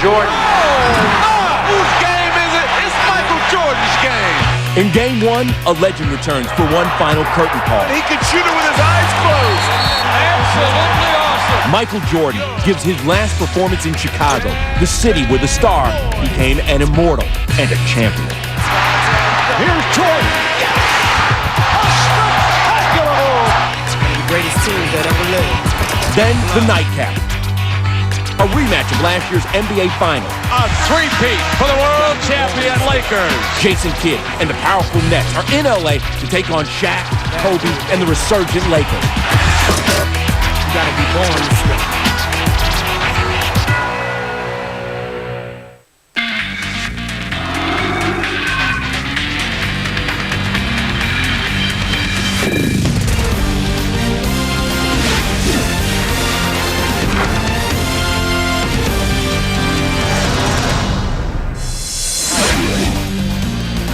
Jordan. Whose game is it? It's Michael Jordan's game. In game one, a legend returns for one final curtain call. He can shoot it with his eyes closed. Absolutely awesome. Michael Jordan gives his last performance in Chicago, the city where the star became an immortal and a champion. Here's Jordan. A spectacular move. It's one of the greatest teams that ever lived. Then the nightcap. A rematch of last year's NBA Finals. A three-peat for the world champion Lakers. Jason Kidd and the powerful Nets are in LA to take on Shaq, Kobe, and the resurgent Lakers. You gotta be born this way.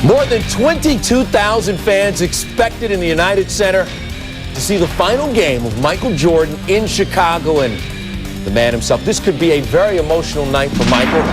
More than 22,000 fans expected in the United Center to see the final game of Michael Jordan in Chicago and the man himself. This could be a very emotional night for Michael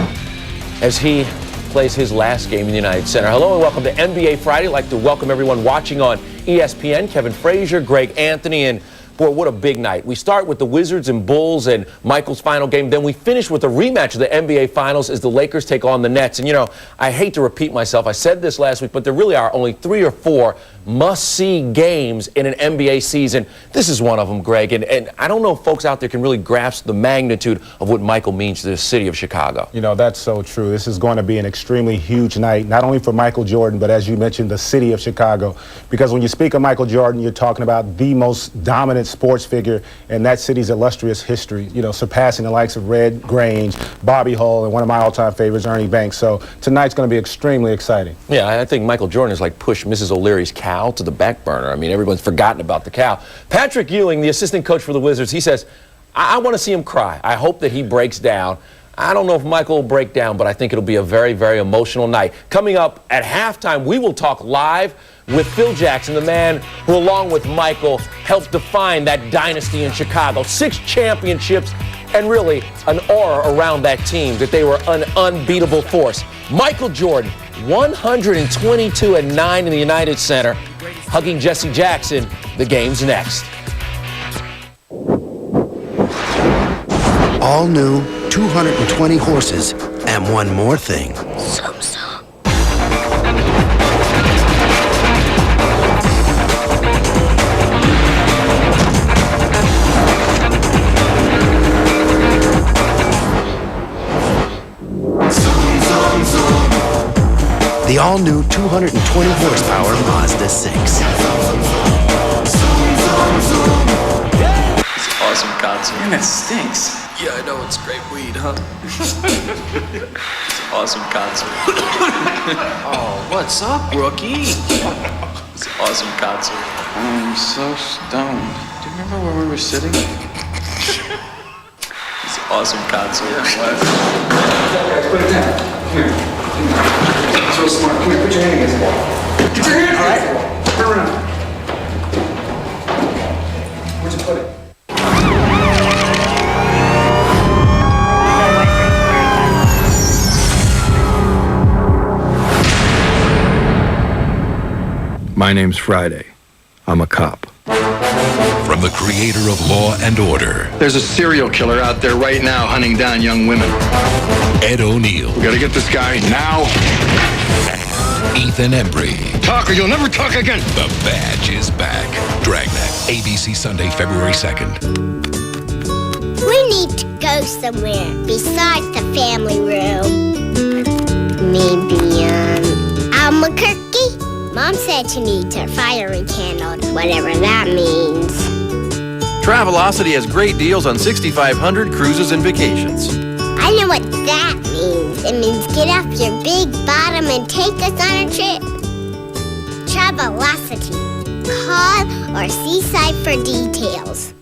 as he plays his last game in the United Center. Hello and welcome to NBA Friday. I'd like to welcome everyone watching on ESPN, Kevin Frazier, Greg Anthony, and boy, what a big night. We start with the Wizards and Bulls and Michael's final game. Then we finish with a rematch of the NBA Finals as the Lakers take on the Nets. And, you know, I hate to repeat myself. I said this last week, but there really are only 3 or 4 must-see games in an NBA season. This is one of them, Greg. And I don't know if folks out there can really grasp the magnitude of what Michael means to the city of Chicago. You know, that's so true. This is going to be an extremely huge night, not only for Michael Jordan, but as you mentioned, the city of Chicago. Because when you speak of Michael Jordan, you're talking about the most dominant sports figure in that city's illustrious history, you know, surpassing the likes of Red Grange, Bobby Hull, and one of my all-time favorites, Ernie Banks. So tonight's going to be extremely exciting. Yeah, I think Michael Jordan has like pushed Mrs. O'Leary's cow to the back burner. I mean, everyone's forgotten about the cow. Patrick Ewing, the assistant coach for the Wizards, he says, I want to see him cry. I hope that he breaks down. I don't know if Michael will break down, but I think it'll be a very, very emotional night. Coming up at halftime, we will talk live with Phil Jackson, the man who, along with Michael, helped define that dynasty in Chicago. 6 championships and really an aura around that team, that they were an unbeatable force. Michael Jordan, 122-9 in the United Center, hugging Jesse Jackson. The game's next. All new, 220 horses, and one more thing. The all-new 220 horsepower Mazda 6. It's an awesome concert. Man, that stinks. Yeah, I know, it's great weed, huh? It's an awesome concert. Oh, what's up, rookie? It's an awesome concert. I'm so stoned. Do you remember where we were sitting? It's an awesome concert. Put it down. Here. It's real smart. Come here, put your hand against the wall. Get your hand! All right. Turn around. Where'd you put it? My name's Friday. I'm a cop. From the creator of Law and Order, there's a serial killer out there right now hunting down young women. Ed O'Neill. We gotta get this guy now. Ethan Embry. Talk or you'll never talk again. The Badge is back. Dragnet, ABC Sunday, February 2nd. We need to go somewhere besides the family room. Maybe, Albuquerque? Mom said she needs her firing candle, whatever that means. Travelocity has great deals on 6,500 cruises and vacations. I know what that means. It means get off your big bottom and take us on a trip. Travelocity. Call or see site for details.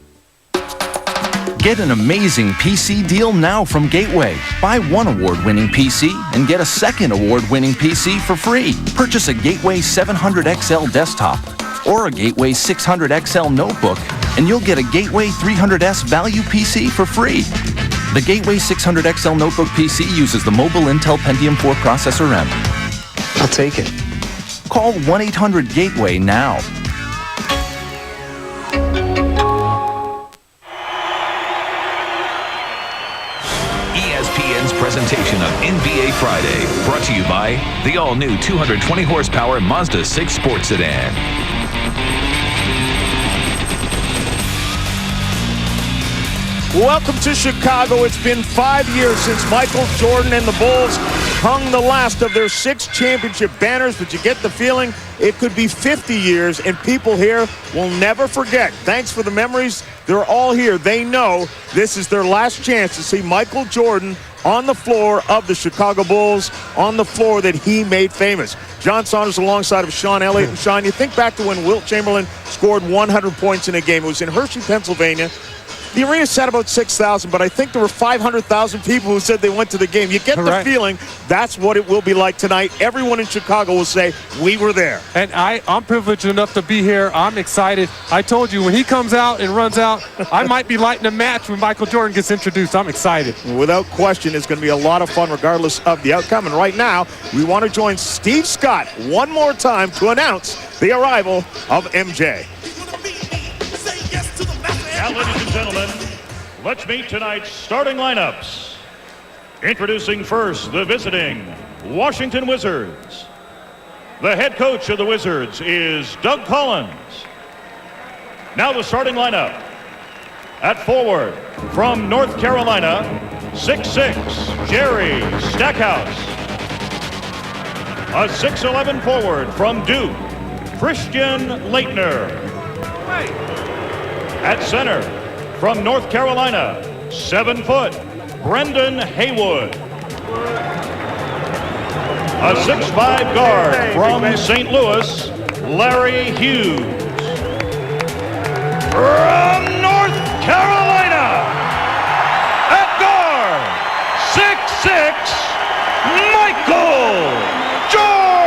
Get an amazing PC deal now from Gateway. Buy one award-winning PC and get a second award-winning PC for free. Purchase a Gateway 700XL desktop or a Gateway 600XL notebook, and you'll get a Gateway 300S value PC for free. The Gateway 600 XL Notebook PC uses the mobile Intel Pentium 4 processor M. I'll take it. Call 1-800-GATEWAY now. ESPN's presentation of NBA Friday, brought to you by the all-new 220 horsepower Mazda 6 Sports Sedan. Welcome to Chicago. It's been 5 years since Michael Jordan and the Bulls hung the last of their 6 championship banners, but you get the feeling it could be 50 years, and people here will never forget. Thanks for the memories. They're all here. They know this is their last chance to see Michael Jordan on the floor of the Chicago Bulls, on the floor that he made famous. John Saunders alongside of Sean Elliott. And Sean, you think back to when Wilt Chamberlain scored 100 points in a game. It was in Hershey, Pennsylvania. The arena sat about 6,000, but I think there were 500,000 people who said they went to the game. You get the feeling that's what it will be like tonight. Everyone in Chicago will say, we were there. And I'm privileged enough to be here. I'm excited. I told you, when he comes out and runs out, I might be lighting a match when Michael Jordan gets introduced. I'm excited. Without question, it's going to be a lot of fun regardless of the outcome. And right now, we want to join Steve Scott one more time to announce the arrival of MJ. Now, ladies and gentlemen, let's meet tonight's starting lineups. Introducing first the visiting Washington Wizards. The head coach of the Wizards is Doug Collins. Now the starting lineup. At forward, from North Carolina, 6'6", Jerry Stackhouse. A 6'11" forward from Duke, Christian Laettner. At center, from North Carolina, 7 foot, Brendan Haywood. A 6'5" guard from St. Louis, Larry Hughes. From North Carolina, at guard, 6'6", Michael Jordan.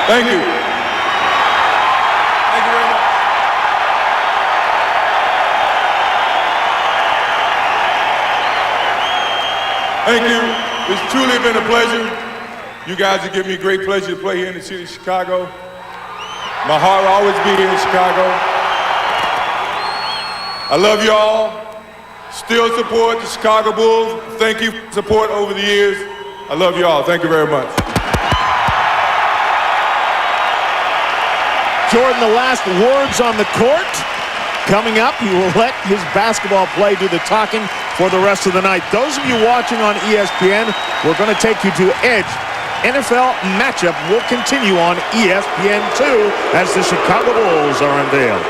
Thank you. Thank you very much. Thank you. It's truly been a pleasure. You guys have given me great pleasure to play here in the city of Chicago. My heart will always be here in Chicago. I love you all. Still support the Chicago Bulls. Thank you for support over the years. I love you all. Thank you very much. Jordan, the last words on the court. Coming up, he will let his basketball play do the talking for the rest of the night. Those of you watching on ESPN, we're going to take you to Edge. NFL matchup will continue on ESPN2 as the Chicago Bulls are unveiled.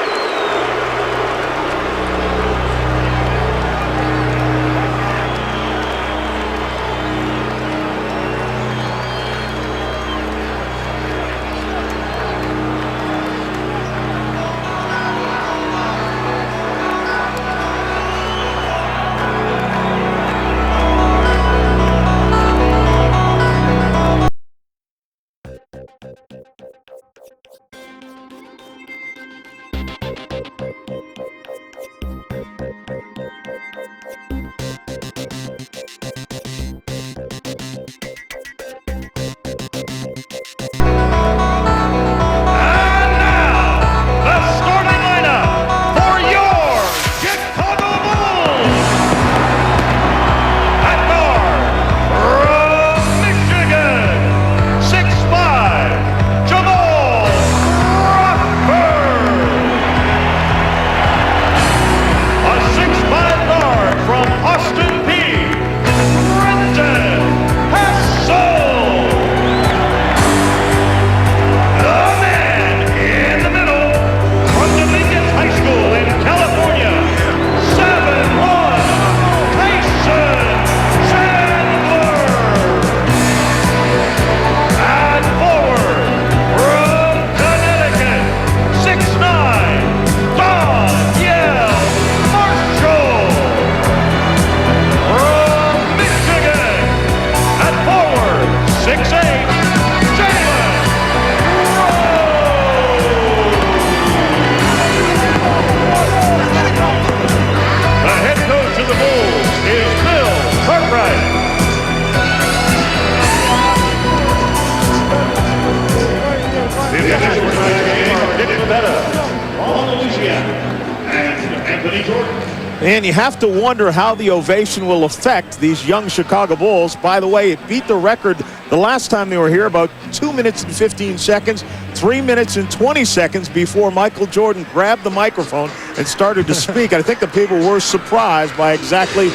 And you have to wonder how the ovation will affect these young Chicago Bulls. By the way, it beat the record the last time they were here, about 2 minutes and 15 seconds, 3 minutes and 20 seconds before Michael Jordan grabbed the microphone and started to speak. I think the people were surprised by exactly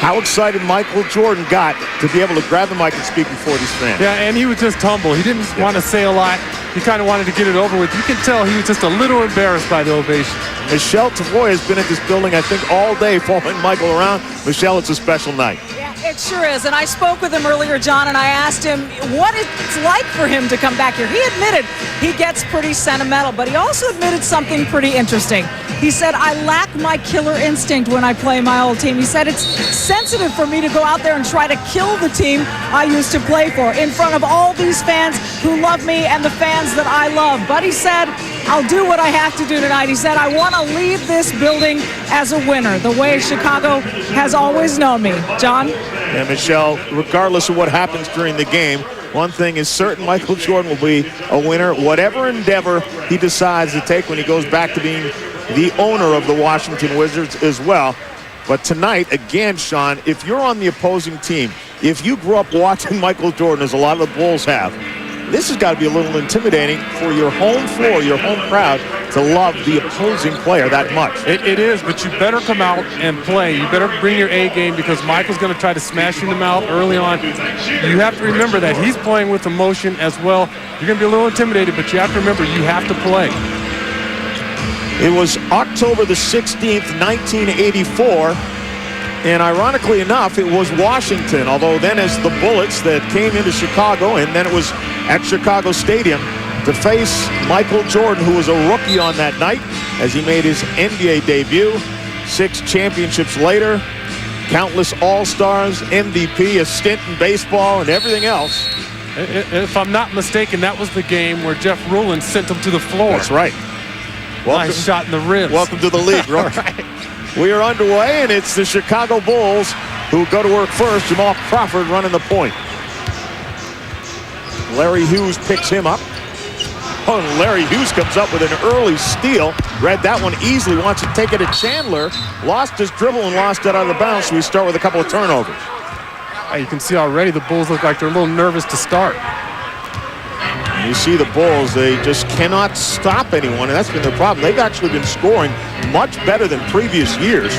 how excited Michael Jordan got to be able to grab the mic and speak before these fans. Yeah, and he was just humble. He didn't want to say a lot. He kind of wanted to get it over with. You can tell he was just a little embarrassed by the ovation. Michelle Tavoy has been at this building, I think, all day following Michael around. Michelle, it's a special night. Yeah, it sure is. And I spoke with him earlier, John, and I asked him what it's like for him to come back here. He admitted he gets pretty sentimental, but he also admitted something pretty interesting. He said, I lack my killer instinct when I play my old team. He said it's sensitive for me to go out there and try to kill the team I used to play for in front of all these fans who love me and the fans that I love. But he said, I'll do what I have to do tonight. He said, I want to leave this building as a winner, the way Chicago has always known me. John? And Michelle, regardless of what happens during the game, one thing is certain, Michael Jordan will be a winner, whatever endeavor he decides to take when he goes back to being the owner of the Washington Wizards as well. But tonight, again, Sean, if you're on the opposing team, if you grew up watching Michael Jordan, as a lot of the Bulls have, this has got to be a little intimidating for your home floor, your home crowd, to love the opposing player that much. It is, but you better come out and play. You better bring your A game because Michael's going to try to smash you in the mouth early on. You have to remember that he's playing with emotion as well. You're going to be a little intimidated, but you have to remember you have to play. It was October the 16th, 1984. And ironically enough, it was Washington, although then as the Bullets that came into Chicago, and then it was at Chicago Stadium to face Michael Jordan, who was a rookie on that night as he made his NBA debut. 6 championships later, countless All-Stars, MVP, a stint in baseball, and everything else. If I'm not mistaken, that was the game where Jeff Rulin sent him to the floor. That's right. Nice shot in the ribs. Welcome to the league, right? We are underway, and it's the Chicago Bulls who go to work first. Jamal Crawford running the point. Larry Hughes picks him up. Oh, and Larry Hughes comes up with an early steal. Read that one easily. Wants to take it to Chandler. Lost his dribble and lost it out of the bounds, so we start with a couple of turnovers. You can see already the Bulls look like they're a little nervous to start. And you see the Bulls, they just cannot stop anyone, and that's been their problem. They've actually been scoring much better than previous years,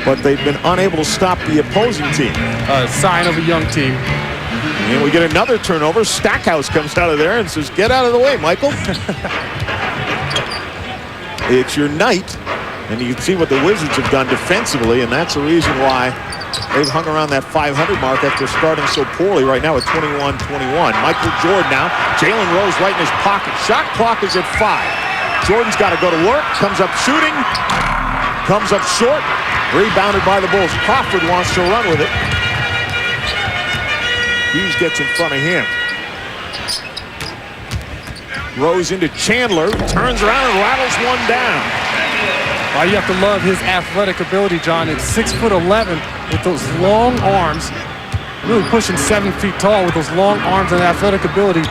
but they've been unable to stop the opposing team. A sign of a young team. And we get another turnover. Stackhouse comes out of there and says, "Get out of the way, Michael." It's your night, and you can see what the Wizards have done defensively, and that's the reason why they've hung around that 500 mark after starting so poorly right now at 21-21. Michael Jordan now. Jalen Rose right in his pocket. Shot clock is at 5. Jordan's got to go to work. Comes up shooting. Comes up short. Rebounded by the Bulls. Crawford wants to run with it. Hughes gets in front of him. Rose into Chandler. Turns around and rattles one down. Well, you have to love his athletic ability, John. It's 6'11" with those long arms, really pushing 7 feet tall with those long arms and athletic ability.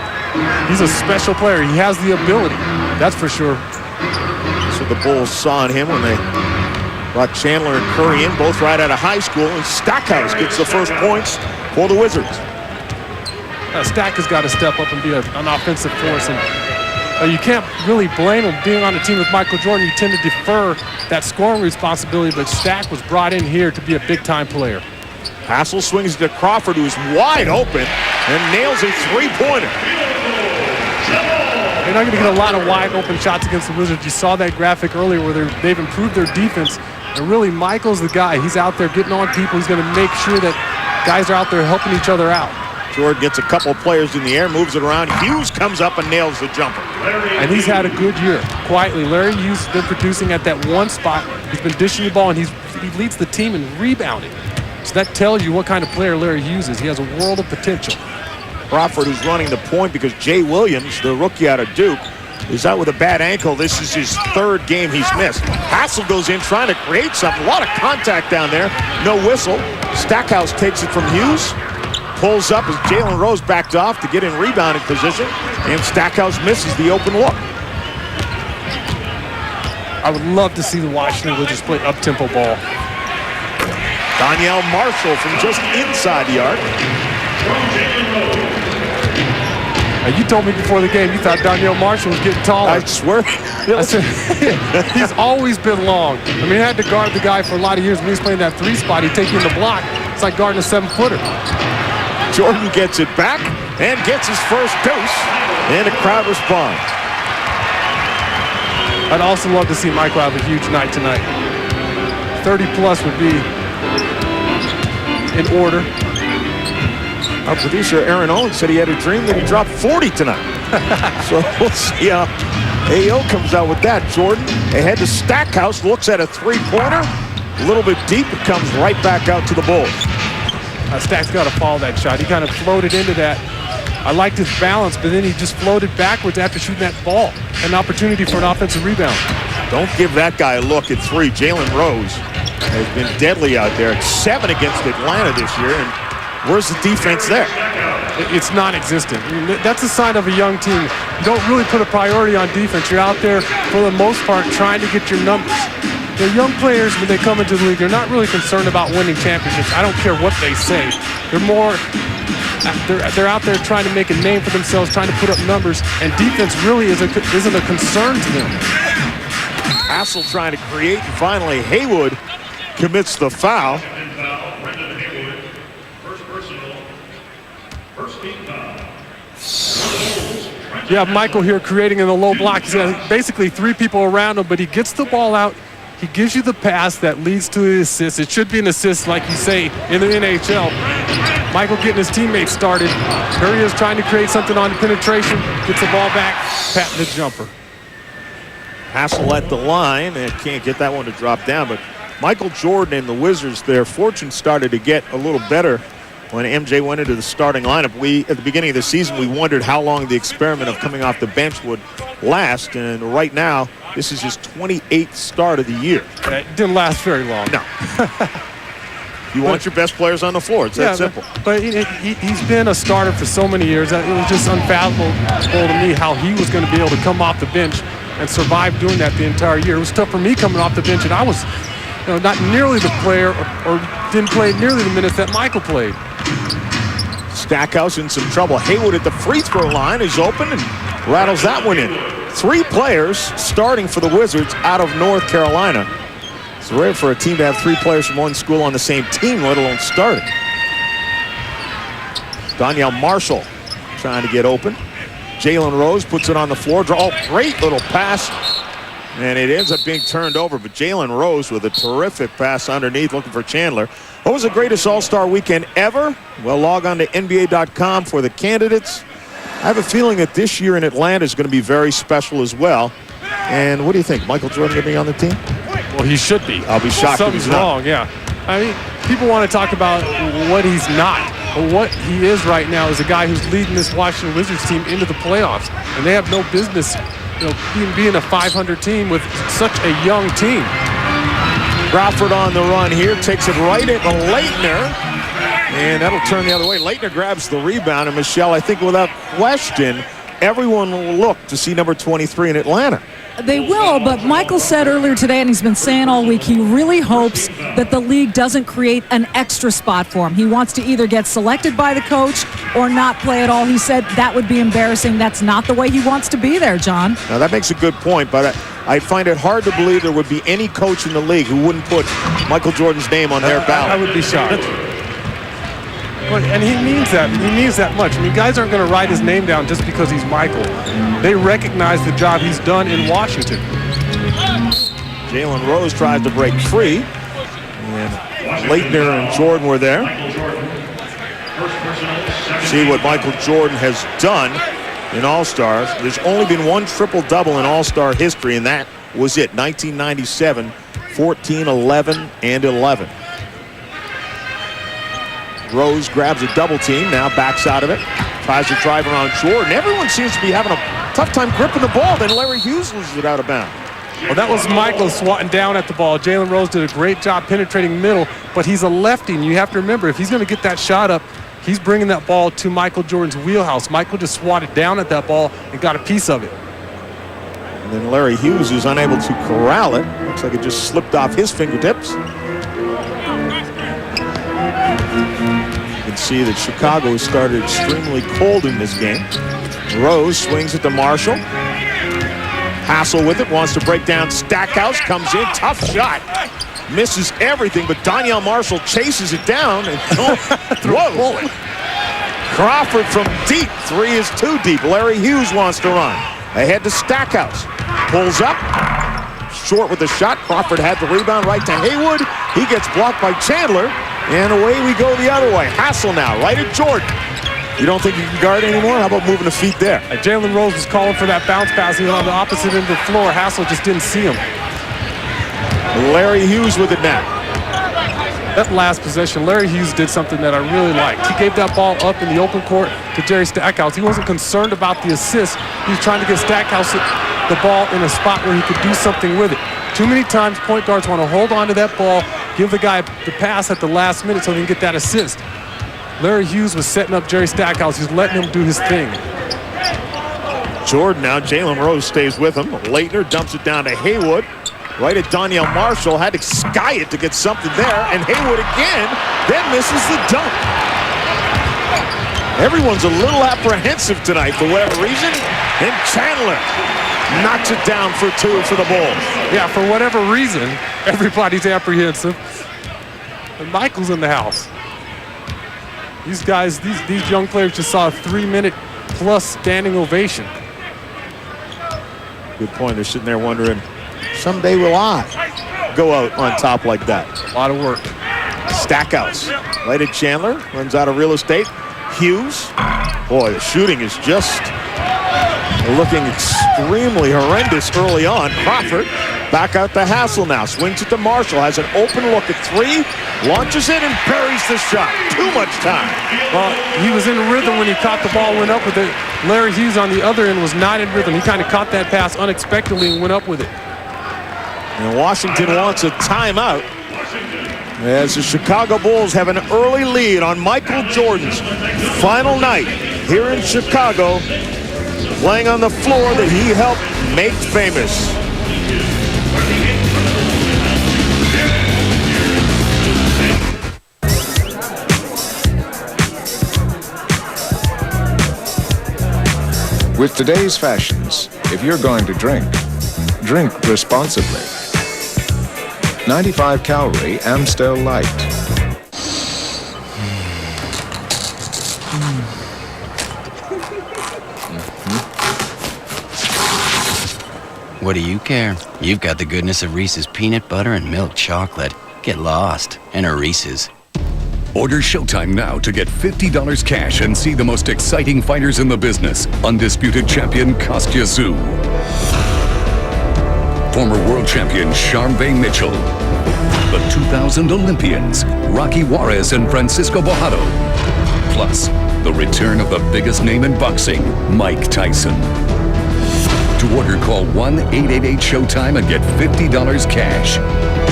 He's a special player. He has the ability, that's for sure. So the Bulls saw in him when they brought Chandler and Curry in, both right out of high school, and Stackhouse gets the first points for the Wizards. Stack has got to step up and be an offensive force, and you can't really blame him. Being on a team with Michael Jordan, you tend to defer that scoring responsibility, but Stack was brought in here to be a big-time player. Hassel swings to Crawford, who's wide open, and nails a three-pointer. They're not going to get a lot of wide-open shots against the Wizards. You saw that graphic earlier where they've improved their defense, and really Michael's the guy. He's out there getting on people. He's going to make sure that guys are out there helping each other out. Jordan gets a couple of players in the air, moves it around. Hughes comes up and nails the jumper. And he's had a good year, quietly. Larry Hughes has been producing at that one spot. He's been dishing the ball, and he leads the team in rebounding. So that tells you what kind of player Larry Hughes is. He has a world of potential. Crawford, who's running the point because Jay Williams, the rookie out of Duke, is out with a bad ankle. This is his third game he's missed. Hassel goes in trying to create something. A lot of contact down there. No whistle. Stackhouse takes it from Hughes. Pulls up as Jalen Rose backed off to get in rebounding position, and Stackhouse misses the open look. I would love to see the Washington Wizards play up-tempo ball. Donyell Marshall from just inside the arc. You told me before the game you thought Donyell Marshall was getting taller. I swear. I said, he's always been long. I mean, he had to guard the guy for a lot of years. When he was playing that 3 spot, he'd take you in the block. It's like guarding a 7-footer. Jordan gets it back and gets his first dose, and the crowd responds. I'd also love to see Michael have a huge night tonight. 30-plus would be in order. Our producer, Aaron Owens, said he had a dream that he dropped 40 tonight. So we'll see how AO comes out with that. Jordan ahead to Stackhouse, looks at a three-pointer. A little bit deep, it comes right back out to the Bulls. Stack's got to follow that shot. He kind of floated into that. I liked his balance, but then he just floated backwards after shooting that ball. An opportunity for an offensive rebound. Don't give that guy a look at 3. Jalen Rose has been deadly out there. It's 7 against Atlanta this year, and where's the defense there? It's non-existent. I mean, that's a sign of a young team. You don't really put a priority on defense. You're out there, for the most part, trying to get your numbers. The young players, when they come into the league, they're not really concerned about winning championships. I don't care what they say. They're out there trying to make a name for themselves, trying to put up numbers, and defense really isn't a concern to them. Hassel trying to create, and finally Haywood commits the foul. You have Michael here creating in the low block. He's got basically 3 people around him, but he gets the ball out. He gives you the pass that leads to the assist. It should be an assist, like you say, in the NHL. Michael getting his teammates started. Here he is trying to create something on the penetration. Gets the ball back, patting the jumper. Hassel at the line, and can't get that one to drop down, but Michael Jordan and the Wizards, their fortune started to get a little better when MJ went into the starting lineup, at the beginning of the season, we wondered how long the experiment of coming off the bench would last. And right now, this is his 28th start of the year. It didn't last very long. No. You want your best players on the floor. It's that simple. But he's been a starter for so many years that it was just unfathomable to me how he was going to be able to come off the bench and survive doing that the entire year. It was tough for me coming off the bench, and I was not nearly the player or didn't play nearly the minutes that Michael played. Stackhouse in some trouble. Haywood at the free throw line is open and rattles that one in. 3 players starting for the Wizards out of North Carolina. It's rare for a team to have 3 players from one school on the same team, let alone starting. Donyell Marshall trying to get open. Jalen Rose puts it on the floor. Great little pass. And it ends up being turned over. But Jalen Rose with a terrific pass underneath looking for Chandler. What was the greatest All-Star weekend ever? Well, log on to NBA.com for the candidates. I have a feeling that this year in Atlanta is going to be very special as well. And what do you think? Michael Jordan going to be on the team? Well, he should be. I'll be shocked if he's Something's wrong, yeah. I mean, people want to talk about what he's not. But what he is right now is a guy who's leading this Washington Wizards team into the playoffs. And they have no business being a 500 team with such a young team. Crawford on the run here, takes it right at Leitner, and that'll turn the other way. Leitner grabs the rebound, and Michelle, I think without question, everyone will look to see number 23 in Atlanta. They will, but Michael said earlier today, and he's been saying all week, he really hopes that the league doesn't create an extra spot for him. He wants to either get selected by the coach or not play at all. He said that would be embarrassing. That's not the way he wants to be there, John. Now, that makes a good point, but I find it hard to believe there would be any coach in the league who wouldn't put Michael Jordan's name on their ballot. I would be shocked. And he means that. He means that much. I mean, guys aren't going to write his name down just because he's Michael. They recognize the job he's done in Washington. Jalen Rose tried to break free. And Leitner and Jordan were there. See what Michael Jordan has done in All-Stars. There's only been one triple-double in All-Star history, and that was it. 1997, 14, 11, and 11. Rose grabs a double team, now backs out of it. Tries to drive around Jordan. Everyone seems to be having a tough time gripping the ball. Then Larry Hughes loses it out of bounds. Well, that was Michael swatting down at the ball. Jalen Rose did a great job penetrating middle, but he's a lefty, and you have to remember, if he's going to get that shot up, he's bringing that ball to Michael Jordan's wheelhouse. Michael just swatted down at that ball and got a piece of it. And then Larry Hughes is unable to corral it. Looks like it just slipped off his fingertips. You can see that Chicago started extremely cold in this game. Rose swings it to Marshall. Hassel with it, wants to break down Stackhouse, comes in, tough shot. Misses everything, but Donyell Marshall chases it down. And whoa! Crawford from deep. 3 is too deep. Larry Hughes wants to run. Ahead to Stackhouse. Pulls up. Short with the shot. Crawford had the rebound right to Haywood. He gets blocked by Chandler. And away we go the other way. Hassel now, right at Jordan. You don't think you can guard anymore? How about moving the feet there? Jalen Rose was calling for that bounce pass. He was on the opposite end of the floor. Hassel just didn't see him. Larry Hughes with it now. That last possession, Larry Hughes did something that I really liked. He gave that ball up in the open court to Jerry Stackhouse. He wasn't concerned about the assist. He was trying to get Stackhouse the ball in a spot where he could do something with it. Too many times point guards want to hold on to that ball, give the guy the pass at the last minute so they can get that assist. Larry Hughes was setting up Jerry Stackhouse. He's letting him do his thing. Jordan now. Jalen Rose stays with him. Leitner dumps it down to Haywood. Right at Donyell Marshall. Had to sky it to get something there. And Haywood again, then misses the dunk. Everyone's a little apprehensive tonight for whatever reason. And Chandler knocks it down for 2 for the Bulls. Yeah, for whatever reason, everybody's apprehensive. And Michael's in the house. These guys, these young players just saw a 3-minute plus standing ovation. Good point. They're sitting there wondering, someday will I go out on top like that? A lot of work. Stackhouse. Right at Chandler. Runs out of real estate. Hughes. Boy, the shooting is just looking extremely horrendous early on. Crawford Back out to Hassel now. Swings it to Marshall. Has an open look at 3. Launches it and buries the shot. Too much time. Well, he was in rhythm when he caught the ball, went up with it. Larry Hughes on the other end was not in rhythm. He kind of caught that pass unexpectedly and went up with it. And Washington wants a timeout as the Chicago Bulls have an early lead on Michael Jordan's final night here in Chicago, playing on the floor that he helped make famous. With today's fashions, if you're going to drink, drink responsibly. 95 calorie Amstel Light. What do you care? You've got the goodness of Reese's peanut butter and milk chocolate. Get lost in a Reese's. Order Showtime now to get $50 cash and see the most exciting fighters in the business. Undisputed champion Kostya Tszyu. Former world champion Sharmba Mitchell. The 2000 Olympians Rocky Juarez and Francisco Bojado. Plus, the return of the biggest name in boxing, Mike Tyson. To order, call 1-888-SHOWTIME and get $50 cash.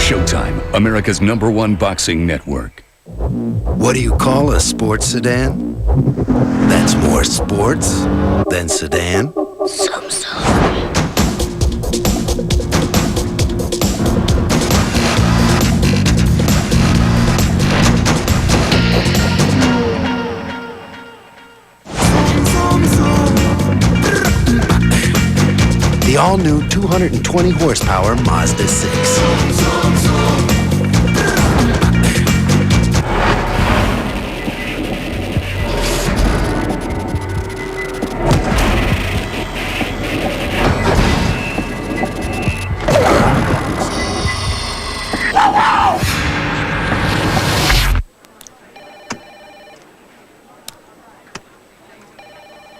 Showtime, America's #1 boxing network. What do you call a sports sedan? That's more sports than sedan. The all-new 220 horsepower Mazda 6.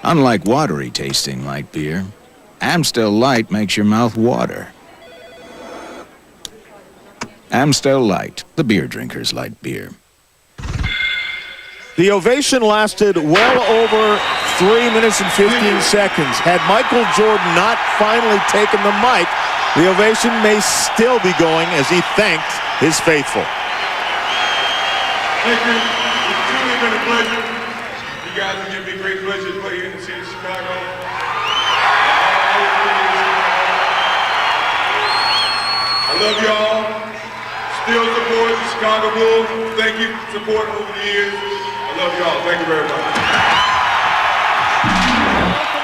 Unlike watery tasting light beer, Amstel Light makes your mouth water. Amstel Light, the beer drinker's light beer. The ovation lasted well over 3 minutes and 15 seconds. Had Michael Jordan not finally taken the mic, the ovation may still be going as he thanked his faithful. Thank you. It's truly been a pleasure. You guys have given me great pleasure to play here in the city of Chicago. I love y'all. Still support the Chicago Bulls. Thank you for support over the years. I love y'all. Thank you very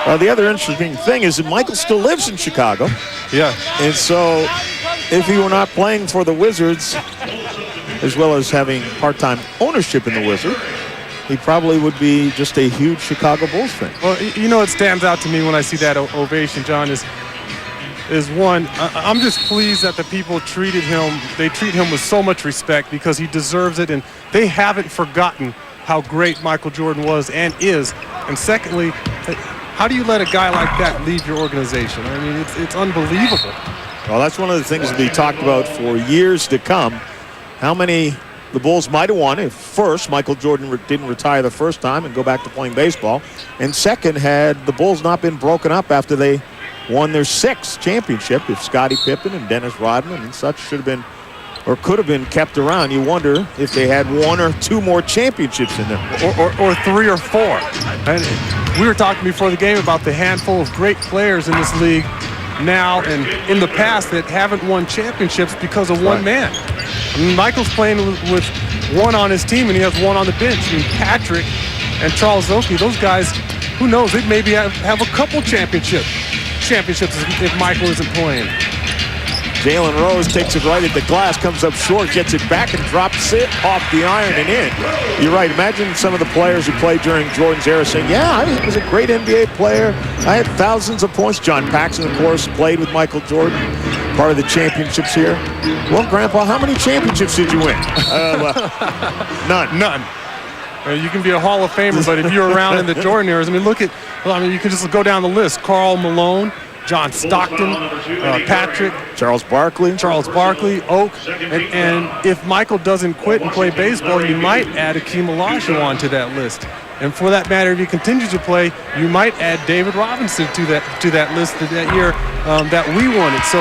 much. The other interesting thing is that Michael still lives in Chicago. Yeah. And so if he were not playing for the Wizards, as well as having part-time ownership in the Wizards, he probably would be just a huge Chicago Bulls fan. Well, you know what stands out to me when I see that ovation, John, is one, I'm just pleased that the people treated him, they treat him with so much respect because he deserves it, and they haven't forgotten how great Michael Jordan was and is. And secondly, how do you let a guy like that leave your organization? I mean, it's unbelievable. Well, that's one of the things to be talked about for years to come. How many the Bulls might have won if first Michael Jordan didn't retire the first time and go back to playing baseball, and second, had the Bulls not been broken up after they won their 6th championship, if Scottie Pippen and Dennis Rodman and such should have been or could have been kept around. You wonder if they had 1 or 2 more championships in them. Or 3 or 4. And we were talking before the game about the handful of great players in this league now and in the past that haven't won championships because of one man. I mean, Michael's playing with 1 on his team and he has 1 on the bench. I mean, Patrick and Charles Oakley, those guys, who knows, they maybe have a couple championships if Michael isn't playing. Jalen Rose takes it right at the glass, comes up short, gets it back and drops it off the iron and in. You're right. Imagine some of the players who played during Jordan's era saying, yeah, I was a great NBA player. I had thousands of points. John Paxson, of course, played with Michael Jordan, part of the championships here. Well, Grandpa, how many championships did you win? None. You can be a Hall of Famer, but if you're around in the Jordan eras, I mean, you can just go down the list. Karl Malone, John Stockton, Patrick, Charles Barkley, Oak, and if Michael doesn't quit and play baseball, you might add Akeem Olajuwon to that list. And for that matter, if he continues to play, you might add David Robinson to that list that year that we won it. So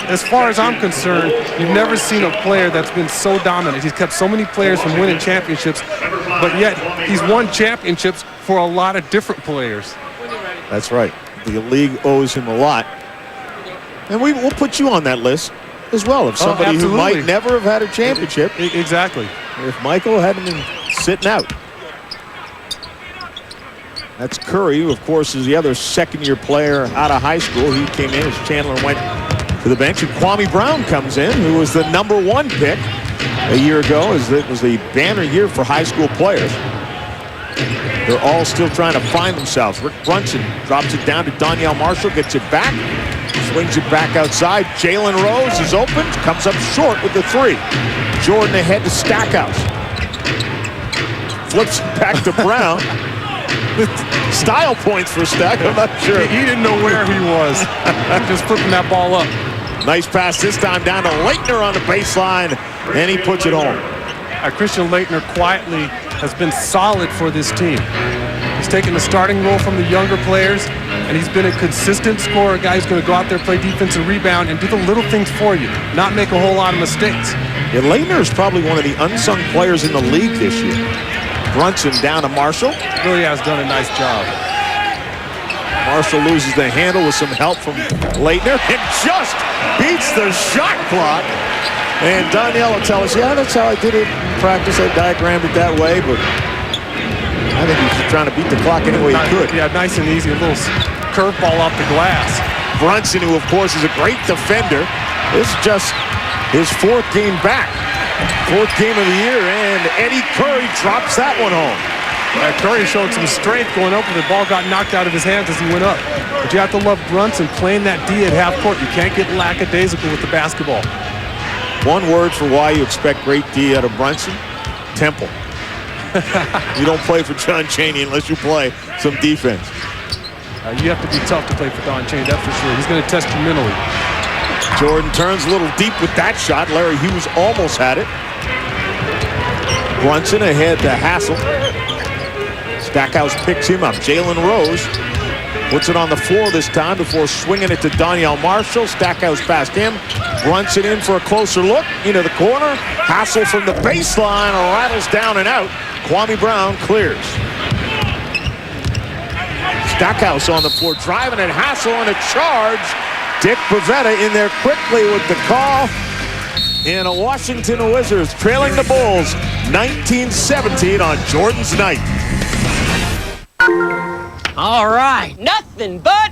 as far as I'm concerned, you've never seen a player that's been so dominant. He's kept so many players from winning championships, but yet he's won championships for a lot of different players. That's right. The league owes him a lot. And we'll put you on that list as well, of somebody who might never have had a championship. Exactly. If Michael hadn't been sitting out. That's Curry, who, of course, is the other second-year player out of high school. He came in as Chandler went to the bench. And Kwame Brown comes in, who was the #1 pick a year ago, as it was a banner year for high school players. They're all still trying to find themselves. Rick Brunson drops it down to Donyell Marshall, gets it back, swings it back outside. Jalen Rose is open, comes up short with the 3. Jordan ahead to Stackhouse. Flips it back to Brown. With style points for Stack, I'm not sure. He didn't know where he was. Just flipping that ball up. Nice pass this time down to Leitner on the baseline, and he puts it home. Christian Leitner quietly has been solid for this team. He's taken the starting role from the younger players, and he's been a consistent scorer, a guy who's going to go out there, play defensive rebound, and do the little things for you, not make a whole lot of mistakes. Yeah, Leitner is probably one of the unsung players in the league this year. Brunson down to Marshall. Really has done a nice job. Marshall loses the handle with some help from Leitner and just beats the shot clock. And Donyell will tell us, yeah, that's how I did it in practice. I diagrammed it that way, but I think he's just trying to beat the clock any way he could. Yeah, nice and easy, a little curveball off the glass. Brunson, who of course is a great defender, this is just his 4th game back. 4th game of the year, and Eddie Curry drops that one home. Curry showed some strength going up, and the ball got knocked out of his hands as he went up. But you have to love Brunson playing that D at half court. You can't get lackadaisical with the basketball. One word for why you expect great D out of Brunson: temple. You don't play for John Chaney unless you play some defense. You have to be tough to play for Don Chaney, that's for sure. He's going to test you mentally. Jordan turns a little deep with that shot. Larry Hughes almost had it. Brunson ahead to Hassel. Stackhouse picks him up. Jalen Rose puts it on the floor this time before swinging it to Donyell Marshall. Stackhouse past him. Brunson in for a closer look into the corner. Hassel from the baseline rattles down and out. Kwame Brown clears. Stackhouse on the floor driving at Hassel and a charge. Dick Bavetta in there quickly with the call. And a Washington Wizards trailing the Bulls 19-17 on Jordan's night. All right, nothing but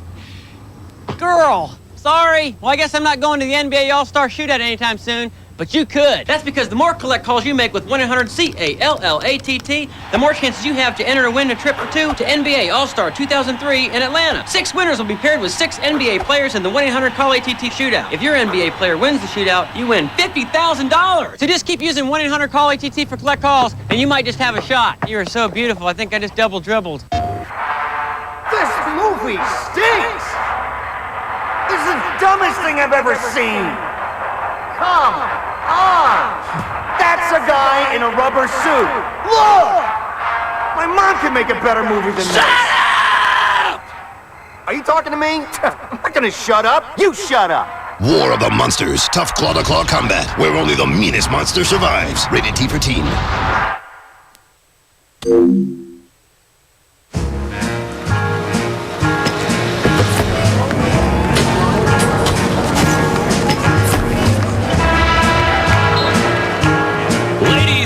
girl. Sorry. Well, I guess I'm not going to the NBA All-Star Shootout anytime soon, but you could. That's because the more collect calls you make with 1-800-CALLATT, the more chances you have to enter to win a trip for 2 to NBA All-Star 2003 in Atlanta. 6 winners will be paired with 6 NBA players in the 1-800-CALL-ATT Shootout. If your NBA player wins the shootout, you win $50,000. So just keep using 1-800-CALL-ATT for collect calls, and you might just have a shot. You are so beautiful. I think I just double-dribbled. This movie stinks! This is the dumbest thing I've ever seen! Come on! That's a guy in a rubber suit! Look! My mom can make a better movie than this! Shut up! Are you talking to me? I'm not gonna shut up! You shut up! War of the Monsters. Tough claw-to-claw combat, where only the meanest monster survives. Rated T for teen.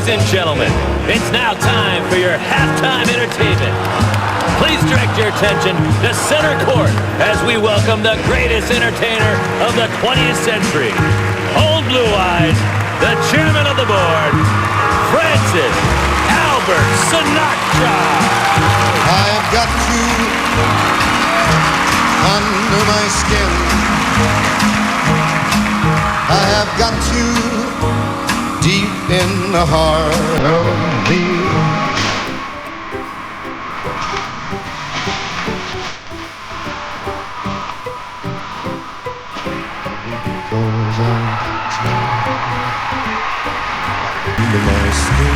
And gentlemen, it's now time for your halftime entertainment. Please direct your attention to center court as we welcome the greatest entertainer of the 20th century. Old Blue Eyes, the chairman of the board, Francis Albert Sinatra. I've got you under my skin. I have got you deep in the heart of me. under my skin.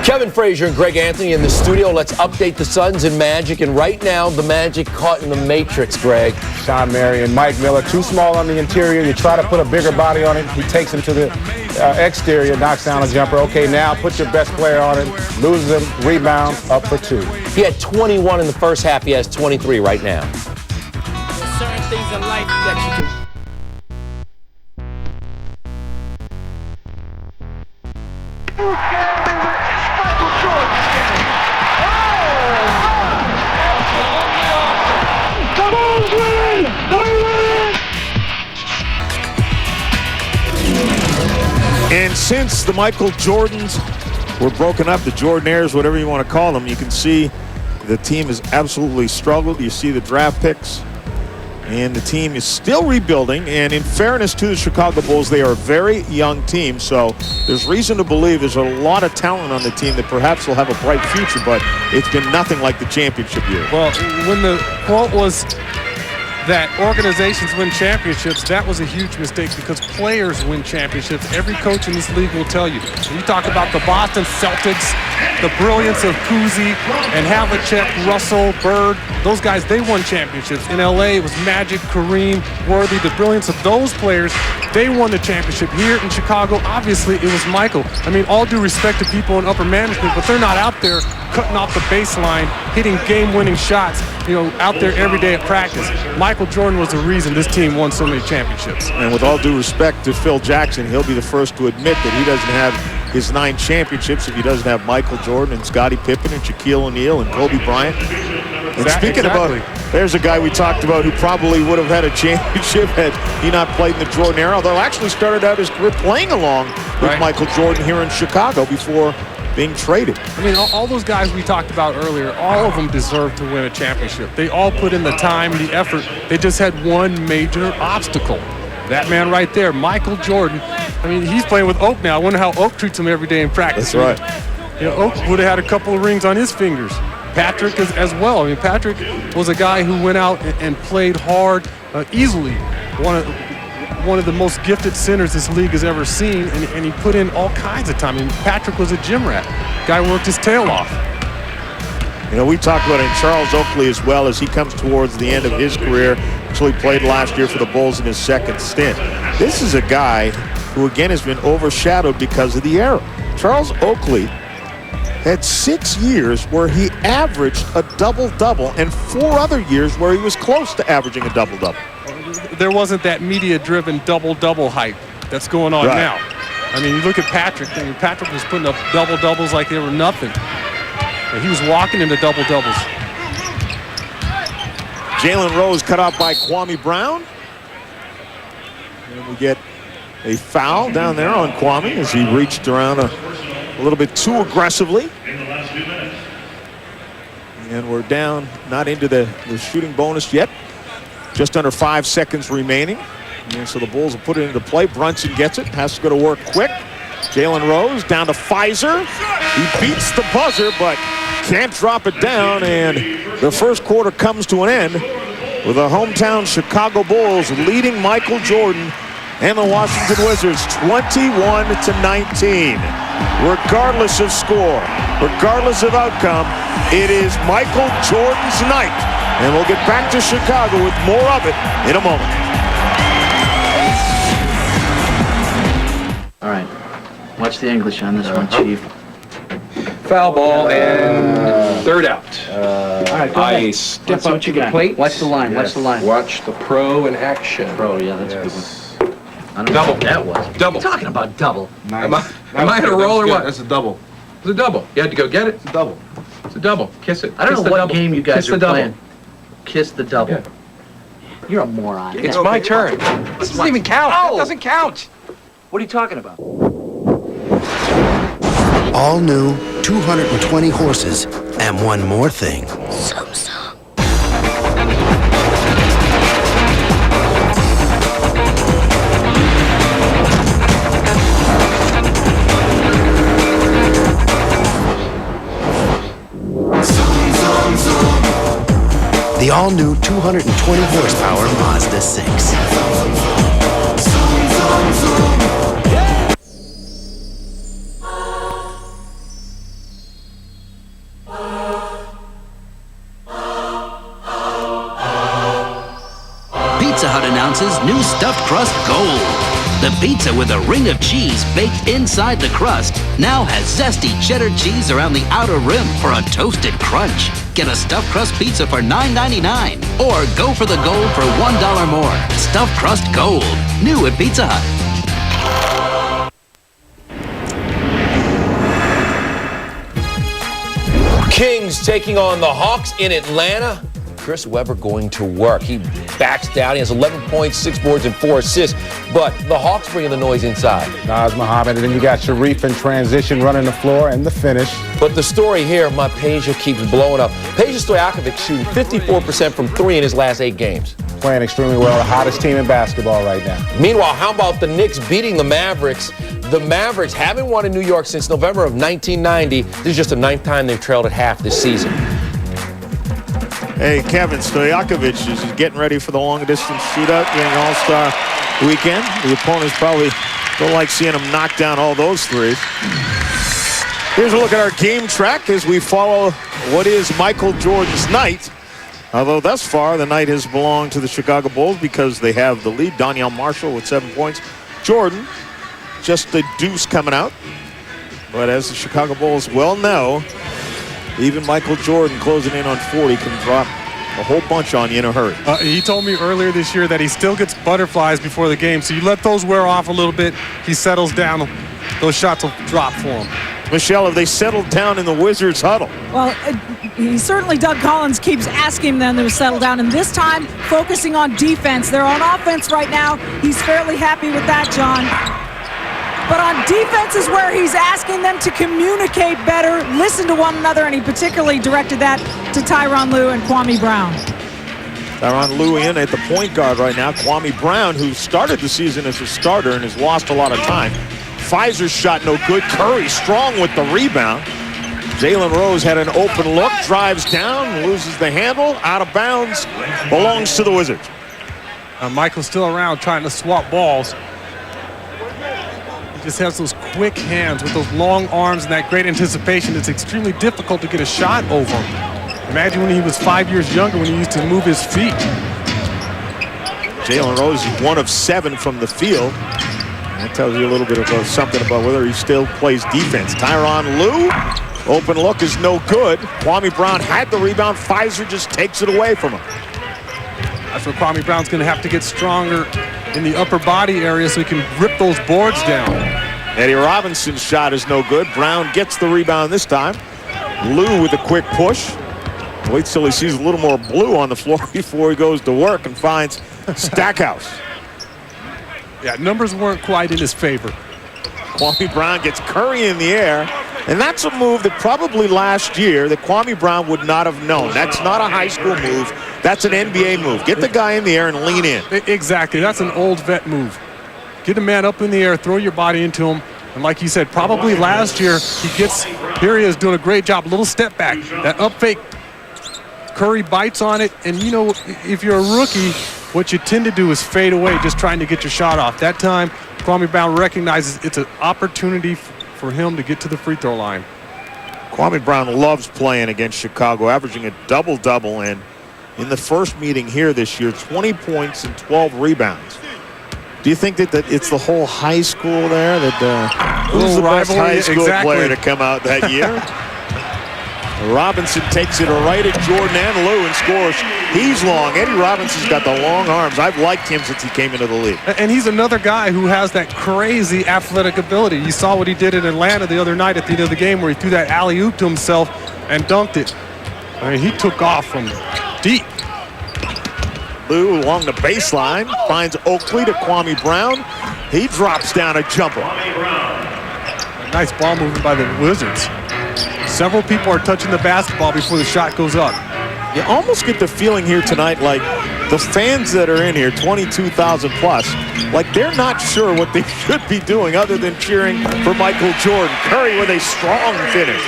Kevin Frazier and Greg Anthony in the studio. Let's update the Suns and Magic. And right now, the Magic caught in the matrix, Greg. Sean Marion, Mike Miller, too small on the interior. You try to put a bigger body on it. He takes him to the exterior, knocks down a jumper. Okay, now put your best player on it. Loses him, rebounds, up for 2. He had 21 in the first half. He has 23 right now. There's certain things in life that you can... And since the Michael Jordans were broken up, the Jordan-heirs, whatever you want to call them, you can see the team has absolutely struggled. You see the draft picks, and the team is still rebuilding. And in fairness to the Chicago Bulls, they are a very young team, so there's reason to believe there's a lot of talent on the team that perhaps will have a bright future, but it's been nothing like the championship year. Well, when the quote was that organizations win championships, that was a huge mistake because players win championships. Every coach in this league will tell you. When you talk about the Boston Celtics, the brilliance of Cousy and Havlicek, Russell, Bird, those guys, they won championships. In LA, it was Magic, Kareem, Worthy. The brilliance of those players, they won the championship. Here in Chicago, obviously, it was Michael. I mean, all due respect to people in upper management, but they're not out there cutting off the baseline, hitting game-winning shots, you know, out there every day at practice. Michael Jordan was the reason this team won so many championships. And with all due respect to Phil Jackson, he'll be the first to admit that he doesn't have his 9 championships if he doesn't have Michael Jordan and Scottie Pippen and Shaquille O'Neal and Kobe Bryant. And speaking about, there's a guy we talked about who probably would have had a championship had he not played in the Jordan era, although actually started out his career playing along with Michael Jordan here in Chicago before being traded. I mean, all those guys we talked about earlier, all of them deserve to win a championship. They all put in the time, the effort. They just had one major obstacle. That man right there, Michael Jordan. I mean, he's playing with Oak now. I wonder how Oak treats him every day in practice. That's right. You know, Oak would have had a couple of rings on his fingers. Patrick as well. I mean, Patrick was a guy who went out and played hard, easily. One of the most gifted centers this league has ever seen, and he put in all kinds of time. I mean, Patrick was a gym rat. Guy worked his tail off. You know, we talked about it in Charles Oakley as well as he comes towards the end of his career. Actually played last year for the Bulls in his second stint. This is a guy who, again, has been overshadowed because of the era. Charles Oakley had 6 years where he averaged a double-double and 4 other years where he was close to averaging a double-double. There wasn't that media-driven double-double hype that's going on now. I mean, you look at Patrick. I mean, Patrick was putting up double-doubles like they were nothing. And he was walking into double-doubles. Jalen Rose cut off by Kwame Brown. And we get a foul down there on Kwame as he reached around a little bit too aggressively. And we're down, not into the shooting bonus yet. Just under 5 seconds remaining. And so the Bulls will put it into play. Brunson gets it, has to go to work quick. Jalen Rose down to Pfizer. He beats the buzzer, but can't drop it down. And the first quarter comes to an end with the hometown Chicago Bulls leading Michael Jordan and the Washington Wizards 21-19. Regardless of score, regardless of outcome, it is Michael Jordan's night. And we'll get back to Chicago with more of it in a moment. All right. Watch the English on this one, Chief. Foul ball and third out. All right, go I ahead. step What up you to the got? plate. Watch the line. Watch the line. Watch the pro in action. Pro, yeah, that's a good one. I don't know Double. what that was. Double. What are you talking about double? Nice. Am I in a roll or what? That's a double. It's a double. You had to go get it? It's a double. It's a double. Kiss it. I don't Kiss know the what double. game you guys Kiss are the double. playing. Kiss the double. Yeah. You're a moron. It's my turn. This doesn't even count. Oh. That doesn't count. What are you talking about? All new, 220 horses, and one more thing. The all-new 220 horsepower Mazda 6. Pizza Hut announces new stuffed crust gold. The pizza with a ring of cheese baked inside the crust now has zesty cheddar cheese around the outer rim for a toasted crunch. Get a stuffed crust pizza for $9.99 or go for the gold for $1 more. Stuffed crust gold, new at Pizza Hut. Kings taking on the Hawks in Atlanta. Chris Webber going to work. He backs down. He has 11 points, 6 boards, and 4 assists. But the Hawks bringing the noise inside. Naz Muhammad, and then you got Sharif in transition, running the floor, and the finish. But the story here, my Peja keeps blowing up. Peja Stojakovic shooting 54% from 3 in his last 8 games. Playing extremely well, the hottest team in basketball right now. Meanwhile, how about the Knicks beating the Mavericks? The Mavericks haven't won in New York since November of 1990. This is just the 9th time they've trailed at half this season. Hey, Kevin, Stojakovic is getting ready for the long-distance shootout, getting All-Star weekend. The opponents probably don't like seeing him knock down all those threes. Here's a look at our game track as we follow what is Michael Jordan's night. Although thus far, the night has belonged to the Chicago Bulls because they have the lead. Donyell Marshall with 7 points. Jordan, just a deuce coming out. But as the Chicago Bulls well know, even Michael Jordan closing in on 40 can drop a whole bunch on you in a hurry. He told me earlier this year that he still gets butterflies before the game, so you let those wear off a little bit, he settles down, those shots will drop for him. Michelle, have they settled down in the Wizards huddle? Well, certainly Doug Collins keeps asking them to settle down, and this time focusing on defense. They're on offense right now. He's fairly happy with that, John. But on defense is where he's asking them to communicate better, listen to one another, and he particularly directed that to Tyronn Lue and Kwame Brown. Tyronn Lue in at the point guard right now. Kwame Brown, who started the season as a starter and has lost a lot of time. Pfizer's shot no good. Curry strong with the rebound. Jalen Rose had an open look, drives down, loses the handle, out of bounds, belongs to the Wizards. Michael's still around trying to swap balls. He just has those quick hands with those long arms and that great anticipation. It's extremely difficult to get a shot over him. Imagine when he was 5 years younger when he used to move his feet. Jalen Rose is 1 of 7 from the field. That tells you a little bit about something about whether he still plays defense. Tyronn Lue, open look is no good. Kwame Brown had the rebound. Pfizer just takes it away from him. That's where Kwame Brown's going to have to get stronger in the upper body area so he can rip those boards down. Eddie Robinson's shot is no good. Brown gets the rebound this time. Lue with a quick push. Waits till he sees a little more blue on the floor before he goes to work and finds Stackhouse. Yeah, numbers weren't quite in his favor. Kwame Brown gets Curry in the air, and that's a move that probably last year that Kwame Brown would not have known. That's not a high school move. That's an NBA move. Get the guy in the air and lean in. Exactly. That's an old vet move. Get a man up in the air, throw your body into him, and like you said, probably last year here he is doing a great job. A little step back. That up fake, Curry bites on it, and you know, if you're a rookie, what you tend to do is fade away just trying to get your shot off. That time, Kwame Brown recognizes it's an opportunity for him to get to the free throw line. Kwame Brown loves playing against Chicago, averaging a double-double, and in the first meeting here this year, 20 points and 12 rebounds. Do you think that it's the whole high school there? Who's the best high school player to come out that year? Robinson takes it right at Jordan and Lue and scores. He's long. Eddie Robinson's got the long arms. I've liked him since he came into the league. And he's another guy who has that crazy athletic ability. You saw what he did in Atlanta the other night at the end of the game where he threw that alley-oop to himself and dunked it. I mean, he took off from deep. Lue along the baseline finds Oakley to Kwame Brown. He drops down a jumper. Nice ball movement by the Wizards. Several people are touching the basketball before the shot goes up. You almost get the feeling here tonight like the fans that are in here, 22,000 plus, like they're not sure what they should be doing other than cheering for Michael Jordan. Curry with a strong finish.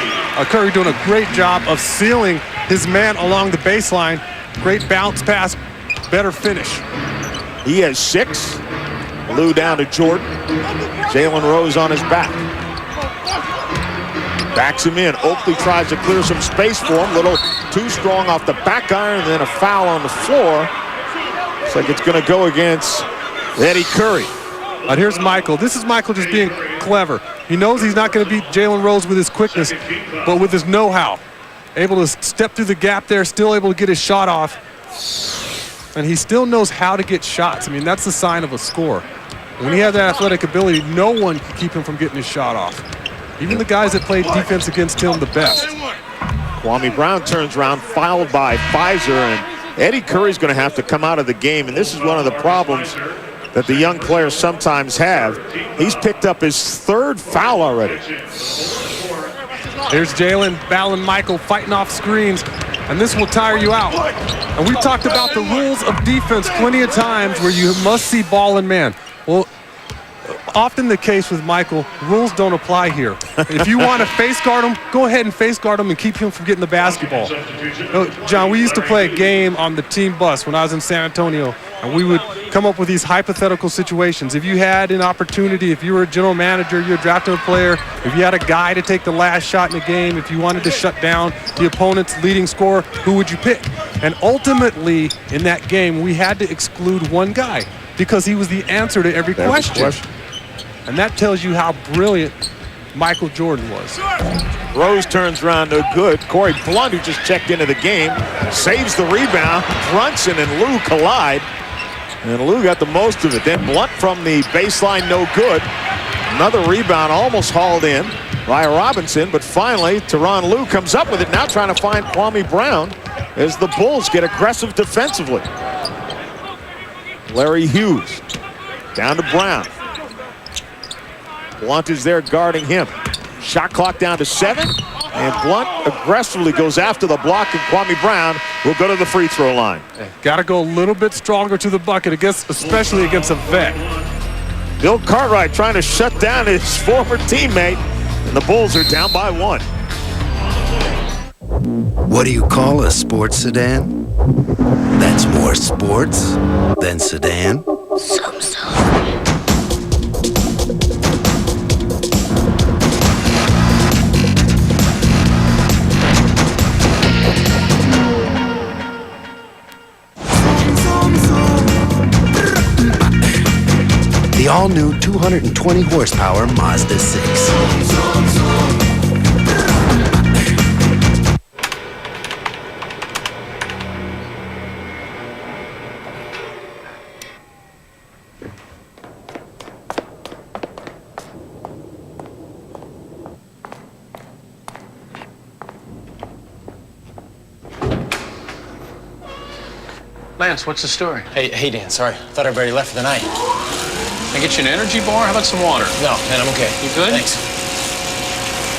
Curry doing a great job of sealing his man along the baseline. Great bounce pass, better finish. He has 6. Lou down to Jordan. Jalen Rose on his back. Backs him in. Oakley tries to clear some space for him. Little too strong off the back iron, and then a foul on the floor. Looks like it's going to go against Eddie Curry. And here's Michael. This is Michael just being clever. He knows he's not going to beat Jalen Rose with his quickness, but with his know-how. Able to step through the gap there, still able to get his shot off. And he still knows how to get shots. I mean, that's the sign of a scorer. When he has that athletic ability, no one can keep him from getting his shot off. Even the guys that played defense against him the best. Kwame Brown turns around, fouled by Pfizer, and Eddie Curry's going to have to come out of the game. And this is one of the problems that the young players sometimes have. He's picked up his 3rd foul already. Here's Jalen battling Michael, fighting off screens, and this will tire you out. And we've talked about the rules of defense plenty of times where you must see ball and man. Well, often the case with Michael, rules don't apply here. If you want to face guard him, go ahead and face guard him and keep him from getting the basketball. John, we used to play a game on the team bus when I was in San Antonio, and we would come up with these hypothetical situations. If you had an opportunity, if you were a general manager, you're drafting a player, if you had a guy to take the last shot in the game, if you wanted to shut down the opponent's leading scorer, who would you pick? And ultimately, in that game, we had to exclude one guy because he was the answer to every question. And that tells you how brilliant Michael Jordan was. Rose turns around, no good. Corey Blunt, who just checked into the game, saves the rebound. Brunson and Lou collide, and Lou got the most of it. Then Blunt from the baseline, no good. Another rebound almost hauled in by Robinson, but finally, Tyronn Lue comes up with it, now trying to find Kwame Brown as the Bulls get aggressive defensively. Larry Hughes down to Brown. Blunt is there guarding him. Shot clock down to 7, and Blunt aggressively goes after the block, and Kwame Brown will go to the free throw line. Got to go a little bit stronger to the bucket, especially against a vet. Bill Cartwright trying to shut down his former teammate, and the Bulls are down by 1. What do you call a sports sedan? That's more sports than sedan. The all-new 220 horsepower Mazda 6. Lance, what's the story? Hey, Dan, sorry. Thought everybody left for the night. Can I get you an energy bar? How about some water? No, man, I'm okay. You good? Thanks.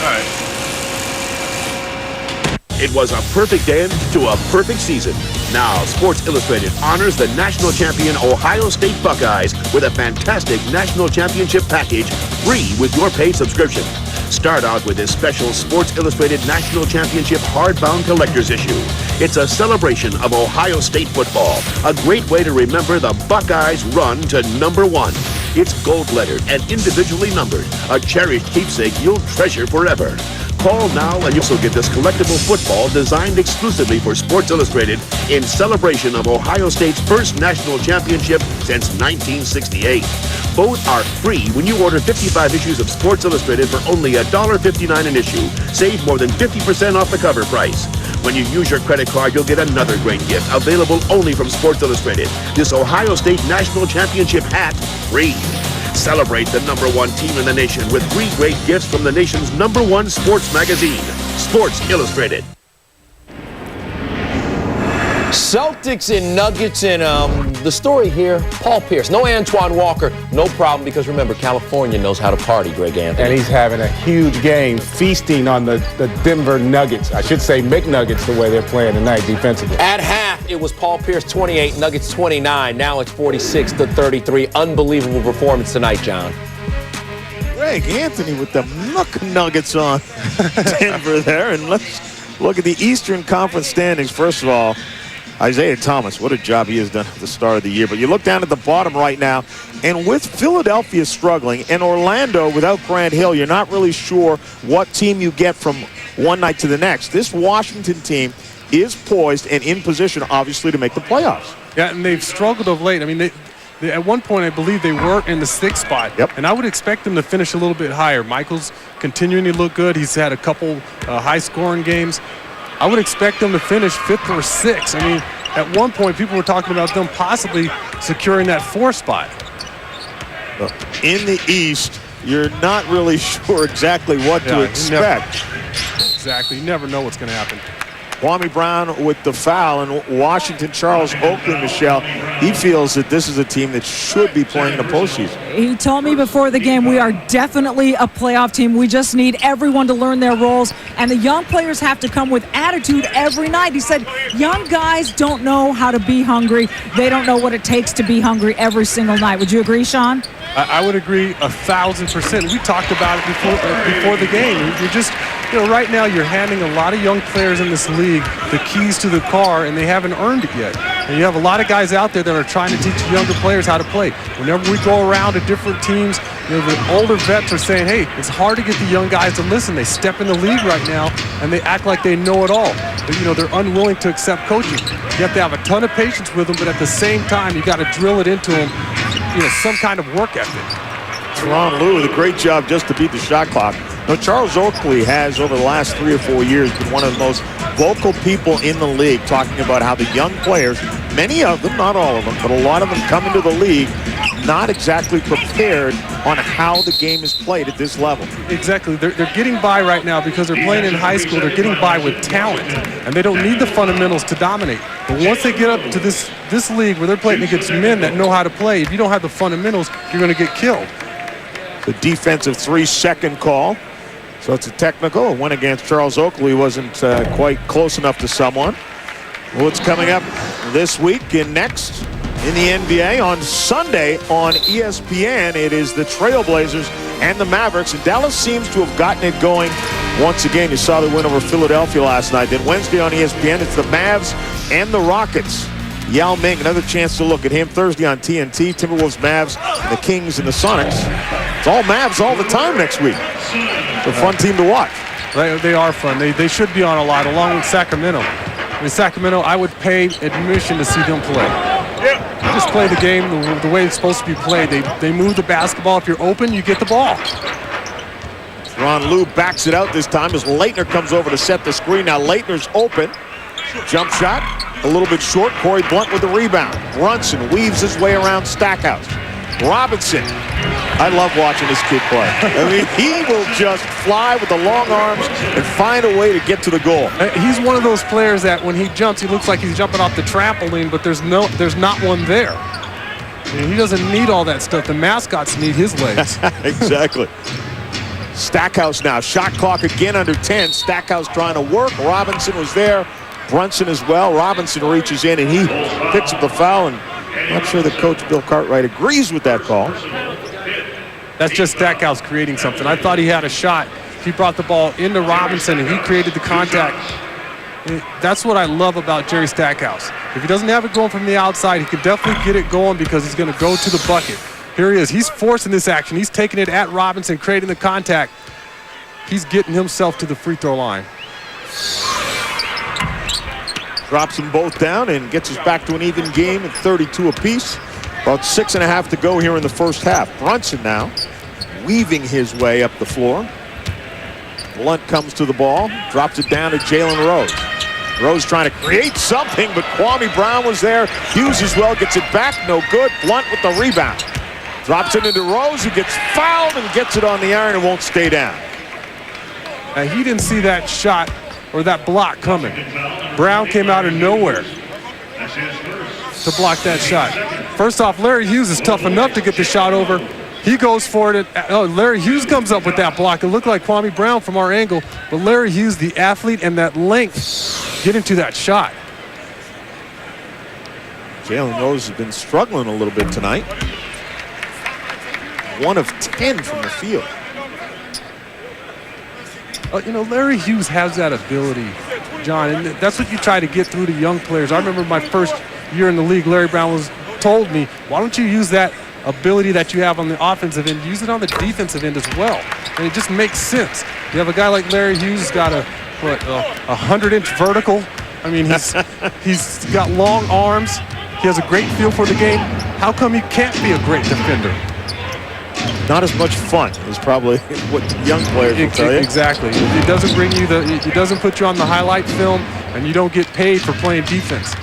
All right. It was a perfect end to a perfect season. Now, Sports Illustrated honors the national champion Ohio State Buckeyes with a fantastic national championship package, free with your paid subscription. Start out with this special Sports Illustrated National Championship hardbound collector's issue. It's a celebration of Ohio State football, a great way to remember the Buckeyes' run to #1. It's gold-lettered and individually numbered, a cherished keepsake you'll treasure forever. Call now and you'll also get this collectible football designed exclusively for Sports Illustrated in celebration of Ohio State's first national championship since 1968. Both are free when you order 55 issues of Sports Illustrated for only $1.59 an issue. Save more than 50% off the cover price. When you use your credit card, you'll get another great gift available only from Sports Illustrated. This Ohio State National Championship hat, free. Celebrate the #1 team in the nation with 3 great gifts from the nation's #1 sports magazine, Sports Illustrated. Celtics and Nuggets, and the story here, Paul Pierce. No Antoine Walker, no problem, because remember, California knows how to party, Greg Anthony. And he's having a huge game, feasting on the Denver Nuggets. I should say McNuggets, the way they're playing tonight defensively. At half, it was Paul Pierce 28, Nuggets 29. Now it's 46-33. Unbelievable performance tonight, John. Greg Anthony with the McNuggets on Denver there. And let's look at the Eastern Conference standings. First of all, Isaiah Thomas, what a job he has done at the start of the year. But you look down at the bottom right now, and with Philadelphia struggling and Orlando without Grant Hill, you're not really sure what team you get from one night to the next. This Washington team is poised and in position, obviously, to make the playoffs. Yeah, and they've struggled of late. I mean, they at one point, I believe they were in the 6th spot. Yep. And I would expect them to finish a little bit higher. Michael's continuing to look good. He's had a couple high-scoring games. I would expect them to finish 5th or 6th. I mean, at one point, people were talking about them possibly securing that 4th spot. In the East, you're not really sure exactly what to expect. Exactly. You never know what's going to happen. Kwame Brown with the foul, and Washington, Charles Oakley, Michelle, he feels that this is a team that should be playing the postseason. He told me before the game, we are definitely a playoff team. We just need everyone to learn their roles, and the young players have to come with attitude every night. He said young guys don't know how to be hungry. They don't know what it takes to be hungry every single night. Would you agree, Sean? I would agree 1,000%. We talked about it before the game. You're just, right now you're handing a lot of young players in this league the keys to the car, and they haven't earned it yet. And you have a lot of guys out there that are trying to teach younger players how to play. Whenever we go around to different teams, the older vets are saying, hey, it's hard to get the young guys to listen. They step in the league right now, and they act like they know it all. But, they're unwilling to accept coaching. You have to have a ton of patience with them, but at the same time, you got to drill it into them, some kind of work ethic. Teron Lue with a great job just to beat the shot clock. Now, Charles Oakley has, over the last 3 or 4 years, been one of the most vocal people in the league, talking about how the young players, many of them, not all of them, but a lot of them come into the league not exactly prepared on how the game is played at this level. Exactly. They're getting by right now because they're playing in high school. They're getting by with talent, and they don't need the fundamentals to dominate. But once they get up to this league where they're playing against men that know how to play, if you don't have the fundamentals, you're going to get killed. The defensive 3-second call. So it's a technical. It went against Charles Oakley. Wasn't quite close enough to someone. What's coming up this week and next in the NBA on Sunday on ESPN? It is the Trailblazers and the Mavericks. And Dallas seems to have gotten it going once again. You saw the win over Philadelphia last night. Then Wednesday on ESPN, it's the Mavs and the Rockets. Yao Ming, another chance to look at him. Thursday on TNT, Timberwolves, Mavs, and the Kings and the Sonics. It's all Mavs all the time next week. It's a fun team to watch. They are fun. They should be on a lot, along with Sacramento. In Sacramento, I would pay admission to see them play. Just play the game the way it's supposed to be played. They move the basketball. If you're open, you get the ball. Ron Lue backs it out this time as Leitner comes over to set the screen. Now Leitner's open. Jump shot, a little bit short. Corey Blunt with the rebound. Brunson weaves his way around Stackhouse. Robinson. I love watching this kid play. I mean, he will just fly with the long arms and find a way to get to the goal. He's one of those players that when he jumps, he looks like he's jumping off the trampoline, but there's not one there. I mean, he doesn't need all that stuff. The mascots need his legs. Exactly. Stackhouse now. Shot clock again under 10. Stackhouse trying to work. Robinson was there. Brunson as well. Robinson reaches in and he picks up the foul, and I'm not sure that Coach Bill Cartwright agrees with that call. That's just Stackhouse creating something. I thought he had a shot. He brought the ball into Robinson and he created the contact. That's what I love about Jerry Stackhouse. If he doesn't have it going from the outside, he can definitely get it going because he's going to go to the bucket. Here he is. He's forcing this action. He's taking it at Robinson, creating the contact. He's getting himself to the free throw line. Drops them both down and gets us back to an even game at 32 apiece. About 6.5 to go here in the first half. Brunson now weaving his way up the floor. Blunt comes to the ball, drops it down to Jalen Rose. Rose trying to create something, but Kwame Brown was there. Hughes as well gets it back, no good. Blunt with the rebound. Drops it into Rose, who gets fouled and gets it on the iron and won't stay down. He didn't see that shot or that block coming. Brown came out of nowhere to block that shot. First off, Larry Hughes is tough enough to get the shot over. He goes for it. Larry Hughes comes up with that block. It looked like Kwame Brown from our angle, but Larry Hughes, the athlete, and that length get into that shot. Jalen Rose has been struggling a little bit tonight. 1 of 10 from the field. Larry Hughes has that ability, John, and that's what you try to get through to young players. I remember my first year in the league, Larry Brown told me, why don't you use that ability that you have on the offensive end, use it on the defensive end as well. And it just makes sense. You have a guy like Larry Hughes who's got a 100-inch vertical. I mean, he's got long arms. He has a great feel for the game. How come he can't be a great defender? Not as much fun is probably what young players will tell you. Exactly. It doesn't bring you it doesn't put you on the highlight film, and you don't get paid for playing defense.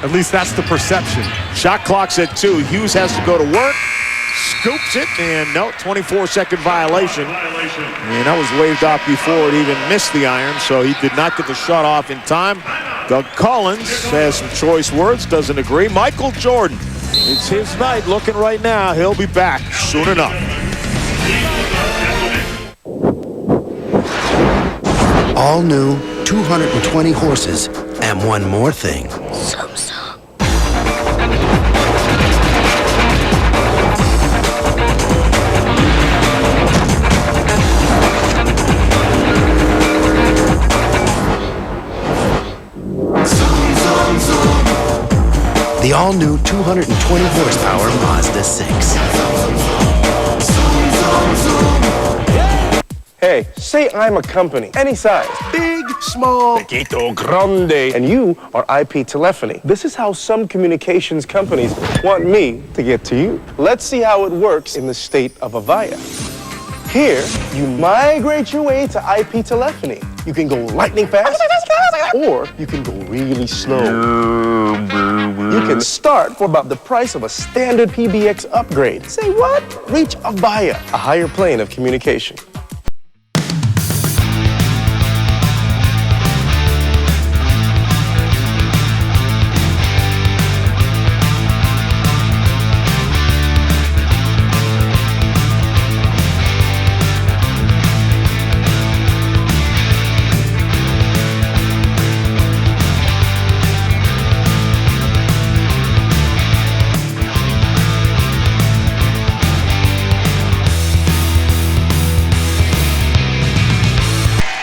At least that's the perception. Shot clock's at 2. Hughes has to go to work. Scoops it, and no, 24-second violation. And that was waved off before it even missed the iron, so he did not get the shot off in time. Doug Collins has some choice words, doesn't agree. Michael Jordan, it's his night. Looking right now, he'll be back soon enough. All new, 220 horses, and one more thing. The all-new 220 horsepower Mazda 6. Hey, say I'm a company, any size. Big, small, pequito, grande. And you are IP Telephony. This is how some communications companies want me to get to you. Let's see how it works in the state of Avaya. Here, you migrate your way to IP Telephony. You can go lightning fast, or you can go really slow. You can start for about the price of a standard PBX upgrade. Say what? Reach Avaya, a higher plane of communication.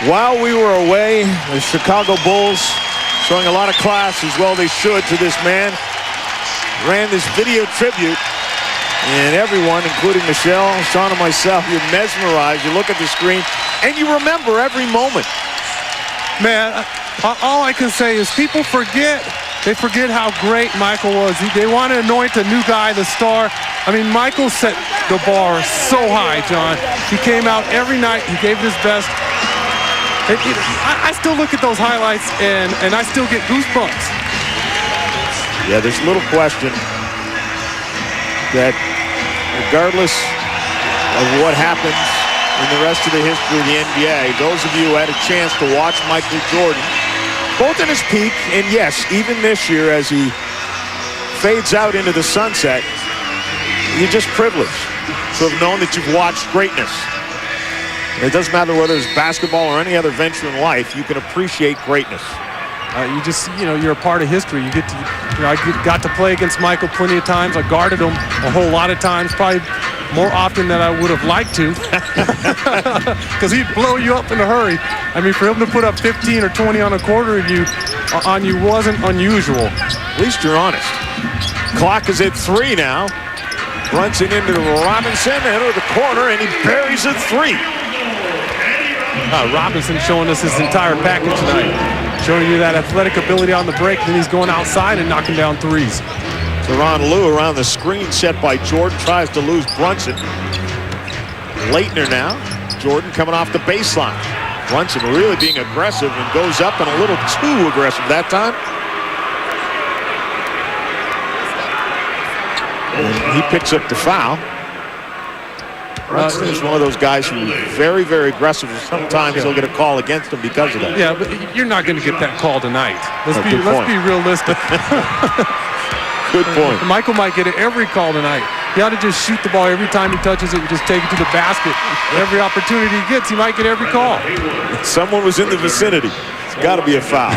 While we were away, the Chicago Bulls showing a lot of class, as well they should, to this man. Ran this video tribute, and everyone, including Michelle, Sean, and myself, you're mesmerized. You look at the screen, and you remember every moment. Man, all I can say is people forget. They forget how great Michael was. They want to anoint a new guy the star. I mean, Michael set the bar so high, John. He came out every night. He gave it his best. I still look at those highlights, and I still get goosebumps. Yeah, there's little question that regardless of what happens in the rest of the history of the NBA, those of you who had a chance to watch Michael Jordan, both in his peak and, yes, even this year as he fades out into the sunset, you're just privileged to have known that you've watched greatness. It doesn't matter whether it's basketball or any other venture in life, you can appreciate greatness. You're a part of history. You get to, I got to play against Michael plenty of times. I guarded him a whole lot of times, probably more often than I would have liked to, because he'd blow you up in a hurry. I mean, for him to put up 15 or 20 on a quarter on you wasn't unusual. At least you're honest. Clock is at 3 now. Brunson into Robinson, into the corner, and he buries a 3. Robinson showing us his entire package tonight. Showing you that athletic ability on the break, then he's going outside and knocking down threes. Teron Lue around the screen set by Jordan, tries to lose Brunson. Leitner now. Jordan coming off the baseline. Brunson really being aggressive and goes up and a little too aggressive that time. And he picks up the foul. Brunson is one of those guys who's very, very aggressive. Sometimes he'll get a call against him because of that. Yeah, but you're not going to get that call tonight. Let's be realistic. Good point. Michael might get every call tonight. He ought to just shoot the ball every time he touches it and just take it to the basket. Every opportunity he gets, he might get every call. If someone was in the vicinity, it's got to be a foul.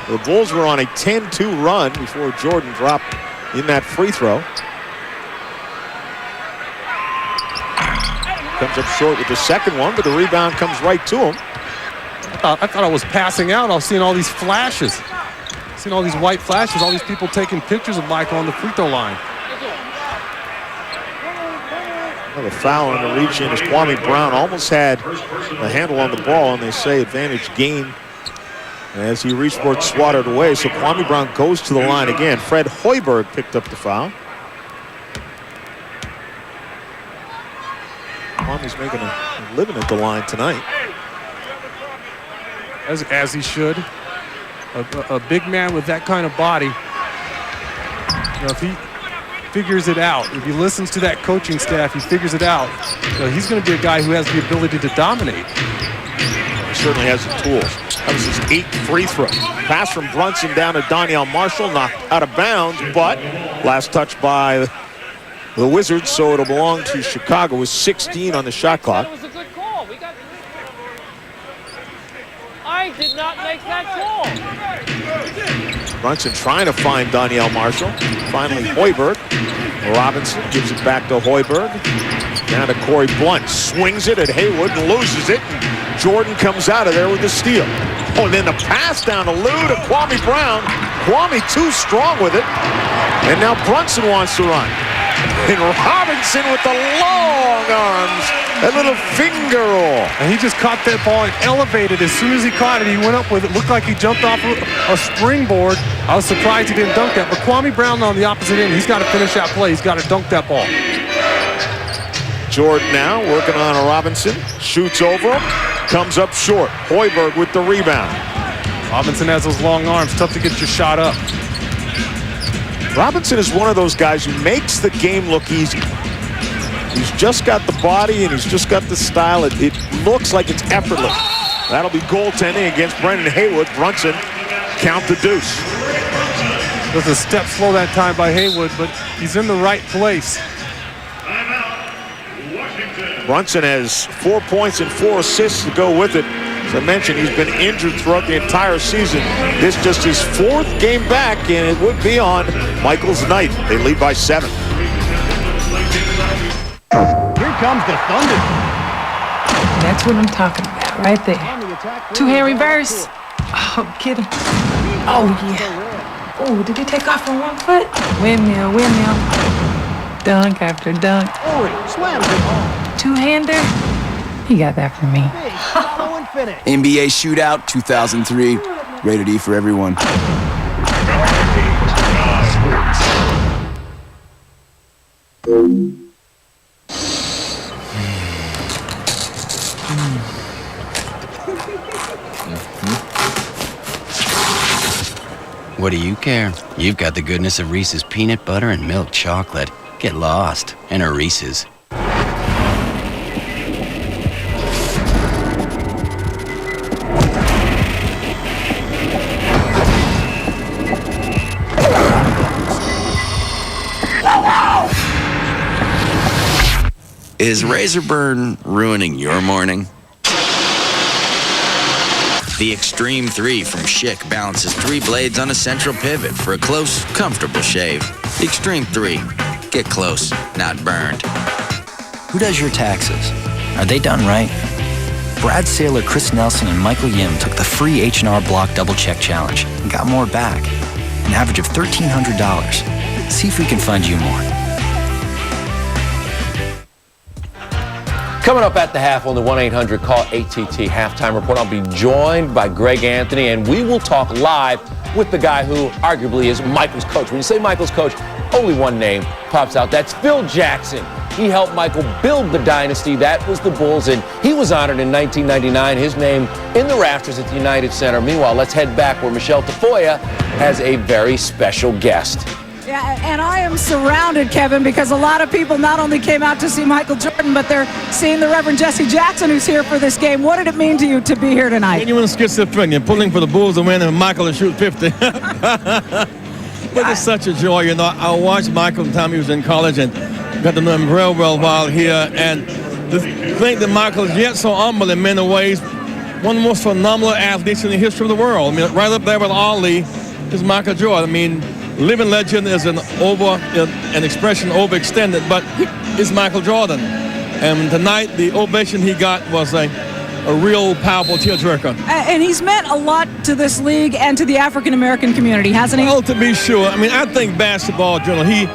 The Bulls were on a 10-2 run before Jordan dropped in that free throw. comes up short with the second one, but the rebound comes right to him. I thought I was passing out. I was seeing all these flashes. Seeing all these white flashes, all these people taking pictures of Michael on the free throw line. Another foul on the reach in as Kwame Brown almost had a handle on the ball, and they say advantage gained as he reached for it, swatted away. So Kwame Brown goes to the line again. Fred Hoiberg picked up the foul. Kwame's making a living at the line tonight. As he should. A big man with that kind of body. You know, if he figures it out, if he listens to that coaching staff, he figures it out, you know, he's going to be a guy who has the ability to dominate. He certainly has the tools. That was his 8th free throw. Pass from Brunson down to Donyell Marshall, knocked out of bounds, but last touch by the Wizards, so it'll belong to Chicago with 16 on the shot clock. That was a good call. I did not make that call. Brunson trying to find Donyell Marshall. Finally, Hoiberg. Robinson gives it back to Hoiberg. Down to Corey Blunt. Swings it at Haywood and loses it. Jordan comes out of there with the steal. Oh, and then the pass down to Lou to Kwame Brown. Kwame too strong with it. And now Brunson wants to run. And Robinson with the long arms. A little finger roll. And he just caught that ball and elevated. As soon as he caught it, he went up with it. Looked like he jumped off a springboard. I was surprised he didn't dunk that. But Kwame Brown on the opposite end, he's got to finish that play. He's got to dunk that ball. Jordan now working on a Robinson. Shoots over him. Comes up short. Hoiberg with the rebound. Robinson has those long arms. Tough to get your shot up. Robinson is one of those guys who makes the game look easy. He's just got the body and he's just got the style. It looks like it's effortless. That'll be goaltending against Brendan Haywood. Brunson count the deuce. There's a step slow that time by Haywood, but he's in the right place. Brunson has 4 points and 4 assists to go with it. As I mentioned, he's been injured throughout the entire season. This just his 4th game back, and it would be on Michael's night. They lead by 7. Here comes the Thunder. That's what I'm talking about, right there. Two-hand reverse. Oh, get him. Oh, yeah. Oh, did he take off on one foot? Windmill, windmill. Dunk after dunk. Slams it home. Two-hander. He got that from me. NBA Shootout 2003. Rated E for everyone. What do you care? You've got the goodness of Reese's peanut butter and milk chocolate. Get lost in a Reese's. Is razor burn ruining your morning? The Extreme 3 from Schick balances 3 blades on a central pivot for a close, comfortable shave. The Extreme 3. Get close, not burned. Who does your taxes? Are they done right? Brad Saylor, Chris Nelson, and Michael Yim took the free H&R Block Double Check Challenge and got more back. An average of $1,300. See if we can find you more. Coming up at the half on the 1-800-CALL-ATT halftime report, I'll be joined by Greg Anthony, and we will talk live with the guy who arguably is Michael's coach. When you say Michael's coach, only one name pops out. That's Phil Jackson. He helped Michael build the dynasty. That was the Bulls, and he was honored in 1999. His name in the rafters at the United Center. Meanwhile, let's head back where Michelle Tafoya has a very special guest. Yeah, and I am surrounded, Kevin, because a lot of people not only came out to see Michael Jordan, but they're seeing the Reverend Jesse Jackson, who's here for this game. What did it mean to you to be here tonight? Genuine schizophrenia, pulling for the Bulls to win and Michael to shoot 50. But it's such a joy. You know, I watched Michael the time he was in college and got to know him real well while here. And to think that Michael is yet so humble in many ways, one of the most phenomenal athletes in the history of the world. I mean, right up there with Ali is Michael Jordan. I mean, living legend is an expression overextended, but it's Michael Jordan. And tonight, the ovation he got was a real powerful tearjerker. And he's meant a lot to this league and to the African-American community, hasn't he? Oh, to be sure. I mean, I think basketball, General, he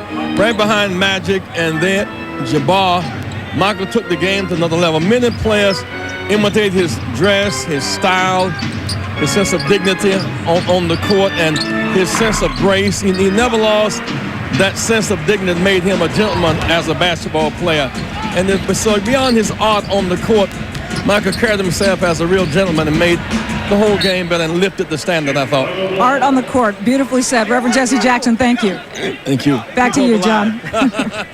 right behind Magic and then Jabbar, Michael took the game to another level. Many players imitated his dress, his style, his sense of dignity on the court, and his sense of grace. He never lost that sense of dignity, made him a gentleman as a basketball player. And then, so beyond his art on the court, Michael carried himself as a real gentleman and made the whole game better and lifted the standard, I thought. Art on the court. Beautifully said. Reverend Jesse Jackson, thank you. Thank you. Back to you, John.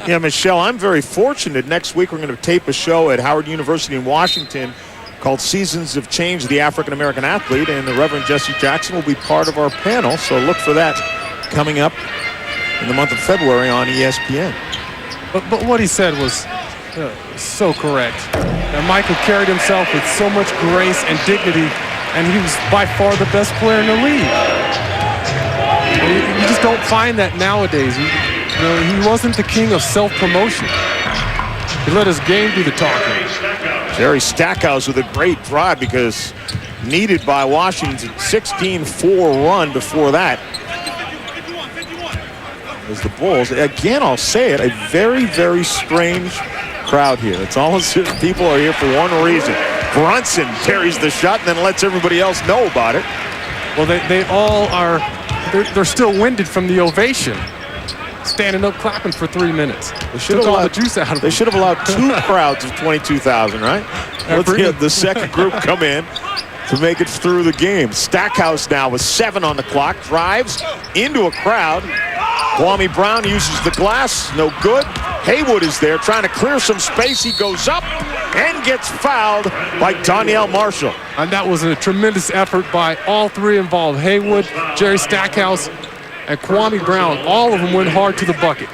Yeah, Michelle, I'm very fortunate. Next week we're going to tape a show at Howard University in Washington called Seasons of Change, the African-American Athlete, and the Reverend Jesse Jackson will be part of our panel, so look for that coming up in the month of February on ESPN. But what he said was so correct. And Michael carried himself with so much grace and dignity, and he was by far the best player in the league. You just don't find that nowadays. He wasn't the king of self-promotion. He let his game do the talking. Jerry Stackhouse with a great drive because needed by Washington's 16-4 run before that. As the Bulls, again, I'll say it, a very, very strange crowd here. It's almost as if people are here for one reason. Brunson carries the shot and then lets everybody else know about it. Well, they all are, they're still winded from the ovation. Standing up clapping for 3 minutes. They should have allowed the juice out of them. They should have allowed two crowds of 22,000, right? Let's get the second group come in to make it through the game. Stackhouse now with 7 on the clock, drives into a crowd. Kwame Brown uses the glass, no good. Haywood is there trying to clear some space. He goes up and gets fouled by Donyell Marshall. And that was a tremendous effort by all three involved. Haywood, Jerry Stackhouse, and Kwame Brown. All of them went hard to the bucket.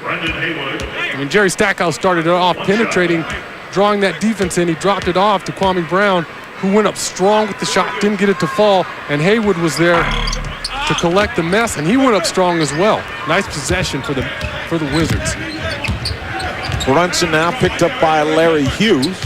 I mean, Jerry Stackhouse started it off penetrating, drawing that defense in. He dropped it off to Kwame Brown, who went up strong with the shot, didn't get it to fall, and Haywood was there to collect the mess, and he went up strong as well. Nice possession for the Wizards. Brunson now picked up by Larry Hughes.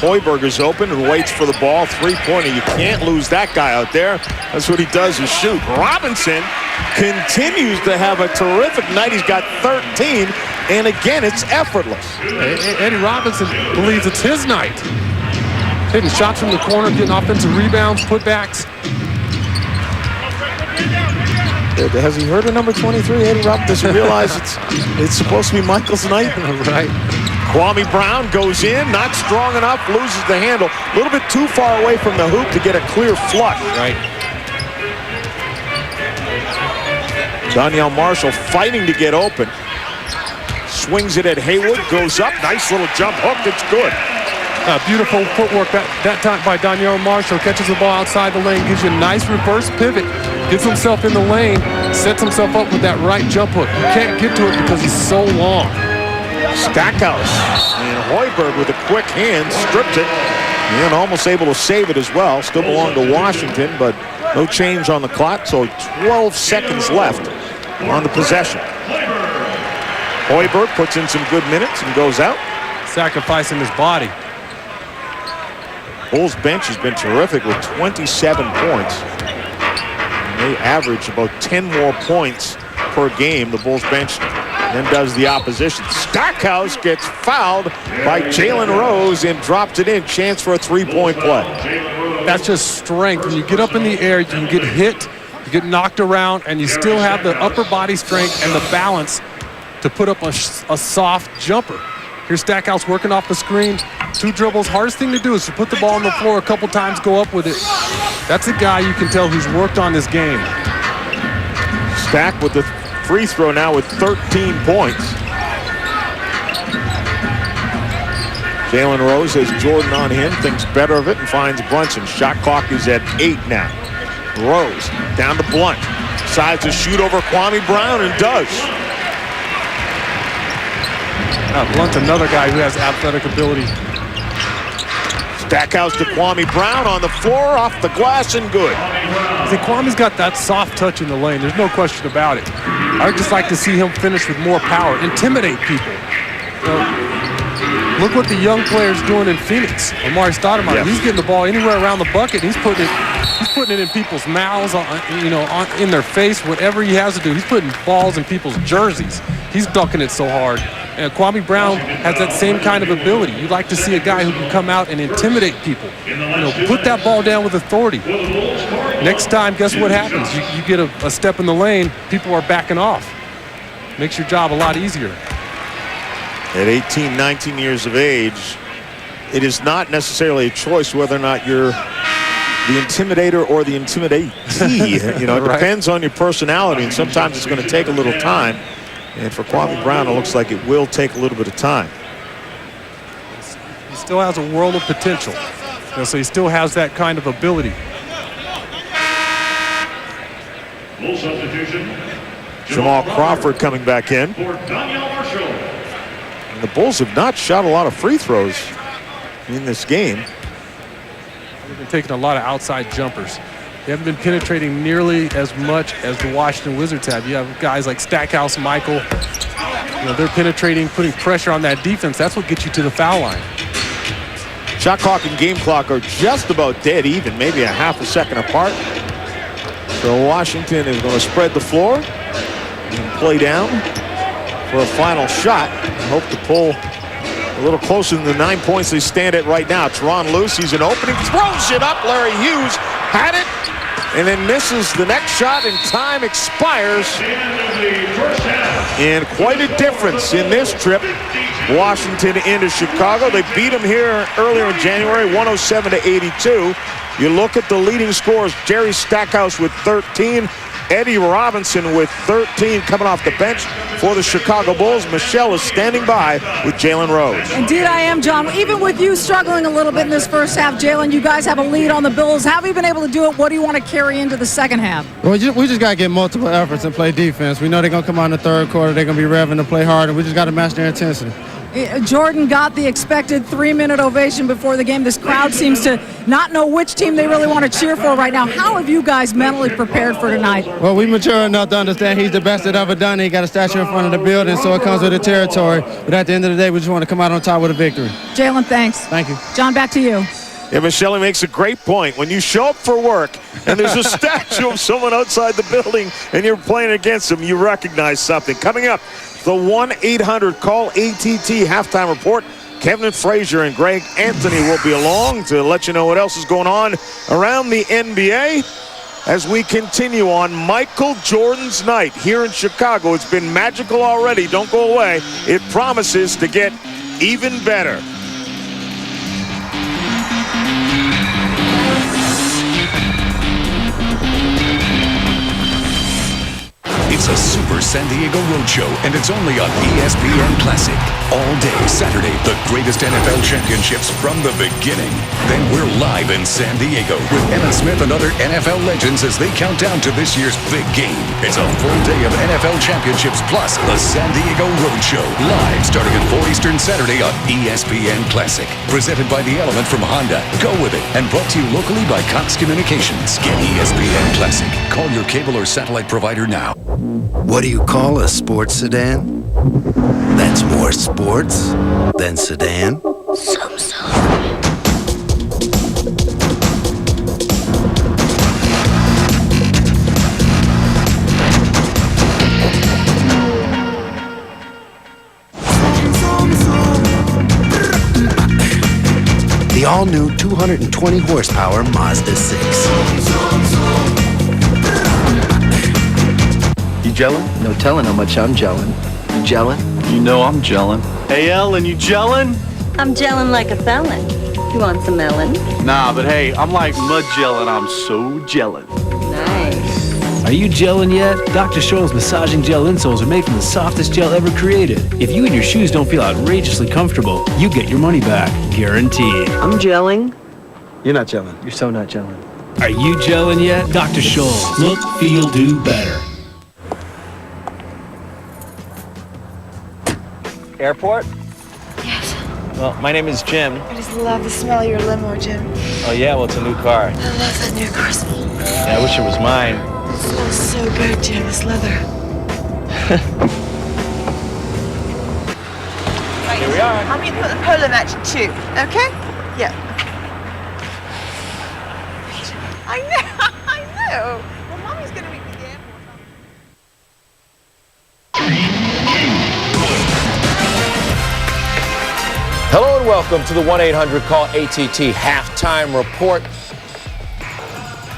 Hoiberger's open and waits for the ball. Three-pointer, you can't lose that guy out there. That's what he does, is shoot. Robinson continues to have a terrific night. He's got 13, and again, it's effortless. Eddie Robinson believes it's his night. Hitting shots from the corner, getting offensive rebounds, putbacks. Has he heard of number 23, Eddie Robinson? Does he realize it's supposed to be Michael's night? Right. Kwame Brown goes in, not strong enough, loses the handle. A little bit too far away from the hoop to get a clear flush. Right. Donyell Marshall fighting to get open. Swings it at Haywood, goes up, nice little jump hook, it's good. Beautiful footwork that time by Donyell Marshall. Catches the ball outside the lane, gives you a nice reverse pivot, gets himself in the lane, sets himself up with that right jump hook. You can't get to it because he's so long. Stackhouse and Hoiberg with a quick hand stripped it and almost able to save it as well. Still belonged to Washington, but no change on the clock, so 12 seconds left on the possession. Hoiberg puts in some good minutes and goes out. Sacrificing his body. Bulls bench has been terrific with 27 points. And they average about 10 more points per game. The Bulls bench then does the opposition. Stackhouse gets fouled by Jalen Rose and drops it in. Chance for a three-point play. That's just strength. When you get up in the air, you can get hit, you get knocked around, and you still have the upper body strength and the balance to put up a soft jumper. Here's Stackhouse working off the screen. 2 dribbles. Hardest thing to do is to put the ball on the floor a couple times, go up with it. That's a guy you can tell who's worked on this game. Stack with the free throw now with 13 points. Jalen Rose has Jordan on him, thinks better of it, and finds Brunson. Shot clock is at 8 now. Rose down to Blunt. Decides to shoot over Kwame Brown and does. Blunt's another guy who has athletic ability. Stackhouse to Kwame Brown on the floor, off the glass, and good. See, Kwame's got that soft touch in the lane. There's no question about it. I'd just like to see him finish with more power, intimidate people. Look what the young player's doing in Phoenix. Amari Stoudemire, Yeah. he's getting the ball anywhere around the bucket. He's putting it in people's mouths, in their face, whatever he has to do. He's putting balls in people's jerseys. He's dunking it so hard. And Kwame Brown has that same kind of ability. You'd like to see a guy who can come out and intimidate people. Put that ball down with authority. Next time, guess what happens? You get a step in the lane, people are backing off. Makes your job a lot easier. At 18, 19 years of age, it is not necessarily a choice whether or not you're the intimidator or the intimidate. It Right. depends on your personality, and sometimes it's going to take a little time. And for Kwame Brown, it looks like it will take a little bit of time. He still has a world of potential. So he still has that kind of ability. Full substitution. Jamal Crawford coming back in. And the Bulls have not shot a lot of free throws in this game. They've been taking a lot of outside jumpers. They haven't been penetrating nearly as much as the Washington Wizards have. You have guys like Stackhouse, Michael. They're penetrating, putting pressure on that defense. That's what gets you to the foul line. Shot clock and game clock are just about dead even, maybe a half a second apart. So Washington is going to spread the floor and play down for a final shot. I hope to pull a little closer than the 9 points they stand at right now. Teron Lue sees an opening, throws it up. Larry Hughes had it and then misses the next shot, and time expires. And quite a difference in this trip. Washington into Chicago. They beat them here earlier in January, 107-82. You look at the leading scorers, Jerry Stackhouse with 13, Eddie Robinson with 13 coming off the bench for the Chicago Bulls. Michelle is standing by with Jalen Rose. Indeed I am, John. Even with you struggling a little bit in this first half, Jalen, you guys have a lead on the Bulls. How have you been able to do it? What do you want to carry into the second half? Well, we just got to get multiple efforts and play defense. We know they're going to come out in the third quarter. They're going to be revving to play hard, and we just got to match their intensity. Jordan got the expected 3-minute ovation before the game. This crowd seems to not know which team they really want to cheer for right now. How have you guys mentally prepared for tonight? Well, we mature enough to understand he's the best that ever done it. He got a statue in front of the building, so it comes with the territory. But at the end of the day, we just want to come out on top with a victory. Jalen, thanks. Thank you. John, back to you. Yeah, Michelle makes a great point. When you show up for work and there's a statue of someone outside the building and you're playing against them, you recognize something. Coming up, the 1-800-CALL-ATT halftime report. Kevin Frazier and Greg Anthony will be along to let you know what else is going on around the NBA as we continue on Michael Jordan's night here in Chicago. It's been magical already. Don't go away. It promises to get even better. It's a Super San Diego Roadshow, and it's only on ESPN Classic. All day Saturday, the greatest NFL championships from the beginning. Then we're live in San Diego with Emmitt Smith and other NFL legends as they count down to this year's big game. It's a full day of NFL championships plus the San Diego Roadshow. Live starting at 4 Eastern Saturday on ESPN Classic. Presented by The Element from Honda. Go with it. And brought to you locally by Cox Communications. Get ESPN Classic. Call your cable or satellite provider now. What do you call a sports sedan? That's more sports than sedan. The all-new 220 horsepower Mazda 6. You gelling? No telling how much I'm gelling. You gelling? You know I'm gelling. Hey, Ellen, you gelling? I'm gelling like a felon. You want some melon? Nah, but hey, I'm like mud gelling. I'm so gelling. Nice. Are you gelling yet? Dr. Scholl's massaging gel insoles are made from the softest gel ever created. If you and your shoes don't feel outrageously comfortable, you get your money back. Guaranteed. I'm gelling. You're not gelling. You're so not gelling. Are you gelling yet? Dr. Scholl. Look, feel, do better. Airport? Yes. Well, my name is Jim. I just love the smell of your limo, Jim. Oh, yeah? Well, it's a new car. I love that new car smell. Yeah, I wish it was mine. It smells so good, Jim. This leather. right. Here we are. I'm going to put the polo match in 2, okay? Yeah. I know, I know. Well, Mommy's going to meet me at the airport. Hello and welcome to the 1-800-CALL-ATT halftime report.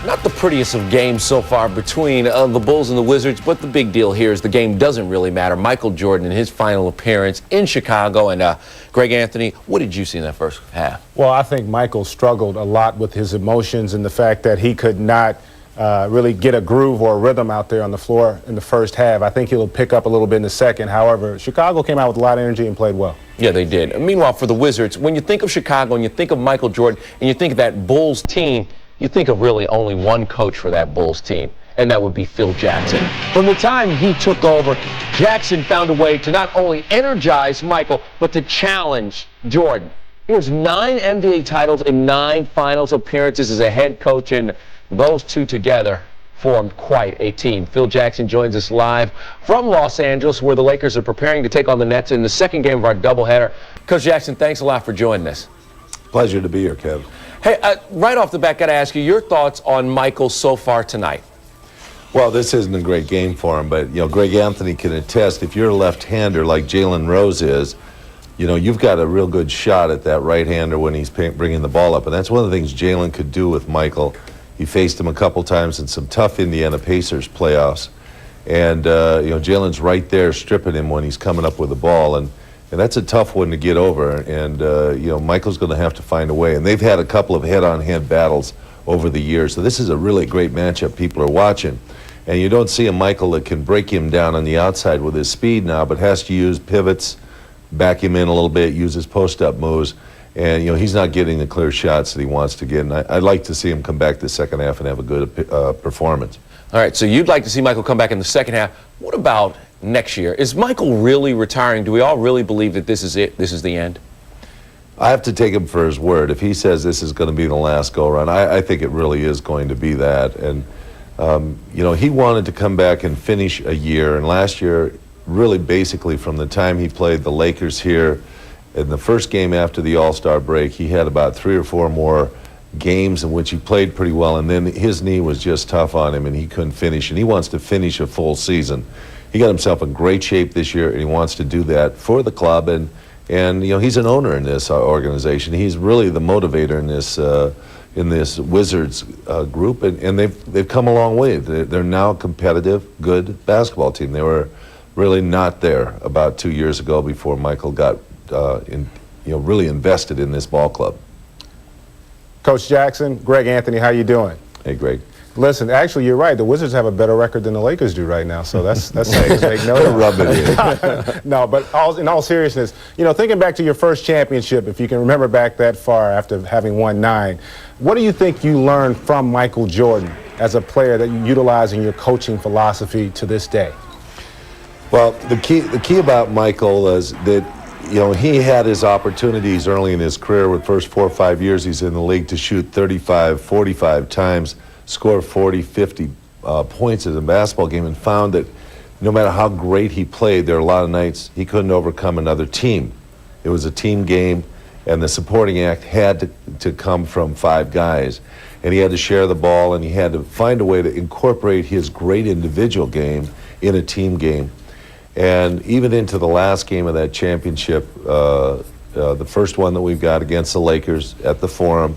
Not the prettiest of games so far between the Bulls and the Wizards, but the big deal here is the game doesn't really matter. Michael Jordan in his final appearance in Chicago. And Greg Anthony, what did you see in that first half? Well, I think Michael struggled a lot with his emotions and the fact that he could not really get a groove or a rhythm out there on the floor in the first half. I think he'll pick up a little bit in the second. However, Chicago came out with a lot of energy and played well. Yeah, they did. Meanwhile, for the Wizards, when you think of Chicago and you think of Michael Jordan and you think of that Bulls team, you think of really only one coach for that Bulls team, and that would be Phil Jackson. From the time he took over, Jackson found a way to not only energize Michael, but to challenge Jordan. He has 9 NBA titles and 9 finals appearances as a head coach, and those two together formed quite a team. Phil Jackson joins us live from Los Angeles, where the Lakers are preparing to take on the Nets in the second game of our doubleheader. Coach Jackson, thanks a lot for joining us. Pleasure to be here, Kev. Hey, right off the bat, got to ask you your thoughts on Michael so far tonight. Well, this isn't a great game for him, but, Greg Anthony can attest, if you're a left-hander like Jalen Rose is, you've got a real good shot at that right-hander when he's bringing the ball up. And that's one of the things Jalen could do with Michael. He faced him a couple times in some tough Indiana Pacers playoffs. And, Jalen's right there stripping him when he's coming up with the ball. And that's a tough one to get over, and Michael's going to have to find a way. And they've had a couple of head-on-head battles over the years, so this is a really great matchup people are watching. And you don't see a Michael that can break him down on the outside with his speed now, but has to use pivots, back him in a little bit, use his post-up moves, and he's not getting the clear shots that he wants to get. And I'd like to see him come back the second half and have a good performance. All right, so you'd like to see Michael come back in the second half. What about next year? Is Michael really retiring? Do we all really believe that this is it? This is the end? I have to take him for his word. If he says this is going to be the last go-around, I think it really is going to be that. And, he wanted to come back and finish a year. And last year, really basically from the time he played the Lakers here, in the first game after the All-Star break, he had about 3 or 4 more games in which he played pretty well. And then his knee was just tough on him, and he couldn't finish. And he wants to finish a full season. He got himself in great shape this year, and he wants to do that for the club. And he's an owner in this organization. He's really the motivator in this Wizards group, and they've come a long way. They're now a competitive, good basketball team. They were really not there about 2 years ago before Michael got really invested in this ball club. Coach Jackson, Greg Anthony, how you doing? Hey, Greg. Listen, actually, you're right. The Wizards have a better record than the Lakers do right now, so that's something to make note of. Rub it in. No, but in all seriousness, thinking back to your first championship, if you can remember back that far after having won 9, what do you think you learned from Michael Jordan as a player that you utilize in your coaching philosophy to this day? Well, the key about Michael is that he had his opportunities early in his career. With the first 4 or 5 years he's in the league to shoot 35, 45 times, score 40, 50 points in a basketball game, and found that no matter how great he played, there were a lot of nights he couldn't overcome another team. It was a team game, and the supporting act had to come from 5 guys. And he had to share the ball, and he had to find a way to incorporate his great individual game in a team game. And even into the last game of that championship, the first one that we've got against the Lakers at the Forum,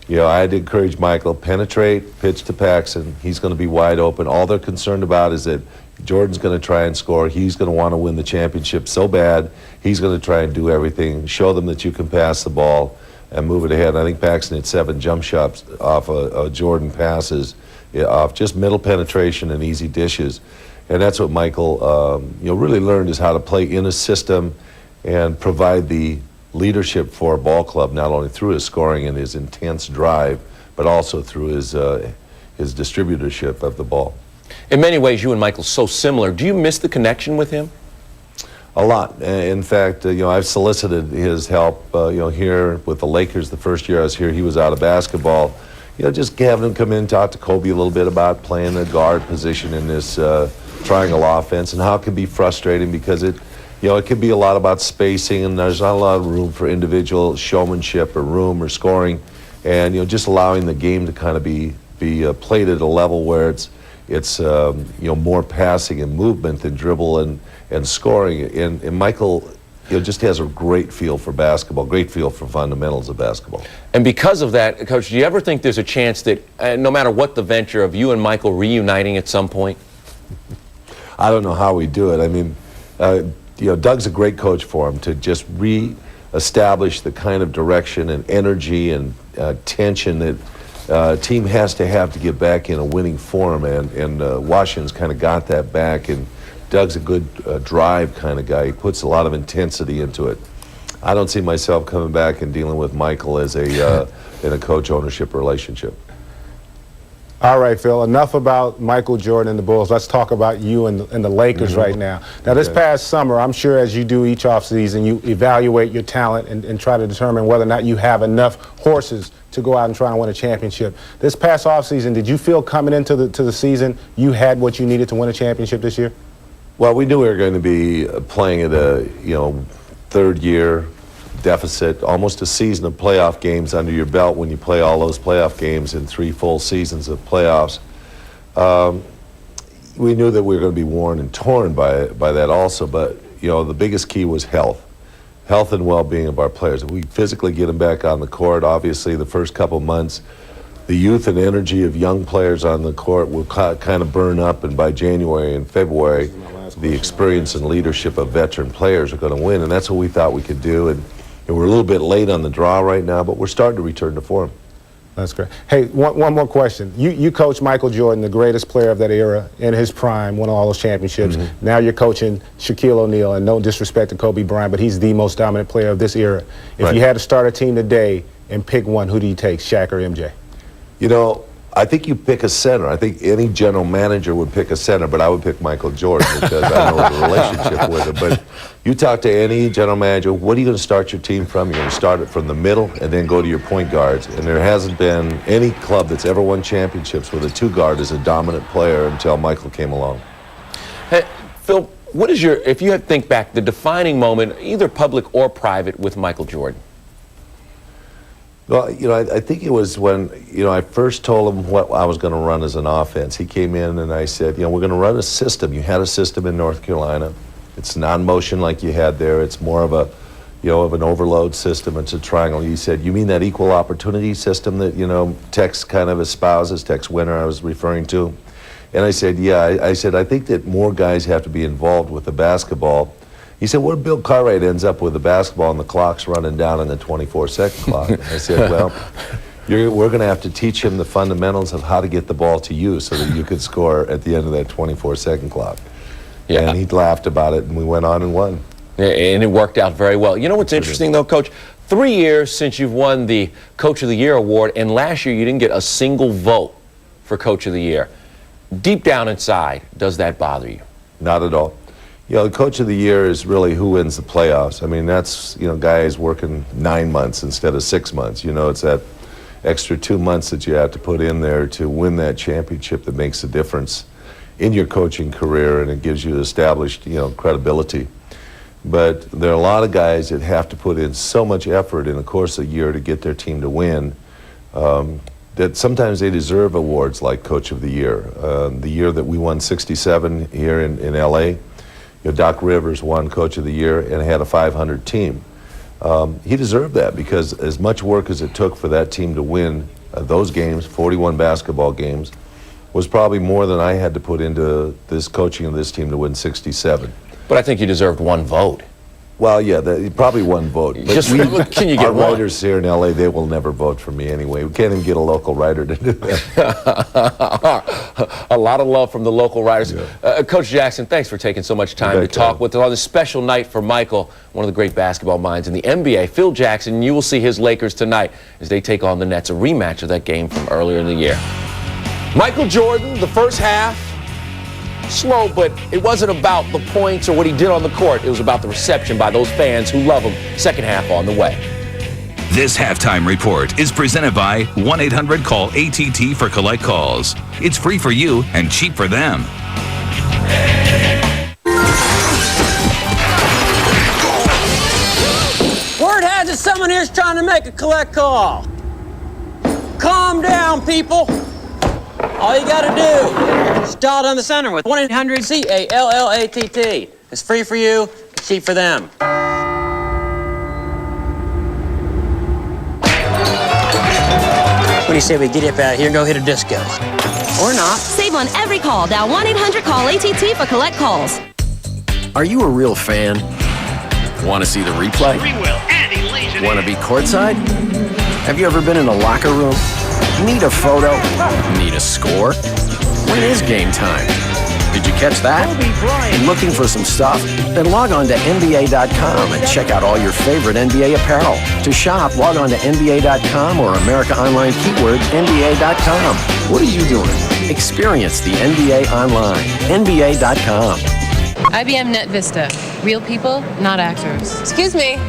I had to encourage Michael, penetrate, pitch to Paxson. He's going to be wide open. All they're concerned about is that Jordan's going to try and score. He's going to want to win the championship so bad. He's going to try and do everything, show them that you can pass the ball and move it ahead. And I think Paxson had 7 jump shots off Jordan passes, off just middle penetration and easy dishes. And that's what Michael really learned, is how to play in a system and provide the leadership for a ball club, not only through his scoring and his intense drive, but also through his distributorship of the ball. In many ways, you and Michael so similar. Do you miss the connection with him? A lot. In fact, I've solicited his help, here with the Lakers. The first year I was here, he was out of basketball. Just having him come in, talk to Kobe a little bit about playing the guard position in this triangle offense and how it can be frustrating because it You know, it can be a lot about spacing, and there's not a lot of room for individual showmanship or room or scoring, and you know, just allowing the game to kind of be played at a level where it's you know, more passing and movement than dribble and scoring. And Michael, you know, just has a great feel for basketball, great feel for fundamentals of basketball. And because of that, Coach, do you ever think there's a chance that no matter what the venture of you and Michael reuniting at some point? I don't know how we do it. I mean, you know, Doug's a great coach for him to just re-establish the kind of direction and energy and tension that a team has to have to get back in a winning form, and Washington's kind of got that back, and Doug's a good drive kind of guy. He puts a lot of intensity into it. I don't see myself coming back and dealing with Michael as a in a coach-ownership relationship. All right, Phil, enough about Michael Jordan and the Bulls. Let's talk about you and the Lakers right now. Now, this past summer, I'm sure as you do each offseason, you evaluate your talent and try to determine whether or not you have enough horses to go out and try and win a championship. This past offseason, did you feel coming into the season you had what you needed to win a championship this year? Well, we knew we were going to be playing at a, you know, third-year deficit, almost a season of playoff games under your belt when you play all those playoff games in 3 full seasons of playoffs. We knew that we were going to be worn and torn by that also, but you know, the biggest key was health and well-being of our players. If we physically get them back on the court, obviously the first couple months, the youth and energy of young players on the court will kind of burn up, and by January and February, the experience and leadership of veteran players are going to win, and that's what we thought we could do. And we're a little bit late on the draw right now, but we're starting to return to form. That's great. Hey, one more question. You coached Michael Jordan, the greatest player of that era, in his prime, won all those championships. Now you're coaching Shaquille O'Neal, and no disrespect to Kobe Bryant, but he's the most dominant player of this era. If you had to start a team today and pick one, who do you take, Shaq or MJ? You know, I think you pick a center. I think any general manager would pick a center, but I would pick Michael Jordan because I know the relationship with him. But you talk to any general manager, what are you going to start your team from? You're going to start it from the middle and then go to your point guards. And there hasn't been any club that's ever won championships with a 2-guard as a dominant player until Michael came along. Hey, Phil, what is if you had to think back, the defining moment, either public or private, with Michael Jordan? Well, you know, I think it was when, you know, I first told him what I was going to run as an offense. He came in and I said, you know, we're going to run a system. You had a system in North Carolina. It's non-motion like you had there. It's more of a, you know, of an overload system. It's a triangle. He said, you mean that equal opportunity system that, you know, Tex kind of espouses, Tex Winter I was referring to? And I said, yeah. I said, I think that more guys have to be involved with the basketball. He said, what if Bill Cartwright ends up with the basketball and the clock's running down on the 24-second clock? I said, well, we're going to have to teach him the fundamentals of how to get the ball to you so that you could score at the end of that 24-second clock. Yeah. And he laughed about it, and we went on and won. Yeah, and it worked out very well. You know what's interesting, though, Coach? 3 years since you've won the Coach of the Year award, and last year you didn't get a single vote for Coach of the Year. Deep down inside, does that bother you? Not at all. You know, the Coach of the Year is really who wins the playoffs. I mean, that's, you know, guys working 9 months instead of 6 months. You know, it's that extra 2 months that you have to put in there to win that championship that makes a difference in your coaching career, and it gives you established, you know, credibility. But there are a lot of guys that have to put in so much effort in the course of a year to get their team to win that sometimes they deserve awards like Coach of the Year. The year that we won 67 here in L.A., you know, Doc Rivers won Coach of the Year and had a 500 team. He deserved that because as much work as it took for that team to win those games, 41 basketball games, was probably more than I had to put into this coaching of this team to win 67. But I think you deserved 1 vote. Well, yeah, probably 1 vote. But can you get our one? writers here in L.A., they will never vote for me anyway. We can't even get a local writer to do that. A lot of love from the local writers. Yeah. Coach Jackson, thanks for taking so much time to talk with us on this special night for Michael, one of the great basketball minds in the NBA. Phil Jackson, you will see his Lakers tonight as they take on the Nets, a rematch of that game from earlier in the year. Michael Jordan, the first half, slow, but it wasn't about the points or what he did on the court. It was about the reception by those fans who love him. Second half on the way. This halftime report is presented by 1-800-CALL-ATT for collect calls. It's free for you and cheap for them. just trying to make a collect call. Calm down, people. All you gotta do is dial down the center with 1-800-CALLATT. It's free for you, cheap for them. What do you say we get up out of here and go hit a disco? Or not. Save on every call. Dial 1-800-CALL-ATT for collect calls. Are you a real fan? Want to see the replay? Want to be courtside? Have you ever been in a locker room? Need a photo? Need a score? When is game time? Did you catch that? Looking for some stuff? Then log on to NBA.com and check out all your favorite NBA apparel. To shop, log on to NBA.com or America Online keyword NBA.com. What are you doing? Experience the NBA online. NBA.com. IBM Net Vista. Real people, not actors. Excuse me.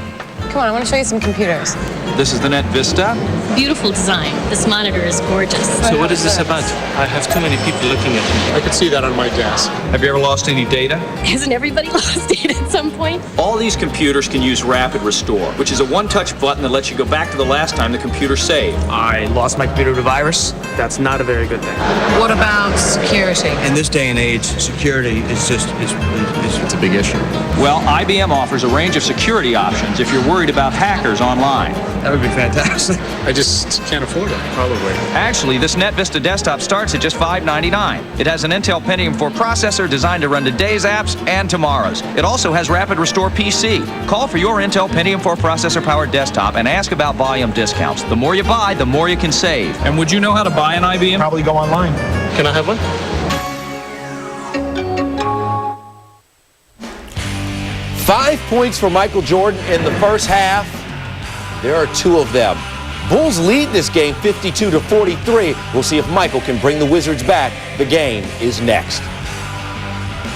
Come on, I want to show you some computers. This is the Net Vista. Beautiful design. This monitor is gorgeous. So what is this about? I have too many people looking at me. I could see that on my desk. Have you ever lost any data? Hasn't everybody lost data at some point? All these computers can use Rapid Restore, which is a one-touch button that lets you go back to the last time the computer saved. I lost my computer to virus. That's not a very good thing. What about security? In this day and age, security is it's a big issue. Well, IBM offers a range of security options if you're worried about hackers online. That would be fantastic. I just can't afford it, probably. Actually, this Net Vista desktop starts at just $5.99. It has an Intel Pentium 4 processor designed to run today's apps and tomorrow's. It also has Rapid Restore PC. Call for your Intel Pentium 4 processor-powered desktop and ask about volume discounts. The more you buy, the more you can save. And would you know how to buy an IBM? Probably go online. Can I have one? Five points for Michael Jordan in the first half. There are two of them. Bulls lead this game 52-43. We'll see if Michael can bring the Wizards back. The game is next.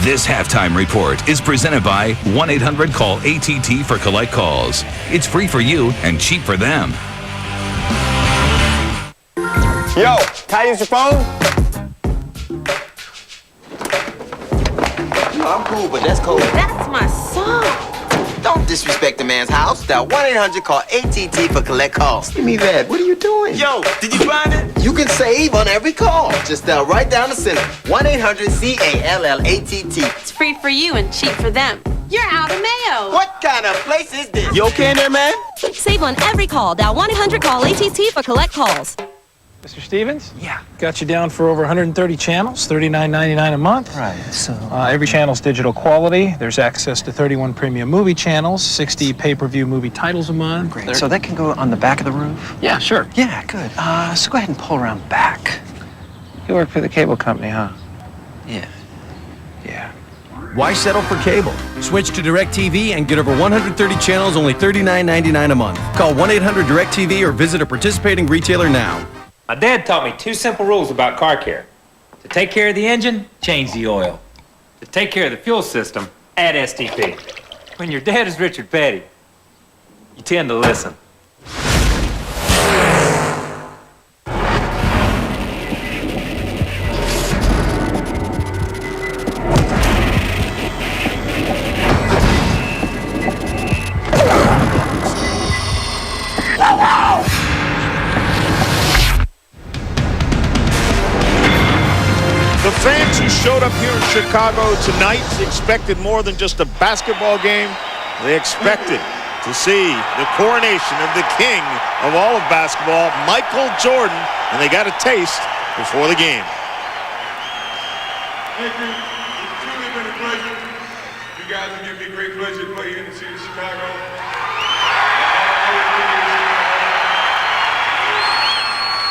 This halftime report is presented by 1-800-CALL-ATT for collect calls. It's free for you and cheap for them. Yo, can I use your phone? No, I'm cool, but that's cool. That's my song. Don't disrespect the man's house. Dial 1-800-CALL-ATT for collect calls. Give me that. What are you doing? Yo, did you find it? You can save on every call. Just dial right down the center. 1-800-CALLATT. It's free for you and cheap for them. You're out of mayo. What kind of place is this? You okay in there, man? Save on every call. Dial 1-800-CALL-ATT for collect calls. Mr. Stevens? Yeah. Got you down for over 130 channels, $39.99 a month. Right, so... every channel's digital quality. There's access to 31 premium movie channels, 60 pay-per-view movie titles a month. Great. So that can go on the back of the roof? Yeah, sure. Yeah, good. So go ahead and pull around back. You work for the cable company, huh? Yeah. Yeah. Why settle for cable? Switch to DirecTV and get over 130 channels, only $39.99 a month. Call 1-800-DirecTV or visit a participating retailer now. My dad taught me two simple rules about car care. To take care of the engine, change the oil. To take care of the fuel system, add STP. When your dad is Richard Petty, you tend to listen. The fans who showed up here in Chicago tonight expected more than just a basketball game. They expected to see the coronation of the king of all of basketball, Michael Jordan, and they got a taste before the game. Thank you. It's truly been a pleasure. You guys have given me great pleasure to play here in the city of Chicago.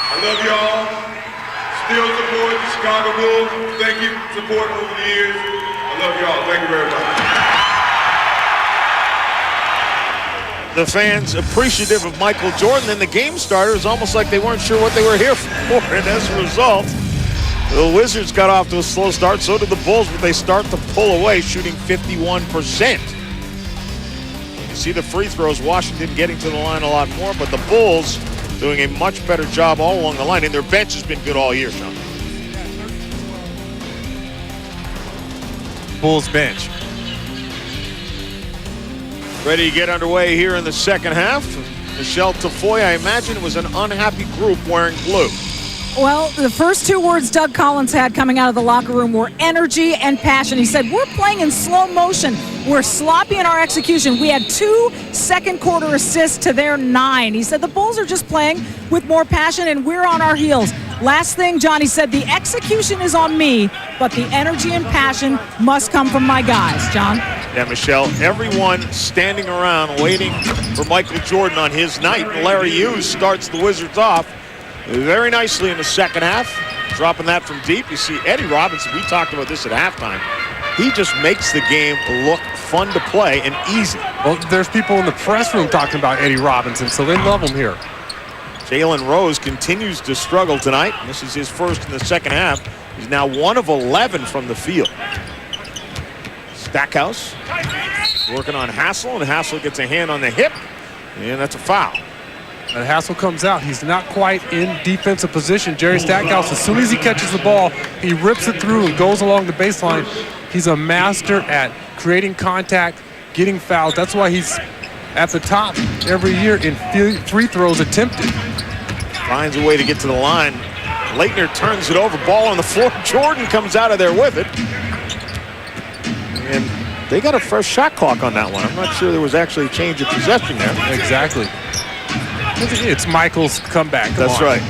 I love y'all. Still support the Chicago Bulls. Thank you for support over the years. I love y'all. Thank you very much. The fans appreciative of Michael Jordan, and the game started. It was almost like they weren't sure what they were here for, and as a result, the Wizards got off to a slow start. So did the Bulls, but they start to pull away, shooting 51%. You see the free throws, Washington getting to the line a lot more, but the Bulls doing a much better job all along the line, and their bench has been good all year, Sean. Bulls bench. Ready to get underway here in the second half. Michelle Tafoya, I imagine it was an unhappy group wearing blue. Well, the first two words Doug Collins had coming out of the locker room were energy and passion. He said, we're playing in slow motion. We're sloppy in our execution. We had 2 second-quarter assists to their 9. He said the Bulls are just playing with more passion, and we're on our heels. Last thing, Johnny said, the execution is on me, but the energy and passion must come from my guys. John? Yeah, Michelle, everyone standing around waiting for Michael Jordan on his night. Larry Hughes starts the Wizards off very nicely in the second half, dropping that from deep. You see Eddie Robinson, we talked about this at halftime. He just makes the game look fun to play and easy. Well, there's people in the press room talking about Eddie Robinson, so they love him here. Jalen Rose continues to struggle tonight. This is his first in the second half. He's now 1 of 11 from the field. Stackhouse working on Hassel, and Hassel gets a hand on the hip, and that's a foul. And Hassel comes out. He's not quite in defensive position. Jerry Stackhouse, as soon as he catches the ball, he rips it through and goes along the baseline. He's a master at creating contact, getting fouls. That's why he's at the top every year in free throws attempted. Finds a way to get to the line. Leitner turns it over. Ball on the floor. Jordan comes out of there with it. And they got a fresh shot clock on that one. I'm not sure there was actually a change of possession there. Exactly. It's Michael's comeback. That's right.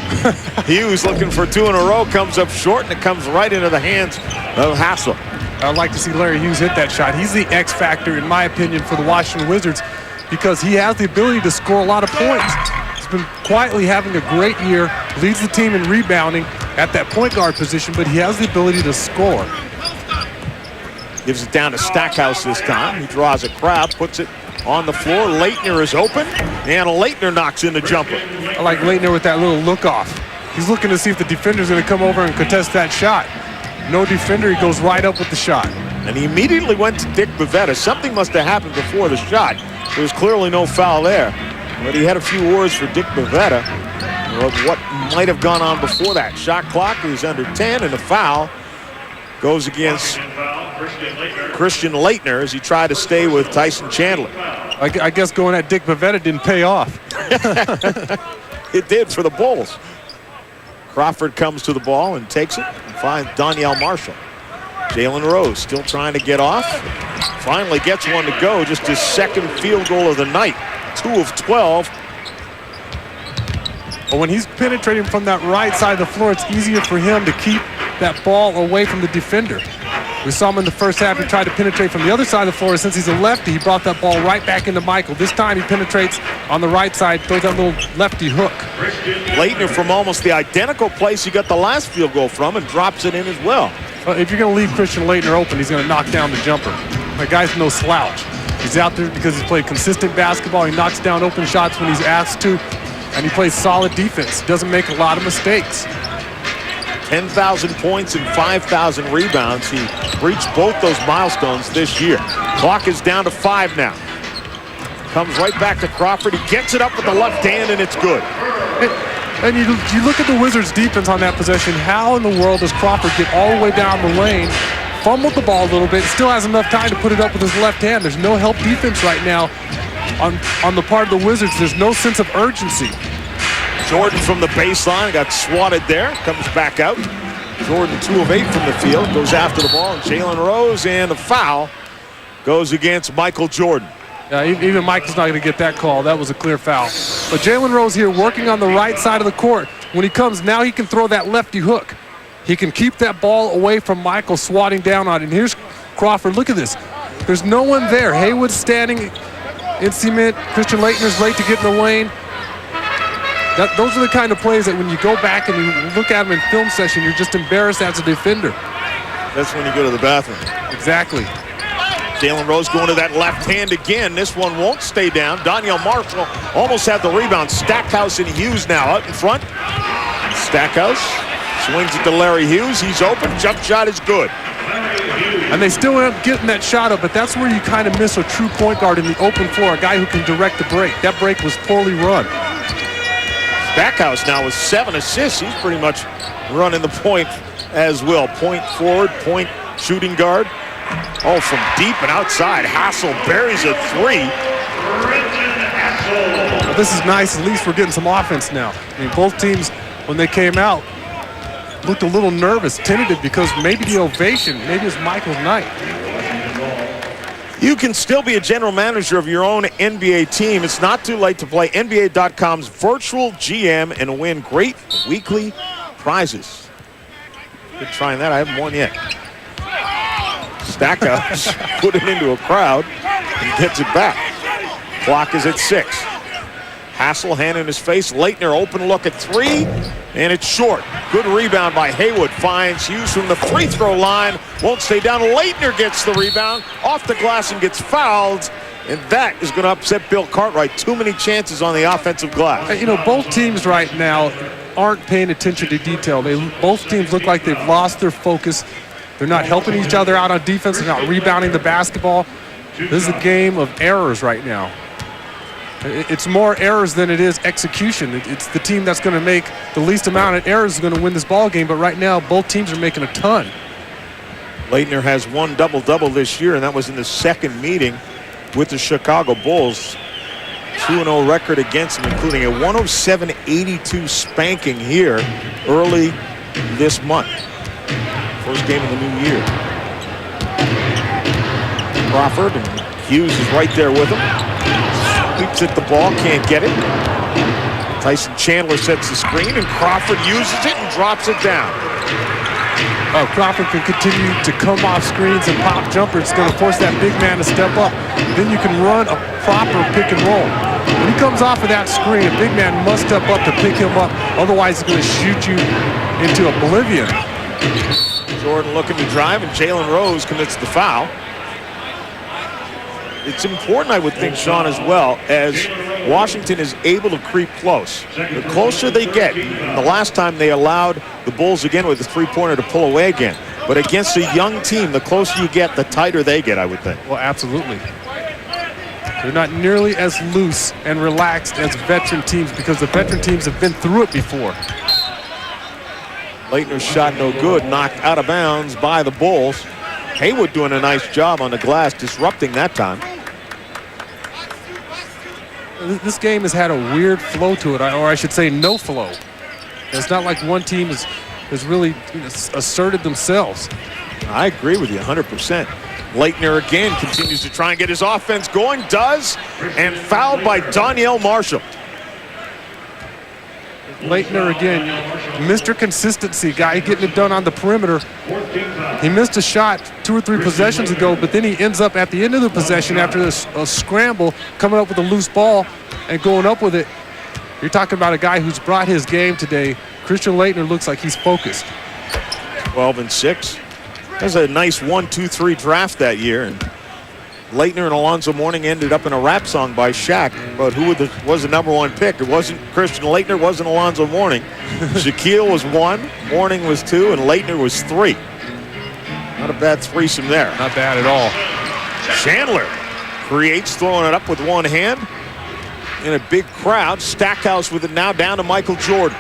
Hughes looking for 2 in a row, comes up short, and it comes right into the hands of Hassel. I'd like to see Larry Hughes hit that shot. He's the X factor, in my opinion, for the Washington Wizards because he has the ability to score a lot of points. He's been quietly having a great year, leads the team in rebounding at that point guard position, but he has the ability to score. Gives it down to Stackhouse this time. He draws a crowd, puts it on the floor. Leitner is open, and Leitner knocks in the jumper. I like Leitner with that little look off. He's looking to see if the defender's going to come over and contest that shot. No defender, he goes right up with the shot. And he immediately went to Dick Bavetta. Something must have happened before the shot. There was clearly no foul there. But he had a few words for Dick Bavetta of what might have gone on before that. Shot clock is under 10, and the foul goes against Christian Leitner as he tried to stay with Tyson Chandler. I guess going at Dick Bavetta didn't pay off. It did for the Bulls. Crawford comes to the ball and takes it and finds Donyell Marshall. Jalen Rose still trying to get off. Finally gets one to go. Just his second field goal of the night. 2 of 12. But when he's penetrating from that right side of the floor, it's easier for him to keep that ball away from the defender. We saw him in the first half. He tried to penetrate from the other side of the floor. Since he's a lefty, he brought that ball right back into Michael. This time he penetrates on the right side, throws that little lefty hook. Leitner from almost the identical place he got the last field goal from and drops it in as well. If you're going to leave Christian Leitner open, he's going to knock down the jumper. My guy's no slouch. He's out there because he's played consistent basketball. He knocks down open shots when he's asked to, and he plays solid defense. He doesn't make a lot of mistakes. 10,000 points and 5,000 rebounds. He reached both those milestones this year. Clock is down to 5 now. Comes right back to Crawford. He gets it up with the left hand, and it's good. And you look at the Wizards' defense on that possession. How in the world does Crawford get all the way down the lane, fumbled the ball a little bit, still has enough time to put it up with his left hand? There's no help defense right now on the part of the Wizards. There's no sense of urgency. Jordan from the baseline got swatted there, comes back out. Jordan 2 of 8 from the field, goes after the ball, and Jalen Rose, and the foul goes against Michael Jordan. Yeah, even Michael's not going to get that call. That was a clear foul. But Jalen Rose here working on the right side of the court. When he comes, now he can throw that lefty hook. He can keep that ball away from Michael swatting down on it. And here's Crawford. Look at this. There's no one there. Haywood's standing in cement. Christian Leitner's late to get in the lane. Those are the kind of plays that when you go back and you look at them in film session, you're just embarrassed as a defender. That's when you go to the bathroom. Exactly. Jalen Rose going to that left hand again. This one won't stay down. Donyell Marshall almost had the rebound. Stackhouse and Hughes now out in front. Stackhouse swings it to Larry Hughes. He's open. Jump shot is good. And they still end up getting that shot up, but that's where you kind of miss a true point guard in the open floor, a guy who can direct the break. That break was poorly run. Stackhouse now with 7 assists. He's pretty much running the point as well. Point forward, point shooting guard. Oh, from deep and outside, Hassel buries a 3. Well, this is nice. At least we're getting some offense now. I mean, both teams, when they came out, looked a little nervous, tentative, because maybe the ovation, maybe it's Michael's night. You can still be a general manager of your own NBA team. It's not too late to play NBA.com's virtual GM and win great weekly prizes. Good trying that. I haven't won yet. Stackhouse put it into a crowd and gets it back. Clock is at 6. Hassel, hand in his face. Leitner, open look at 3, and it's short. Good rebound by Haywood. Finds Hughes from the free throw line. Won't stay down. Leitner gets the rebound off the glass and gets fouled. And that is going to upset Bill Cartwright. Too many chances on the offensive glass. You know, both teams right now aren't paying attention to detail. Both teams look like they've lost their focus. They're not helping each other out on defense. They're not rebounding the basketball. This is a game of errors right now. It's more errors than it is execution. It's the team that's going to make the least amount of errors is going to win this ball game. But right now, both teams are making a ton. Leitner has one double-double this year, and that was in the second meeting with the Chicago Bulls. 2-0 record against them, including a 107-82 spanking here early this month. First game of the new year. Crawford, and Hughes is right there with him. Sweeps at the ball, can't get it. Tyson Chandler sets the screen, and Crawford uses it and drops it down. Crawford can continue to come off screens and pop jumpers. It's going to force that big man to step up. Then you can run a proper pick and roll. When he comes off of that screen, a big man must step up to pick him up. Otherwise, he's going to shoot you into oblivion. Jordan looking to drive, and Jalen Rose commits the foul. It's important, I would think, Sean, as well, as Washington is able to creep close. The closer they get, the last time they allowed the Bulls again with a three-pointer to pull away again. But against a young team, the closer you get, the tighter they get, I would think. Well, absolutely. They're not nearly as loose and relaxed as veteran teams because the veteran teams have been through it before. Leitner's shot no good, knocked out of bounds by the Bulls. Haywood doing a nice job on the glass, disrupting that time. This game has had a weird flow to it, or I should say no flow. It's not like one team has really asserted themselves. I agree with you 100%. Leitner again continues to try and get his offense going, does, and fouled by Donyell Marshall. Leitner again, Mr. Consistency guy, getting it done on the perimeter. He missed a shot 2 or 3 possessions ago, but then he ends up at the end of the possession after a scramble, coming up with a loose ball and going up with it. You're talking about a guy who's brought his game today. Christian Leitner looks like he's focused. 12-6. There's a nice 1-2-3 draft that year, and Leitner and Alonzo Mourning ended up in a rap song by Shaq, but who was the #1 pick? It wasn't Christian Leitner, it wasn't Alonzo Mourning. Shaquille was 1, Mourning was 2, and Leitner was 3. Not a bad threesome there. Not bad at all. Chandler creates, throwing it up with one hand in a big crowd. Stackhouse with it now, down to Michael Jordan.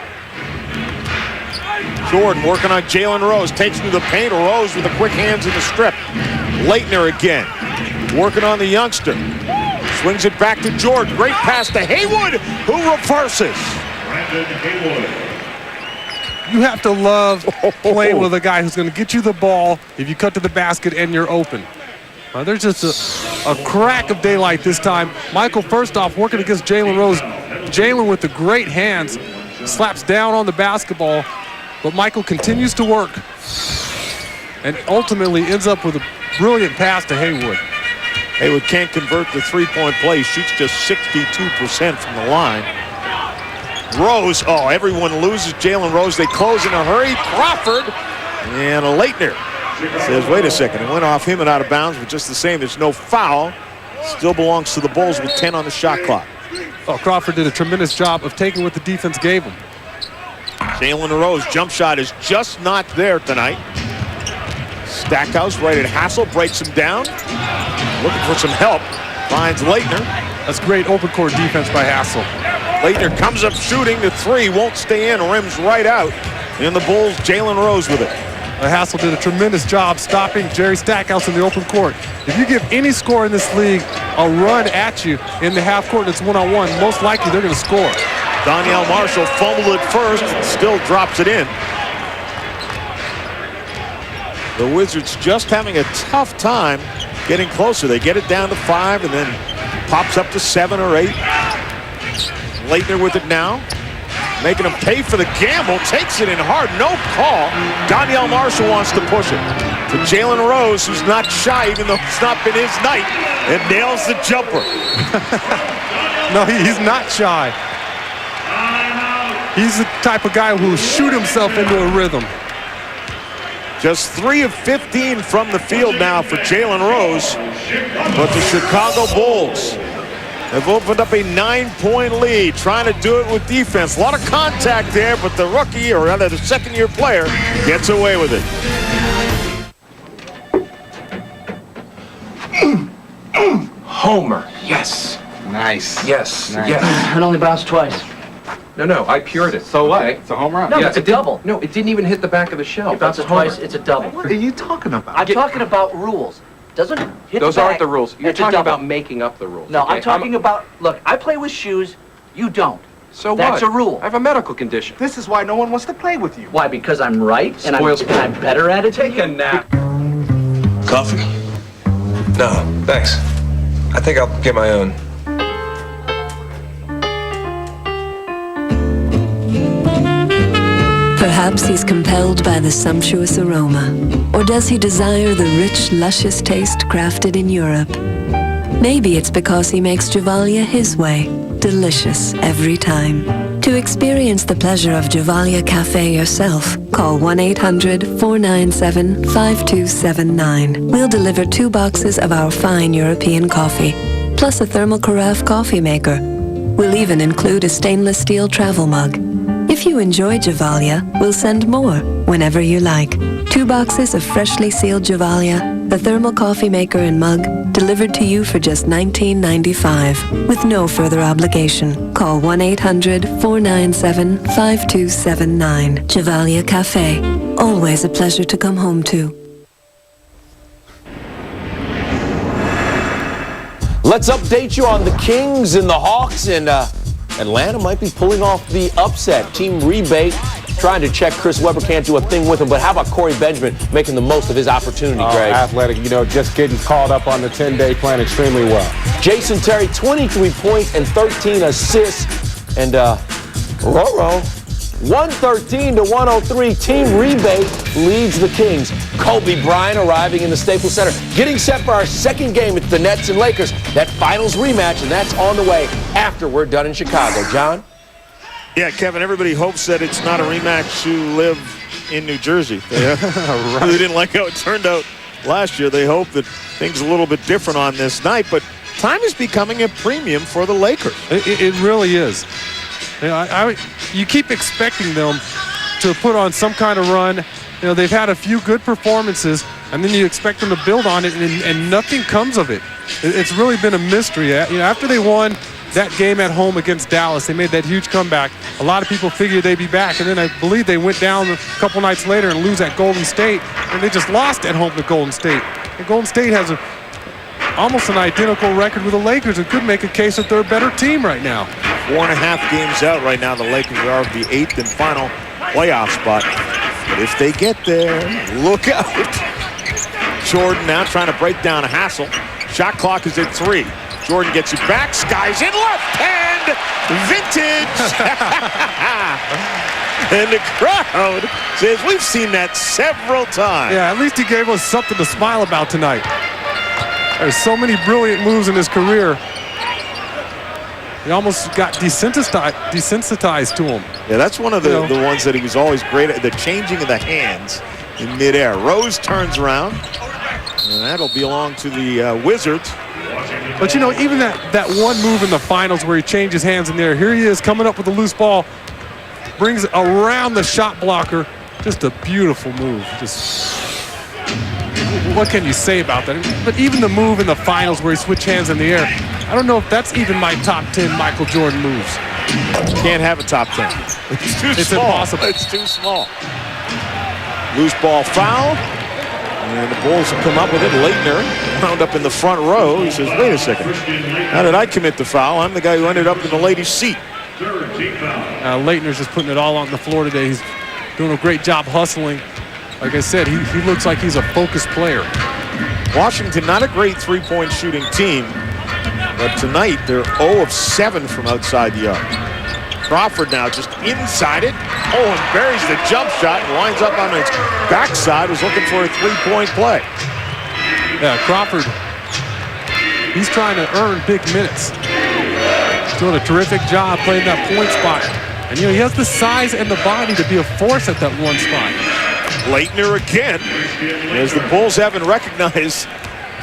Jordan working on Jalen Rose, takes through the paint. Rose with the quick hands in the strip. Leitner again. Working on the youngster. Swings it back to Jordan. Great pass to Haywood, who reverses. You have to love playing with a guy who's going to get you the ball if you cut to the basket and you're open. There's just a crack of daylight this time. Michael, first off, working against Jalen Rose. Jalen with the great hands slaps down on the basketball, but Michael continues to work and ultimately ends up with a brilliant pass to Haywood. Haywood can't convert the three-point play. He shoots just 62% from the line. Rose, everyone loses Jalen Rose. They close in a hurry. Crawford and Leitner says, wait a second, it went off him and out of bounds, but just the same, there's no foul. Still belongs to the Bulls with 10 on the shot clock. Crawford did a tremendous job of taking what the defense gave him. Jalen Rose jump shot is just not there tonight. Stackhouse right at Hassel, breaks him down. Looking for some help. Finds Leitner. That's great open court defense by Hassel. Leitner comes up shooting. The 3 won't stay in. Rims right out. And the Bulls, Jalen Rose with it. Hassel did a tremendous job stopping Jerry Stackhouse in the open court. If you give any scorer in this league a run at you in the half court that's one-on-one, most likely they're going to score. Donyell Marshall fumbled it first and still drops it in. The Wizards just having a tough time getting closer. They get it down to 5 and then pops up to 7 or 8. Leitner with it now, making him pay for the gamble, takes it in hard, no call. Donyell Marshall wants to push it to Jalen Rose, who's not shy, even though it's not been his night, and nails the jumper. No, he's not shy. He's the type of guy who will shoot himself into a rhythm. Just 3 of 15 from the field now for Jalen Rose, but the Chicago Bulls have opened up a 9-point lead, trying to do it with defense. A lot of contact there, but the rookie, or rather the second-year player, gets away with it. Homer, yes. Nice. Yes, Nice. yes. It only bounced twice. No, I pured it. So what? It's a home run. No, it's a double. No, it didn't even hit the back of the shell. It bounces twice, it's a double. What are you talking about? I'm talking about rules. Doesn't hit Those the back, aren't the rules. You're it's a talking double. about making up the rules. No, okay? I'm talking about, look, I play with shoes, you don't. So That's what? a rule. I have a medical condition. This is why no one wants to play with you. Why? Because I'm right and I'm better at it. Take a nap. Coffee? No, thanks. I think I'll get my own. Perhaps he's compelled by the sumptuous aroma, or does he desire the rich, luscious taste crafted in Europe? Maybe it's because he makes Javalia his way, delicious every time. To experience the pleasure of Javalia Cafe yourself, call 1-800-497-5279. We'll deliver 2 boxes of our fine European coffee, plus a thermal carafe coffee maker. We'll even include a stainless steel travel mug. If you enjoy Javalia, we'll send more whenever you like. 2 boxes of freshly sealed Javalia, the thermal coffee maker and mug, delivered to you for just $19.95 with no further obligation. Call 1-800-497-5279. Javalia Cafe. Always a pleasure to come home to. Let's update you on the Kings and the Hawks, and Atlanta might be pulling off the upset. Team rebate, trying to check Chris Webber, can't do a thing with him, but how about Corey Benjamin making the most of his opportunity, Greg? Athletic, just getting called up on the 10-day plan extremely well. Jason Terry, 23 points and 13 assists, and Roro, 113-103, team rebate leads the Kings. Kobe Bryant arriving in the Staples Center, getting set for our second game. It's the Nets and Lakers, that finals rematch, and that's on the way after we're done in Chicago. John? Yeah, Kevin, everybody hopes that it's not a rematch who live in New Jersey. They didn't like how it turned out last year. They hope that things are a little bit different on this night, but time is becoming a premium for the Lakers. It really is. You keep expecting them to put on some kind of run. They've had a few good performances, and then you expect them to build on it, and nothing comes of it. It's really been a mystery. After they won that game at home against Dallas, they made that huge comeback. A lot of people figured they'd be back, and then I believe they went down a couple nights later and lose at Golden State, and they just lost at home to Golden State. And Golden State has almost an identical record with the Lakers and could make a case that they're a better team right now. 4.5 games out right now. The Lakers are the 8th and final playoff spot. But if they get there, look out. Jordan now trying to break down a Hassel. Shot clock is at 3. Jordan gets it back. Skies in left hand. Vintage. And the crowd says we've seen that several times. Yeah, at least he gave us something to smile about tonight. There's so many brilliant moves in his career. He almost got desensitized to him. Yeah, that's one of the ones that he was always great at, the changing of the hands in midair. Rose turns around, and that'll belong to the Wizards. But even that one move in the finals where he changes hands in there, here he is coming up with a loose ball, brings it around the shot blocker. Just a beautiful move. What can you say about that? But even the move in the finals where he switched hands in the air, I don't know if that's even my top 10 Michael Jordan moves. Can't have a top 10. It's too small. Impossible. It's too small. Loose ball foul. And the Bulls have come up with it. Leitner wound up in the front row. He says, wait a second. How did I commit the foul? I'm the guy who ended up in the ladies' seat. Leitner's just putting it all on the floor today. He's doing a great job hustling. Like I said, he looks like he's a focused player. Washington, not a great three-point shooting team, but tonight they're 0 of 7 from outside the arc. Crawford now just inside it. Oh, and buries the jump shot and winds up on its backside. Was looking for a three-point play. Yeah, Crawford, he's trying to earn big minutes. He's doing a terrific job playing that point spot. And, he has the size and the body to be a force at that one spot. Leitner again, as the Bulls haven't recognized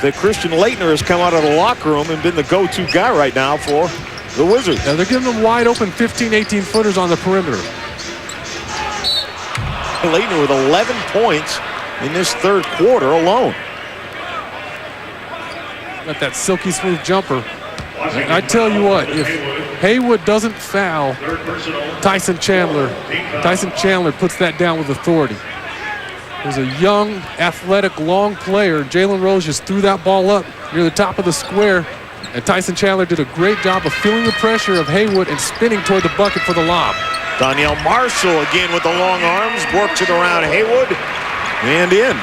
that Christian Leitner has come out of the locker room and been the go-to guy right now for the Wizards. Yeah, they're giving them wide open 15, 18-footers on the perimeter. Leitner with 11 points in this third quarter alone. Got that silky smooth jumper. And I tell you what, if Haywood doesn't foul Tyson Chandler puts that down with authority. There's a young, athletic, long player. Jalen Rose just threw that ball up near the top of the square. And Tyson Chandler did a great job of feeling the pressure of Haywood and spinning toward the bucket for the lob. Danielle Marshall again with the long arms, works it around Haywood and in.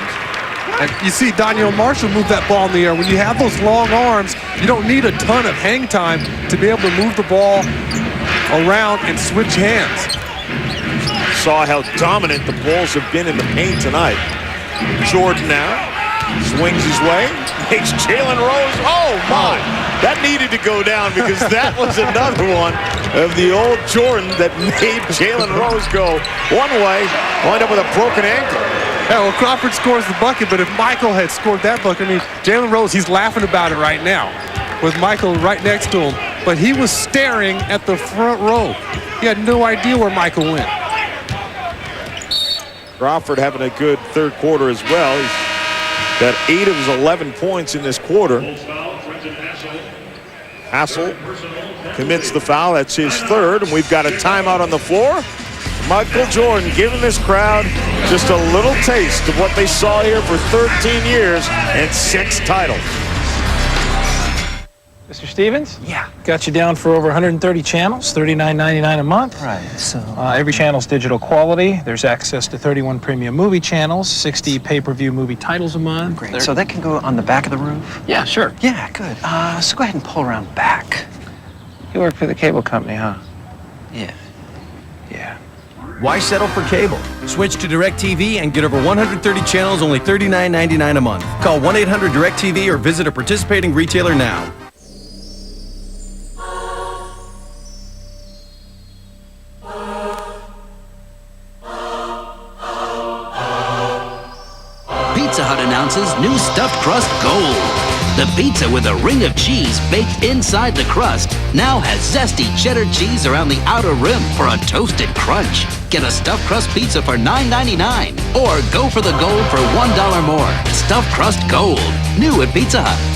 And you see Danielle Marshall move that ball in the air. When you have those long arms, you don't need a ton of hang time to be able to move the ball around and switch hands. Saw how dominant the Bulls have been in the paint tonight. Jordan now swings his way, makes Jalen Rose. Oh my, that needed to go down because that was another one of the old Jordan that made Jalen Rose go one way, wind up with a broken ankle. Yeah, well, Crawford scores the bucket, but if Michael had scored that bucket, Jalen Rose, he's laughing about it right now with Michael right next to him. But he was staring at the front row. He had no idea where Michael went. Crawford having a good third quarter as well. He's got 8 of his 11 points in this quarter. Hassel commits the foul. That's his third, and we've got a timeout on the floor. Michael Jordan giving this crowd just a little taste of what they saw here for 13 years and 6 titles. Mr. Stevens? Yeah. Got you down for over 130 channels, $39.99 a month. Right, so... every channel's digital quality. There's access to 31 premium movie channels, 60 pay-per-view movie titles a month. Great. So that can go on the back of the roof? Yeah, sure. Yeah, good. So go ahead and pull around back. You work for the cable company, huh? Yeah. Yeah. Why settle for cable? Switch to DirecTV and get over 130 channels, only $39.99 a month. Call 1-800-DirecTV or visit a participating retailer now. Pizza Hut announces new stuffed crust gold. The pizza with a ring of cheese baked inside the crust now has zesty cheddar cheese around the outer rim for a toasted crunch. Get a stuffed crust pizza for $9.99 or go for the gold for $1 more. Stuffed crust gold, new at Pizza Hut.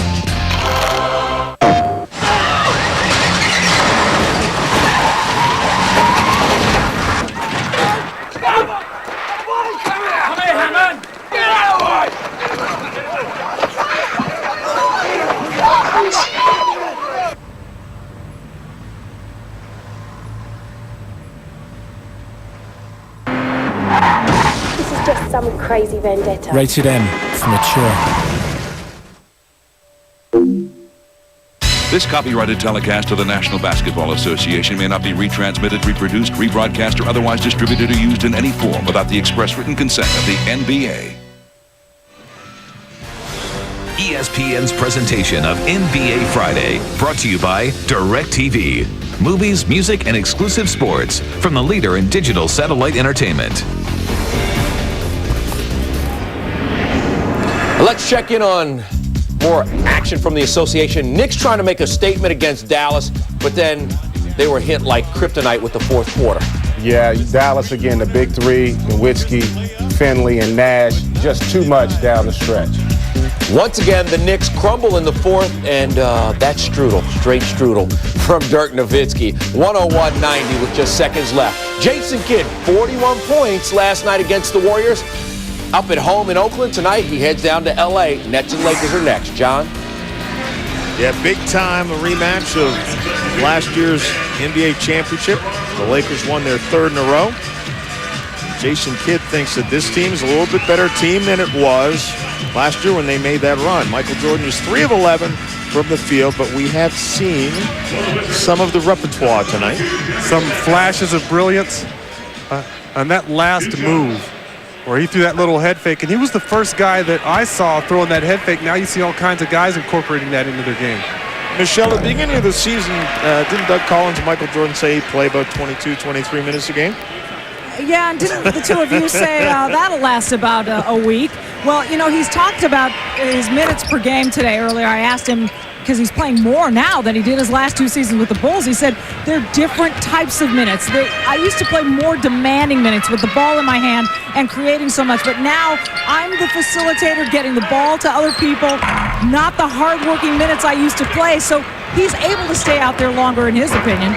This is just some crazy vendetta. Rated M for mature. This copyrighted telecast of the National Basketball Association may not be retransmitted, reproduced, rebroadcast, or otherwise distributed or used in any form without the express written consent of the NBA. ESPN's presentation of NBA Friday, brought to you by DirecTV. Movies, music, and exclusive sports from the leader in digital satellite entertainment. Let's check in on more action from the association. Knicks trying to make a statement against Dallas, but then they were hit like kryptonite with the fourth quarter. Yeah, Dallas again, the big three, Nowitzki, Finley, and Nash, just too much down the stretch. Once again, the Knicks crumble in the fourth, and that's strudel, straight strudel from Dirk Nowitzki. 101-90 with just seconds left. Jason Kidd, 41 points last night against the Warriors. up at home in Oakland tonight. He heads down to L.A. Nets and Lakers are next. John? Yeah, big time rematch of last year's NBA championship. The Lakers won their 3rd in a row. Jason Kidd thinks that this team is a little bit better team than it was last year when they made that run. Michael Jordan is 3 of 11 from the field, but we have seen some of the repertoire tonight. Some flashes of brilliance on that last move where he threw that little head fake, and he was the first guy that I saw throwing that head fake. Now you see all kinds of guys incorporating that into their game. Michelle, at the beginning of the season, didn't Doug Collins and Michael Jordan say he'd play about 22, 23 minutes a game? Yeah, and didn't the two of you say that'll last about a week? Well, you know, he's talked about his minutes per game today. Earlier I asked him, because he's playing more now than he did his last 2 seasons with the Bulls. He said they're different types of minutes. I used to play more demanding minutes with the ball in my hand and creating so much, but now I'm the facilitator, getting the ball to other people, not the hard-working minutes I used to play. So he's able to stay out there longer, in his opinion.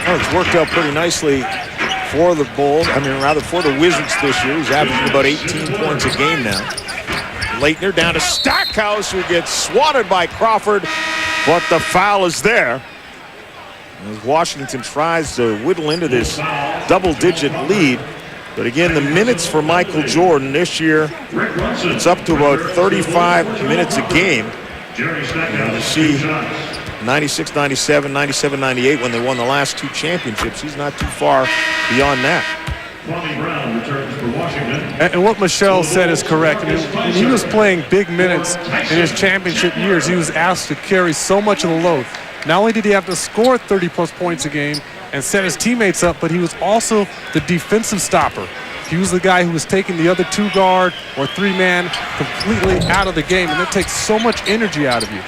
Oh, it's worked out pretty nicely for the Bulls. I mean, rather for the Wizards this year. He's averaging about 18 points a game now. Leitner down to Stackhouse, who gets swatted by Crawford, but the foul is there. As Washington tries to whittle into this double-digit lead. But again, the minutes for Michael Jordan this year, it's up to about 35 minutes a game. And you see 96, 97, 97, 98 when they won the last 2 championships. He's not too far beyond that. And what Michelle said is correct. I mean, when he was playing big minutes in his championship years, he was asked to carry so much of the load. Not only did he have to score 30-plus points a game and set his teammates up, but he was also the defensive stopper. He was the guy who was taking the other 2-guard or 3-man completely out of the game, and that takes so much energy out of you.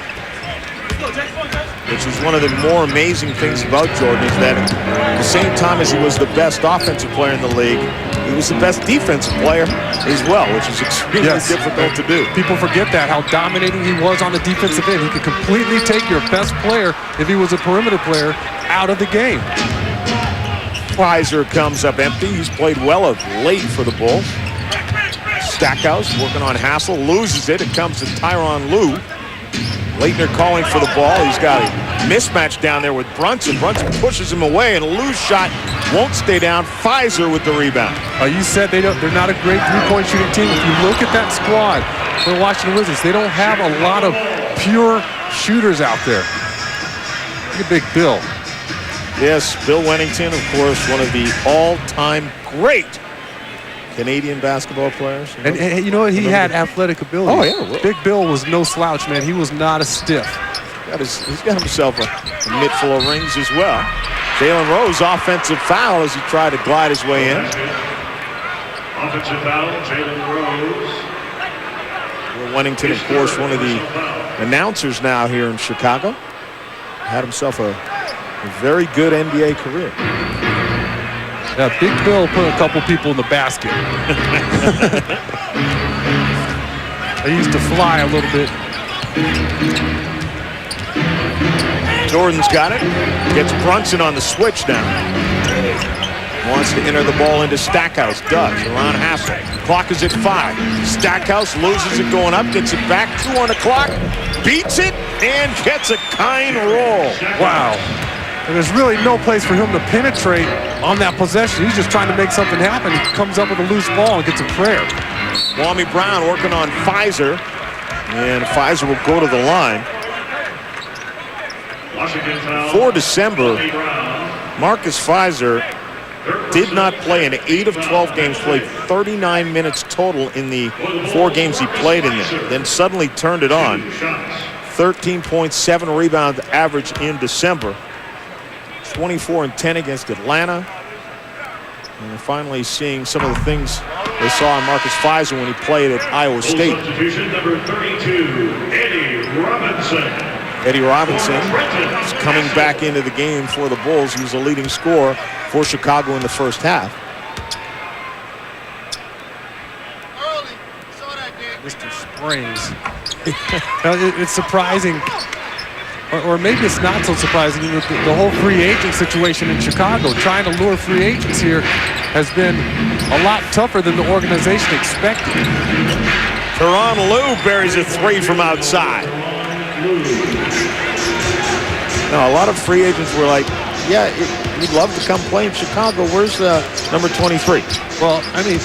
Which is one of the more amazing things about Jordan, is that at the same time as he was the best offensive player in the league, he was the best defensive player as well, which is extremely difficult to do. People forget that, how dominating he was on the defensive end. He could completely take your best player, if he was a perimeter player, out of the game. Pfizer comes up empty. He's played well of late for the Bulls. Stackhouse working on Hassel, loses it. It comes to Tyronn Lue. Leitner calling for the ball. He's got a mismatch down there with Brunson. Brunson pushes him away, and Lue's shot won't stay down. Pfizer with the rebound. You said they're not a great three-point shooting team. If you look at that squad for the Washington Wizards, they don't have a lot of pure shooters out there. Look at Big Bill. Yes, Bill Wennington, of course, one of the all-time great Canadian basketball players. And you know what? He had athletic ability. Oh, yeah. Big Bill was no slouch, man. He was not a stiff. He's got himself a mitt full of rings as well. Jalen Rose, offensive foul as he tried to glide his way in. Offensive foul, Jalen Rose. Bill Wennington, of course, one of the announcers now here in Chicago. Had himself a very good NBA career. Yeah, Big Bill put a couple people in the basket. They used to fly a little bit. Jordan's got it. Gets Brunson on the switch now. Wants to enter the ball into Stackhouse. Does. Around Hassel. Clock is at 5. Stackhouse loses it going up. Gets it back. 2 on the clock. Beats it and gets a kind roll. Wow. And there's really no place for him to penetrate on that possession. He's just trying to make something happen. He comes up with a loose ball and gets a prayer. Kwame Brown working on Pfizer. And Pfizer will go to the line. For December, Marcus Pfizer did not play in 8 of 12 games, played 39 minutes total in the 4 games he played in there. Then suddenly turned it on. 13.7 rebound average in December. 24 and 10 against Atlanta. And finally seeing some of the things they saw in Marcus Pfizer when he played at Iowa State. Substitution number 32, Eddie Robinson. Eddie Robinson is coming back into the game for the Bulls. He was a leading scorer for Chicago in the first half. Mr. Springs. It's surprising or maybe it's not so surprising. The whole free agent situation in Chicago, trying to lure free agents here has been a lot tougher than the organization expected. Teron Lue buries a three from outside. Now, a lot of free agents were like, yeah, we'd love to come play in Chicago. Where's number 23? Well, I mean,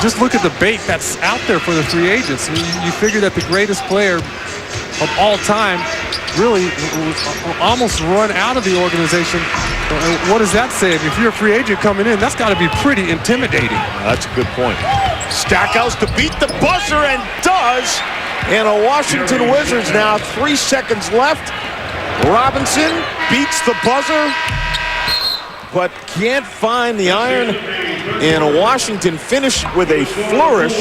just look at the bait that's out there for the free agents. I mean, you figure that the greatest player of all time really almost run out of the organization. What does that say? If you're a free agent coming in, that's got to be pretty intimidating. That's a good point. Stackhouse to beat the buzzer, and does. And a Washington Wizards now, 3 seconds left. Robinson beats the buzzer, but can't find the iron. And Washington finished with a flourish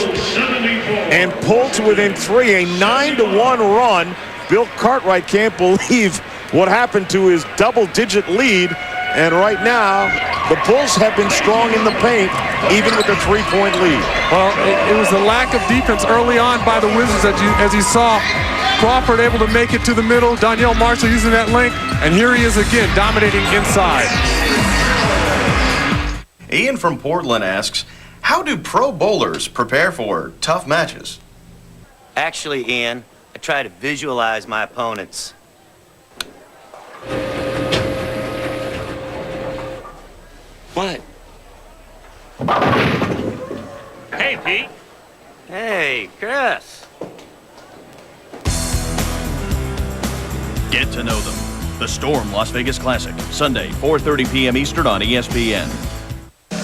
and pulled to within 3, a 9-1 run. Bill Cartwright can't believe what happened to his double-digit lead. And right now, the Bulls have been strong in the paint, even with a 3-point lead. Well, it was the lack of defense early on by the Wizards, as you saw. Crawford able to make it to the middle. Donyell Marshall using that length. And here he is again, dominating inside. Ian from Portland asks, how do pro bowlers prepare for tough matches? Actually, Ian, I try to visualize my opponents. What? Hey, Pete. Hey, Chris. Get to know them. The Storm Las Vegas Classic, Sunday, 4:30 p.m. Eastern on ESPN.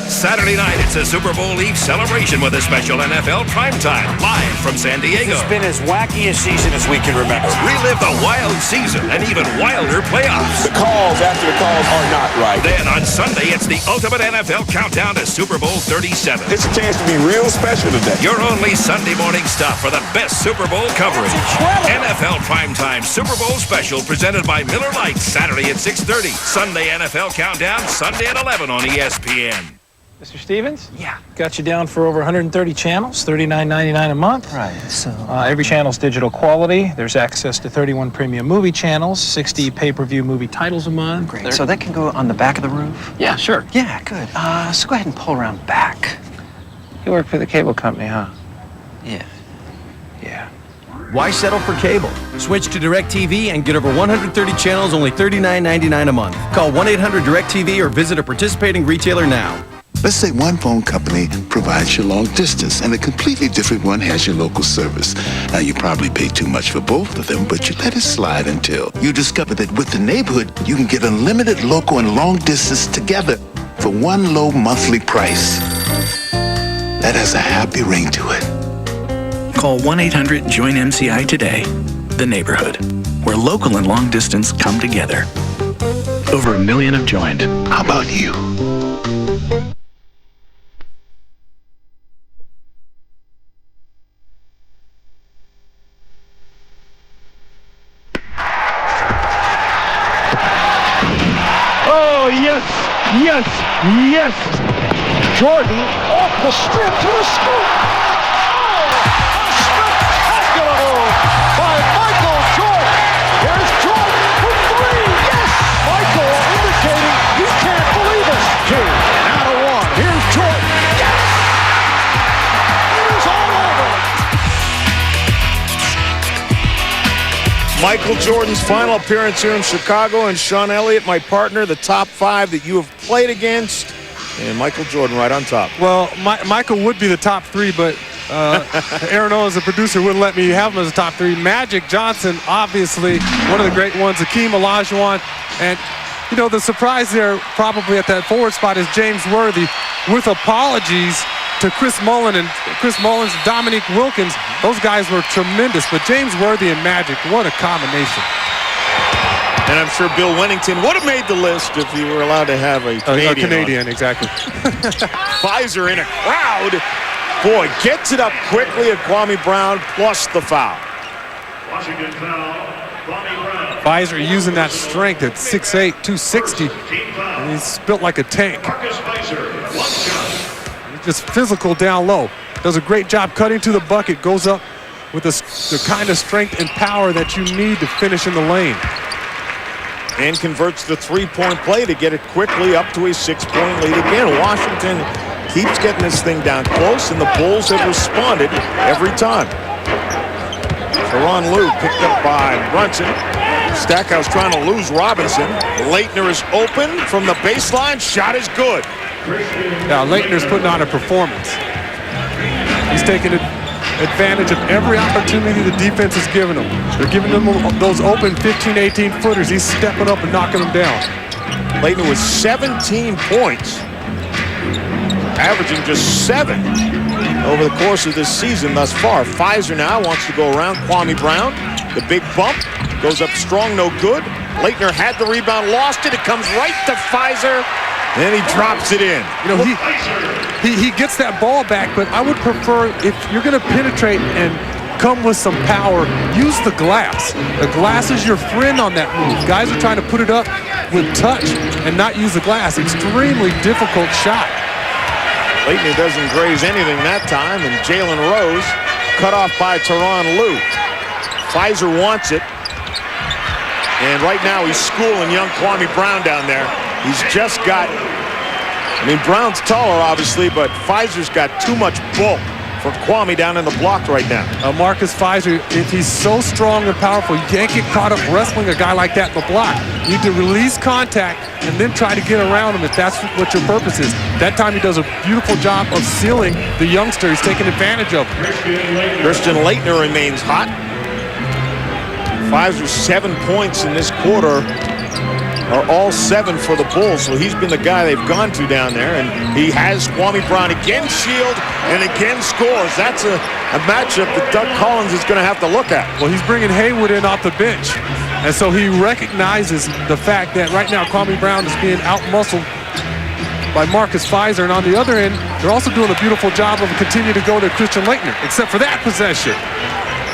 Saturday night, it's a Super Bowl Eve celebration with a special NFL primetime live from San Diego. It's been as wacky a season as we can remember. Relive the wild season and even wilder playoffs. The calls after the calls are not right. Then on Sunday, it's the ultimate NFL countdown to Super Bowl 37. It's a chance to be real special today. Your only Sunday morning stop for the best Super Bowl coverage. NFL Primetime Super Bowl Special presented by Miller Lite, Saturday at 6:30. Sunday NFL Countdown, Sunday at 11 on ESPN. Mr. Stevens? Yeah. Got you down for over 130 channels, $39.99 a month. Right, so... every channel's digital quality. There's access to 31 premium movie channels, 60 pay-per-view movie titles a month. Great. So that can go on the back of the roof? Yeah, sure. Yeah, good. So go ahead and pull around back. You work for the cable company, huh? Yeah. Yeah. Why settle for cable? Switch to DirecTV and get over 130 channels, only $39.99 a month. Call 1-800-DirecTV or visit a participating retailer now. Let's say one phone company provides you long distance and a completely different one has your local service. Now, you probably pay too much for both of them, but you let it slide until you discover that with the neighborhood, you can get unlimited local and long distance together for one low monthly price. That has a happy ring to it. Call 1-800-JOIN-MCI today. The neighborhood, where local and long distance come together. Over 1 million have joined. How about you? Yes, yes, yes. Jordan off the strip to the scoop. Oh, a spectacular move by Michael Jordan. Here's Jordan for 3. Yes! Michael indicating he can't believe it. 2, now to 1. Here's Jordan. Yes! It is all over. Michael Jordan's final appearance here in Chicago, and Sean Elliott, my partner, the top 5 that you have played against, and Michael Jordan right on top. Well, Michael would be the top 3, but Aaron Owens, the producer, wouldn't let me have him as a top 3. Magic Johnson, obviously, one of the great ones. Hakeem Olajuwon, and you know the surprise there probably at that forward spot is James Worthy, with apologies to Chris Mullin and Dominique Wilkins. Those guys were tremendous, but James Worthy and Magic, what a combination. And I'm sure Bill Wennington would have made the list if he were allowed to have a Canadian. A Canadian, exactly. Pfizer in a crowd. Boy, gets it up quickly at Kwame Brown, plus the foul. Washington foul, Kwame Brown. Pfizer using that strength at 6'8", 260. And he's built like a tank. Just physical down low. Does a great job cutting to the bucket. Goes up with the kind of strength and power that you need to finish in the lane. and converts the three-point play to get it quickly up to a 6-point lead again. Washington keeps getting this thing down close, and the Bulls have responded every time. Teron Lue picked up by Brunson. Stackhouse trying to lose Robinson. Leitner is open from the baseline. Shot is good. Now, Leitner's putting on a performance. He's taking advantage of every opportunity the defense is giving him. They're giving him those open 15, 18-footers. He's stepping up and knocking them down. Leitner with 17 points, averaging just 7 over the course of this season thus far. Fizer now wants to go around Kwame Brown. The big bump goes up strong, no good. Leitner had the rebound, lost it. It comes right to Fizer. Then he drops it in. You know, he gets that ball back, but I would prefer, if you're going to penetrate and come with some power, use the glass. The glass is your friend on that move. Guys are trying to put it up with touch and not use the glass. Extremely difficult shot. Leitner doesn't graze anything that time, and Jalen Rose cut off by Teron Lue. Fizer wants it, and right now he's schooling young Kwame Brown down there. He's just got, I mean, Brown's taller, obviously, but Fizer's got too much bulk for Kwame down in the block right now. Marcus Fizer, if he's so strong and powerful, you can't get caught up wrestling a guy like that in the block. You need to release contact and then try to get around him if that's what your purpose is. That time he does a beautiful job of sealing the youngster. He's taking advantage of him. Christian Leitner remains hot. Fizer's 7 points in this quarter are all 7 for the Bulls, so he's been the guy they've gone to down there, and he has Kwame Brown again shield and again scores. That's a matchup that Doug Collins is going to have to look at. Well, he's bringing Haywood in off the bench, and so he recognizes the fact that right now Kwame Brown is being out-muscled by Marcus Fizer, and on the other end, they're also doing a beautiful job of continuing to go to Christian Leitner, except for that possession.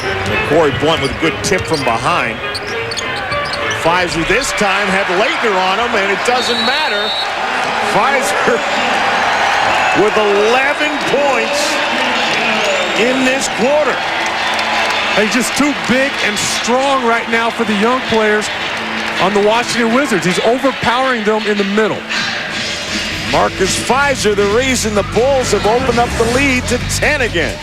And Corey Blunt with a good tip from behind. Fizer this time had Leitner on him, and it doesn't matter. Fizer with 11 points in this quarter. He's just too big and strong right now for the young players on the Washington Wizards. He's overpowering them in the middle. Marcus Fizer, the reason the Bulls have opened up the lead to 10 again.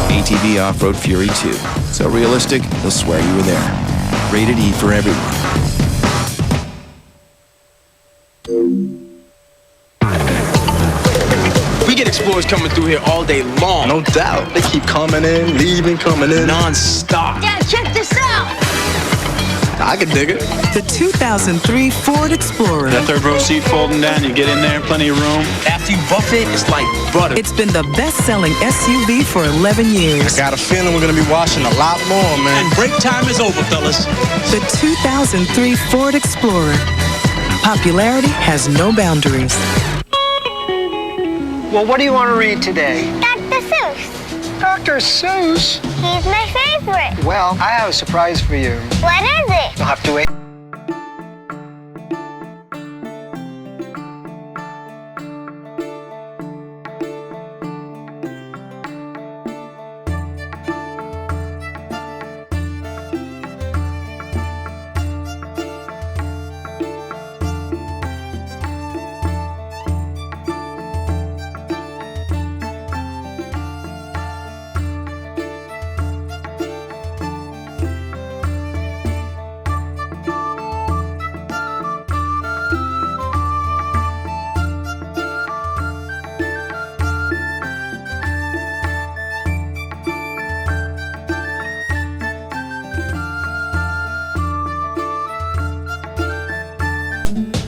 ATV Off-Road Fury 2. So realistic, they'll swear you were there. Rated E for everyone. We get explorers coming through here all day long. No doubt. They keep coming in, leaving, coming in. Non-stop. Yeah, check this out. I can dig it. The 2003 Ford Explorer. That third row seat folding down, you get in there, plenty of room. After you buff it, it's like butter. It's been the best-selling SUV for 11 years. I got a feeling we're going to be washing a lot more, man. And break time is over, fellas. The 2003 Ford Explorer. Popularity has no boundaries. Well, what do you want to read today? Dr. Seuss. Dr. Seuss? He's my favorite. Well, I have a surprise for you. What is it? You'll have to wait.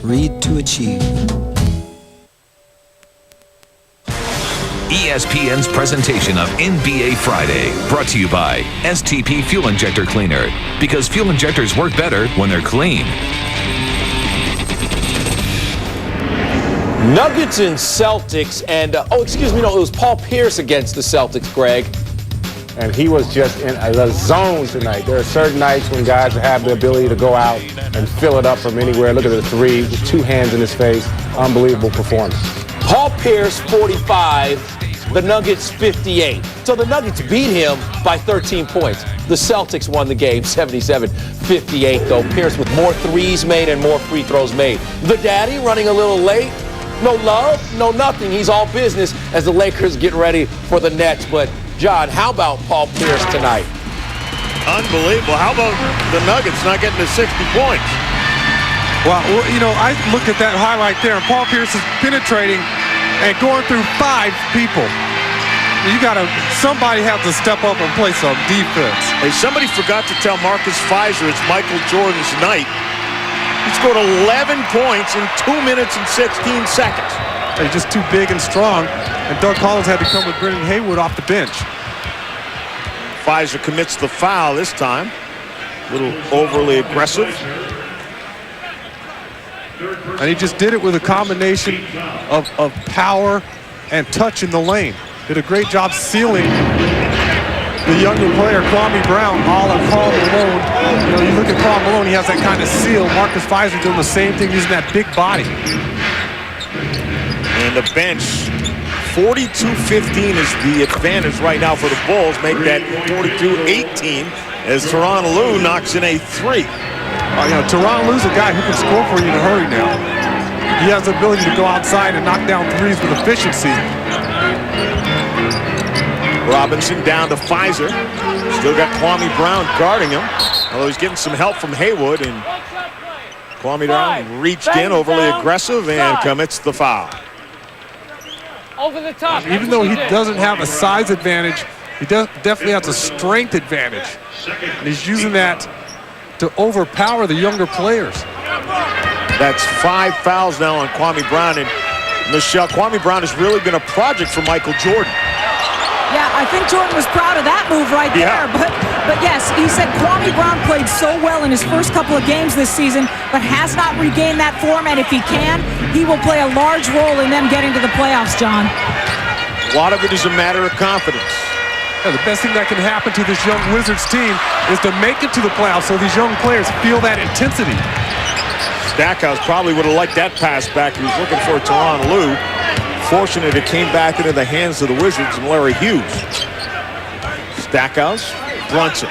Read to achieve. ESPN's presentation of NBA Friday, brought to you by STP Fuel Injector Cleaner, because fuel injectors work better when they're clean. Nuggets and Celtics, and oh, excuse me, no, it was Paul Pierce against the Celtics, Greg. And he was just in a zone tonight. There are certain nights when guys have the ability to go out and fill it up from anywhere. Look at the three with 2 hands in his face. Unbelievable performance. Paul Pierce, 45, the Nuggets, 58. So the Nuggets beat him by 13 points. The Celtics won the game, 77-58, though. Pierce with more threes made and more free throws made. The daddy running a little late. No love, no nothing. He's all business as the Lakers get ready for the Nets. But, John, how about Paul Pierce tonight? Unbelievable. How about the Nuggets not getting to 60 points? Well, you know, I looked at that highlight there, and Paul Pierce is penetrating and going through 5 people. Somebody has to step up and play some defense. Hey, somebody forgot to tell Marcus Fizer it's Michael Jordan's night. He scored 11 points in 2 minutes and 16 seconds. He's just too big and strong, and Doug Collins had to come with Brendan Haywood off the bench. Fizer commits the foul this time. A little overly aggressive. And he just did it with a combination of power and touch in the lane. Did a great job sealing the younger player, Kwame Brown, all of Karl Malone. You know, you look at Karl Malone, he has that kind of seal. Marcus Fizer doing the same thing, using that big body. And the bench, 42-15 is the advantage right now for the Bulls. Make that 42-18 as Tyronn Lue knocks in a 3. You know, Tyronn Lue's a guy who can score for you in a hurry now. He has the ability to go outside and knock down threes with efficiency. Robinson down to Fizer. Still got Kwame Brown guarding him, although he's getting some help from Haywood. And Kwame Brown reached in, overly aggressive, and commits the foul. Over the top. Even though he doesn't have a size advantage, he definitely has a strength advantage. And he's using that to overpower the younger players. That's 5 fouls now on Kwame Brown. And Michelle, Kwame Brown has really been a project for Michael Jordan. Yeah, I think Jordan was proud of that move right there. But yes, he said Kwame Brown played so well in his first couple of games this season, but has not regained that form. And if he can, he will play a large role in them getting to the playoffs, John. A lot of it is a matter of confidence. Yeah, the best thing that can happen to this young Wizards team is to make it to the playoffs so these young players feel that intensity. Stackhouse probably would have liked that pass back. He was looking for Tyronn Lue. Fortunate it came back into the hands of the Wizards and Larry Hughes. Stackhouse, Brunson.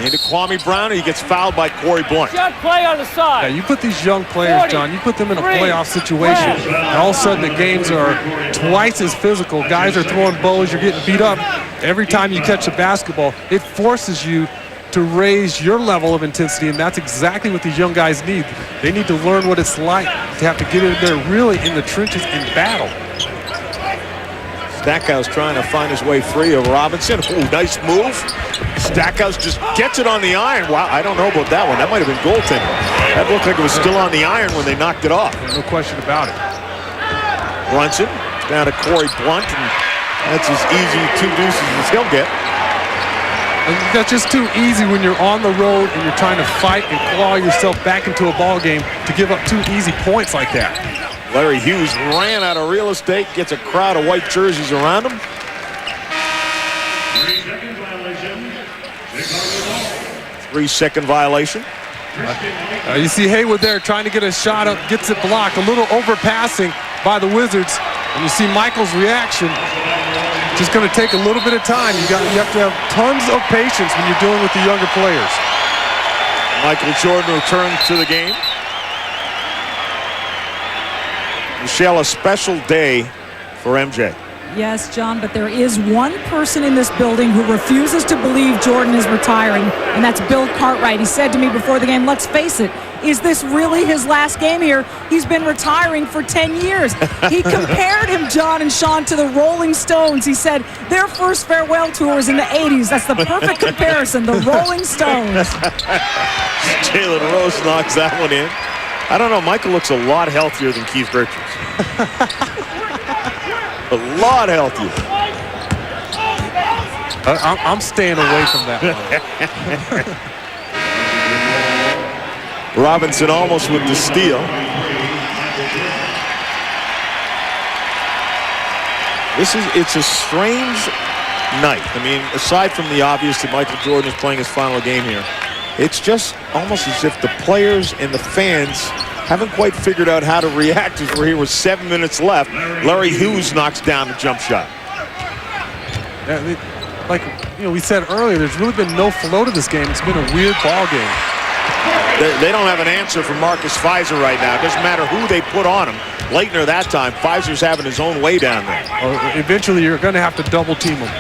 Into Kwame Brown, he gets fouled by Corey Blunt. Shot play on the side. Yeah, you put these young players, John, you put them in a playoff situation, and all of a sudden the games are twice as physical. Guys are throwing bows, you're getting beat up. Every time you catch a basketball, it forces you to raise your level of intensity, and that's exactly what these young guys need. They need to learn what it's like to have to get in there really in the trenches and battle. Stackhouse trying to find his way free of Robinson. Ooh, nice move. Stackhouse just gets it on the iron. Wow, I don't know about that one. That might have been goaltending. That looked like it was still on the iron when they knocked it off. No question about it. Brunson down to Corey Blunt, and that's as easy 2 deuces as he'll get. That's just too easy when you're on the road and you're trying to fight and claw yourself back into a ball game to give up 2 easy points like that. Larry Hughes ran out of real estate, gets a crowd of white jerseys around him. 3-second violation. You see Haywood there trying to get a shot up, gets it blocked. A little overpassing by the Wizards. And you see Michael's reaction. Just going to take a little bit of time. You have to have tons of patience when you're dealing with the younger players. Michael Jordan returns to the game. Michelle, a special day for MJ. Yes, John, but there is one person in this building who refuses to believe Jordan is retiring, and that's Bill Cartwright. He said to me before the game, let's face it, is this really his last game here? He's been retiring for 10 years. He compared him, John and Sean, to the Rolling Stones. He said their first farewell tour was in the 80s. That's the perfect comparison, the Rolling Stones. Jalen Rose knocks that one in. I don't know, Michael looks a lot healthier than Keith Richards. A lot healthier. I'm staying away from that one. Robinson almost with the steal. It's a strange night. I mean, aside from the obvious that Michael Jordan is playing his final game here, it's just almost as if the players and the fans haven't quite figured out how to react as we're here with 7 minutes left. Larry Hughes knocks down the jump shot. Yeah, like we said earlier, there's really been no flow to this game. It's been a weird ball game. They don't have an answer for Marcus Fizer right now. It doesn't matter who they put on him. Leitner that time, Fizer's having his own way down there. Eventually, you're going to have to double team him.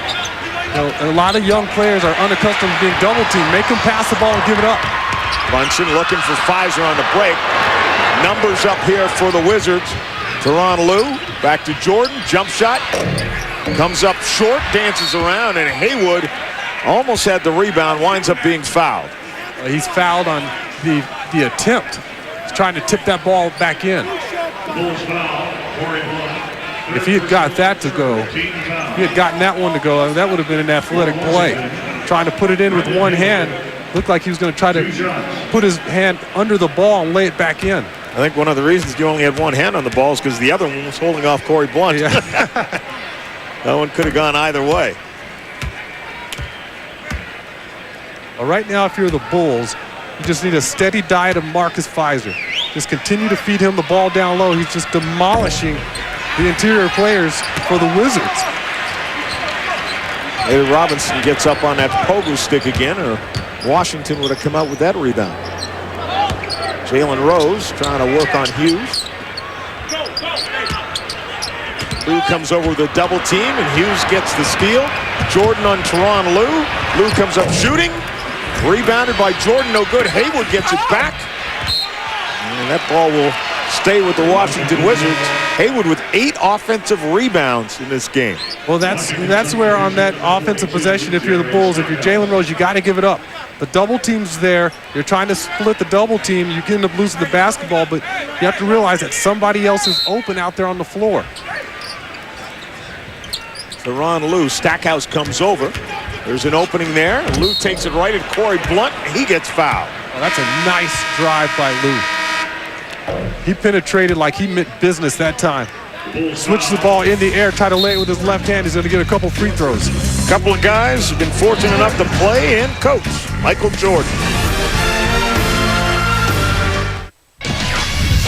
A lot of young players are unaccustomed to being double teamed. Make them pass the ball and give it up. Bunsen looking for Fizer on the break. Numbers up here for the Wizards. Tyronn Lue back to Jordan. Jump shot. Comes up short, dances around, and Haywood almost had the rebound, winds up being fouled. He's fouled on the attempt. He's trying to tip that ball back in. If he had got that to go, if he had gotten that one to go, that would have been an athletic play. Trying to put it in with one hand, looked like he was going to try to put his hand under the ball and lay it back in. I think one of the reasons you only had one hand on the ball is because the other one was holding off Corey Blunt. Yeah. That one could have gone either way. Well, right now, if you're the Bulls, you just need a steady diet of Marcus Fizer. Just continue to feed him the ball down low. He's just demolishing the interior players for the Wizards. Maybe Robinson gets up on that pogo stick again, or Washington would have come out with that rebound. Jalen Rose trying to work on Hughes. Lue comes over with a double team, and Hughes gets the steal. Jordan on Tyronn Lue. Lue comes up shooting. Rebounded by Jordan, no good. Haywood gets it back. And that ball will stay with the Washington Wizards. Haywood with 8 offensive rebounds in this game. Well, that's where on that offensive possession, if you're the Bulls, if you're Jalen Rose, you got to give it up. The double team's there. You're trying to split the double team. You can end up losing the basketball, but you have to realize that somebody else is open out there on the floor. Tyronn Lue, Stackhouse comes over. There's an opening there. Lue takes it right at Corey Blunt. He gets fouled. Oh, that's a nice drive by Lue. He penetrated like he meant business that time. Switch the ball in the air, try to lay it with his left hand. He's going to get a couple free throws. A couple of guys who've been fortunate enough to play and coach. Michael Jordan.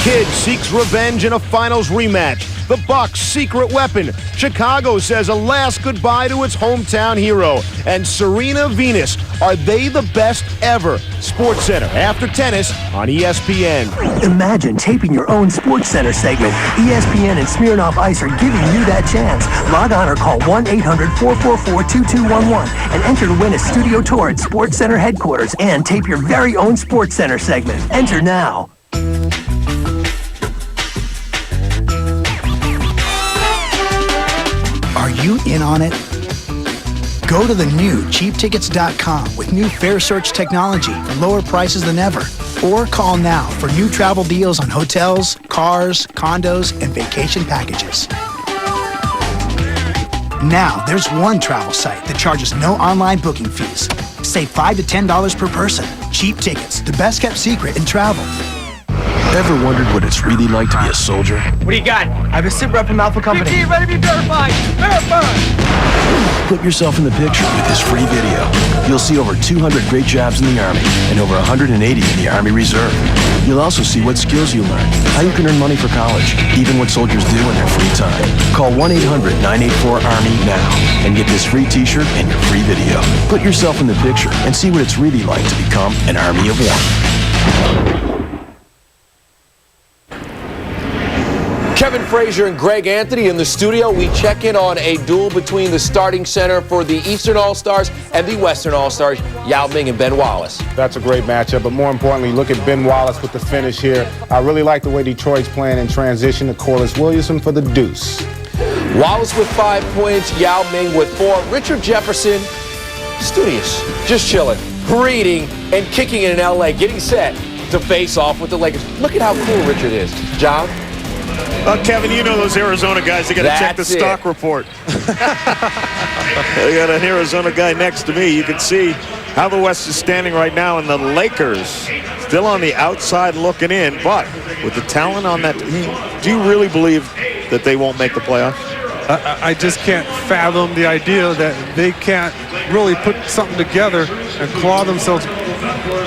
Kid seeks revenge in a finals rematch. The Bucks' secret weapon. Chicago says a last goodbye to its hometown hero. And Serena Venus. Are they the best ever? SportsCenter after tennis on ESPN. Imagine taping your own SportsCenter segment. ESPN and Smirnoff Ice are giving you that chance. Log on or call 1-800-444-2211 and enter to win a studio tour at SportsCenter headquarters and tape your very own SportsCenter segment. Enter now. Are you in on it? Go to the new cheaptickets.com with new fare search technology for lower prices than ever. Or call now for new travel deals on hotels, cars, condos, and vacation packages. Now, there's one travel site that charges no online booking fees. Save $5 to $10 per person. Cheap Tickets, the best kept secret in travel. Ever wondered what it's really like to be a soldier? What do you got? I have a sit rep from Alpha Company. BT, ready to be verified. Verified. Put yourself in the picture with this free video. You'll see over 200 great jobs in the Army and over 180 in the Army Reserve. You'll also see what skills you learn, how you can earn money for college, even what soldiers do in their free time. Call 1-800-984-ARMY now and get this free t-shirt and your free video. Put yourself in the picture and see what it's really like to become an Army of One. Kevin Frazier and Greg Anthony in the studio. We check in on a duel between the starting center for the Eastern All-Stars and the Western All-Stars, Yao Ming and Ben Wallace. That's a great matchup, but more importantly, look at Ben Wallace with the finish here. I really like the way Detroit's playing in transition to Corliss Williamson for the deuce. Wallace with 5 points, Yao Ming with 4. Richard Jefferson, studious, just chilling, reading, and kicking in L.A., getting set to face off with the Lakers. Look at how cool Richard is. John? Kevin, you know those Arizona guys. They got to check the stock report. They got an Arizona guy next to me. You can see how the West is standing right now, and the Lakers still on the outside looking in. But with the talent on that team, do you really believe that they won't make the playoffs? I just can't fathom the idea that they can't really put something together and claw themselves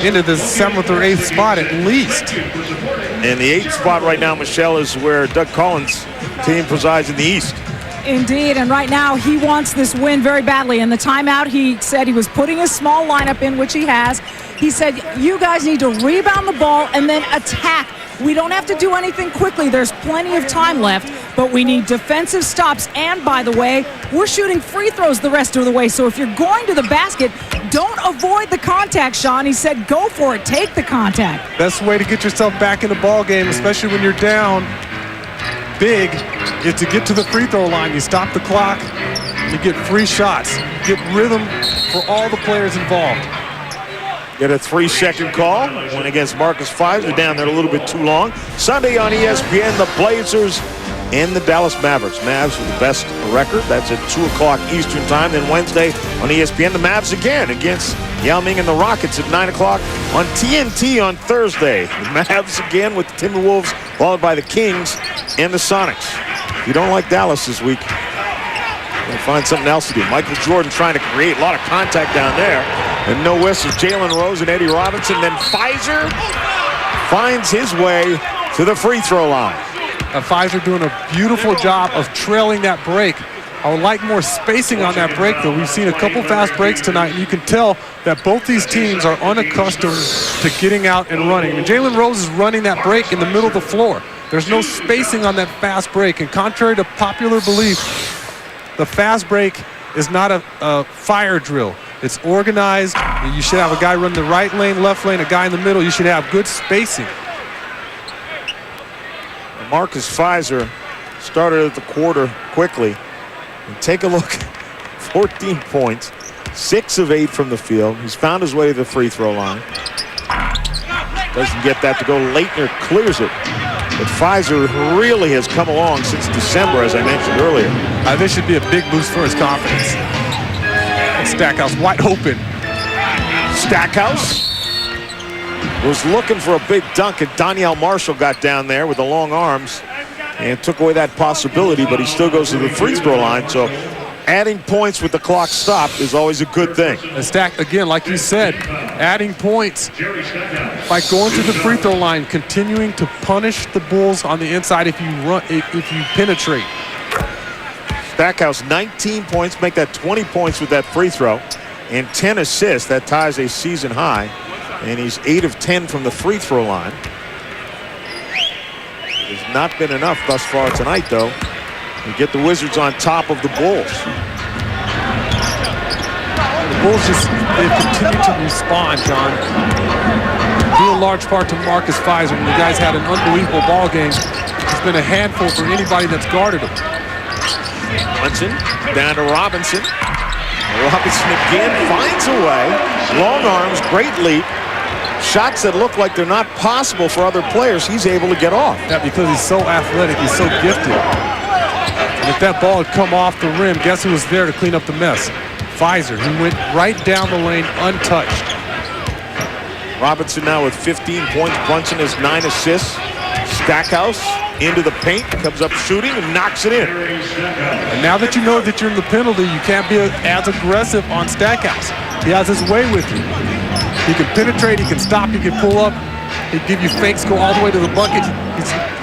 into the 7th or 8th spot at least. And the 8th spot right now, Michelle, is where Doug Collins' team presides in the East. Indeed, and right now he wants this win very badly. In the timeout, he said he was putting his small lineup in, which he has. He said, you guys need to rebound the ball and then attack. We don't have to do anything quickly. There's plenty of time left, but we need defensive stops. And by the way, we're shooting free throws the rest of the way. So if you're going to the basket, don't avoid the contact, Sean. He said, go for it. Take the contact. Best way to get yourself back in the ball game, especially when you're down big, is to get to the free throw line. You stop the clock, you get free shots, get rhythm for all the players involved. Get a 3-second call. Went against Marcus Fizer down there a little bit too long. Sunday on ESPN, the Blazers and the Dallas Mavericks. Mavs with the best record. That's at 2 o'clock Eastern time. Then Wednesday on ESPN, the Mavs again against Yao Ming and the Rockets at 9 o'clock on TNT on Thursday. The Mavs again with the Timberwolves, followed by the Kings and the Sonics. If you don't like Dallas this week, you'll find something else to do. Michael Jordan trying to create a lot of contact down there. And no whistles. Jalen Rose and Eddie Robinson. Then Fizer finds his way to the free throw line. Fizer doing a beautiful job of trailing that break. I would like more spacing on that break, though. We've seen a couple fast breaks tonight, and you can tell that both these teams are unaccustomed to getting out and running. And Jalen Rose is running that break in the middle of the floor. There's no spacing on that fast break, and contrary to popular belief, the fast break is not a fire drill. It's organized. You should have a guy run the right lane, left lane, a guy in the middle. You should have good spacing. Marcus Fizer started at the quarter quickly. And take a look. 14 points, 6 of 8 from the field. He's found his way to the free throw line. Doesn't get that to go. Leitner clears it. But Fizer really has come along since December, as I mentioned earlier. This should be a big boost for his confidence. Stackhouse wide open. Stackhouse was looking for a big dunk, and Danielle Marshall got down there with the long arms and took away that possibility, but he still goes to the free throw line. So adding points with the clock stopped is always a good thing. And Stack, again, like you said, adding points by going to the free throw line, continuing to punish the Bulls on the inside if you penetrate. Stackhouse 19 points, make that 20 points with that free throw, and 10 assists. That ties a season high, and he's 8 of 10 from the free throw line. It's not been enough thus far tonight, though, to get the Wizards on top of the Bulls. The Bulls they've continued to respond, John. Due in large part to Marcus Fizer. When the guys had an unbelievable ball game, it's been a handful for anybody that's guarded him. Brunson down to Robinson. Robinson again finds a way. Long arms, great leap. Shots that look like they're not possible for other players, he's able to get off. Yeah, because he's so athletic, he's so gifted. And if that ball had come off the rim, guess who was there to clean up the mess? Fizer, who went right down the lane untouched. Robinson now with 15 points. Brunson has 9 assists. Stackhouse into the paint, comes up shooting and knocks it in. And now that you know that you're in the penalty, you can't be as aggressive on Stackhouse. He has his way with you. He can penetrate, he can stop, he can pull up, he can give you fakes, go all the way to the bucket.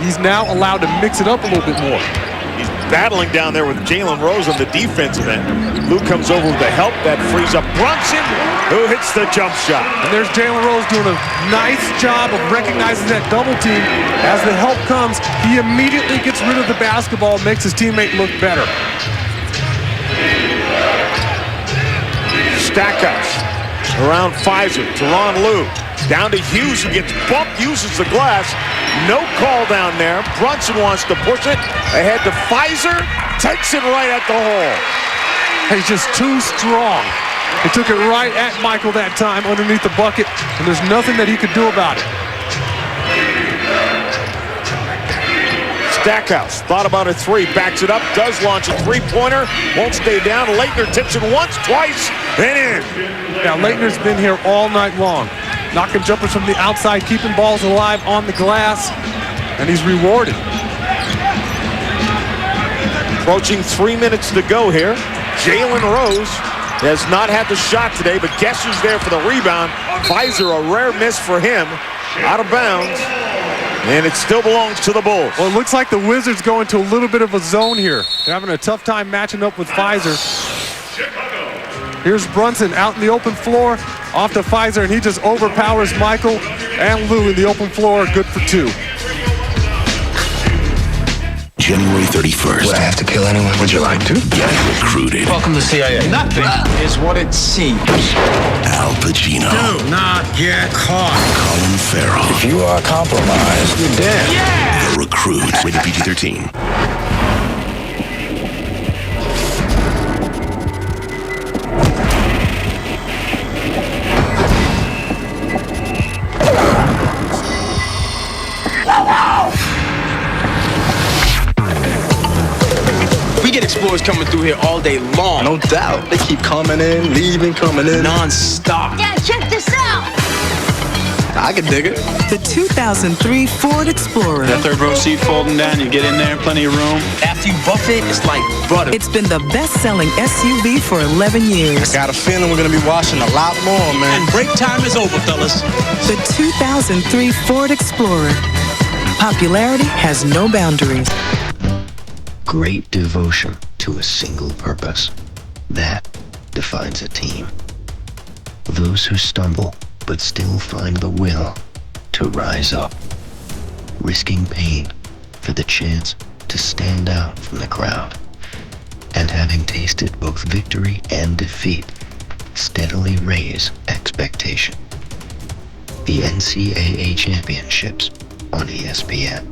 He's now allowed to mix it up a little bit more. He's battling down there with Jalen Rose on the defensive end. Luke comes over with the help. That frees up Brunson, who hits the jump shot. And there's Jalen Rose doing a nice job of recognizing that double team. As the help comes, he immediately gets rid of the basketball, makes his teammate look better. Stackhouse around Fizer. Teron Lue down to Hughes, who gets bumped, uses the glass. No call down there. Brunson wants to push it ahead to Fizer. Takes it right at the hole. He's just too strong. He took it right at Michael that time underneath the bucket, and there's nothing that he could do about it. Stackhouse thought about a 3, backs it up, does launch a 3-pointer, won't stay down. Leitner tips it once, twice, and in. Now, Leitner's been here all night long, knocking jumpers from the outside, keeping balls alive on the glass, and he's rewarded. Approaching 3 minutes to go here. Jalen Rose has not had the shot today, but guess who's there for the rebound? Pfizer, a rare miss for him. Out of bounds. And it still belongs to the Bulls. Well, it looks like the Wizards go into a little bit of a zone here. They're having a tough time matching up with Pfizer. Here's Brunson out in the open floor, off to Pfizer, and he just overpowers Michael and Lou in the open floor. Good for 2. January 31st. Would I have to kill anyone? Would you like to? Get recruited. Welcome to CIA. Nothing is what it seems. Al Pacino. Do not get caught. Colin Farrell. If you are compromised, you're dead. Yeah! The Recruit. Rated PG-13. We get explorers coming through here all day long. No doubt. They keep coming in, leaving, coming in. Non-stop. Dad, check this out. I can dig it. The 2003 Ford Explorer. That third row seat folding down, you get in there, plenty of room. After you buff it, it's like butter. It's been the best-selling SUV for 11 years. Got a feeling we're gonna be washing a lot more, man. And break time is over, fellas. The 2003 Ford Explorer. Popularity has no boundaries. Great devotion to a single purpose. That defines a team. Those who stumble but still find the will to rise up. Risking pain for the chance to stand out from the crowd. And having tasted both victory and defeat, steadily raise expectation. The NCAA Championships on ESPN.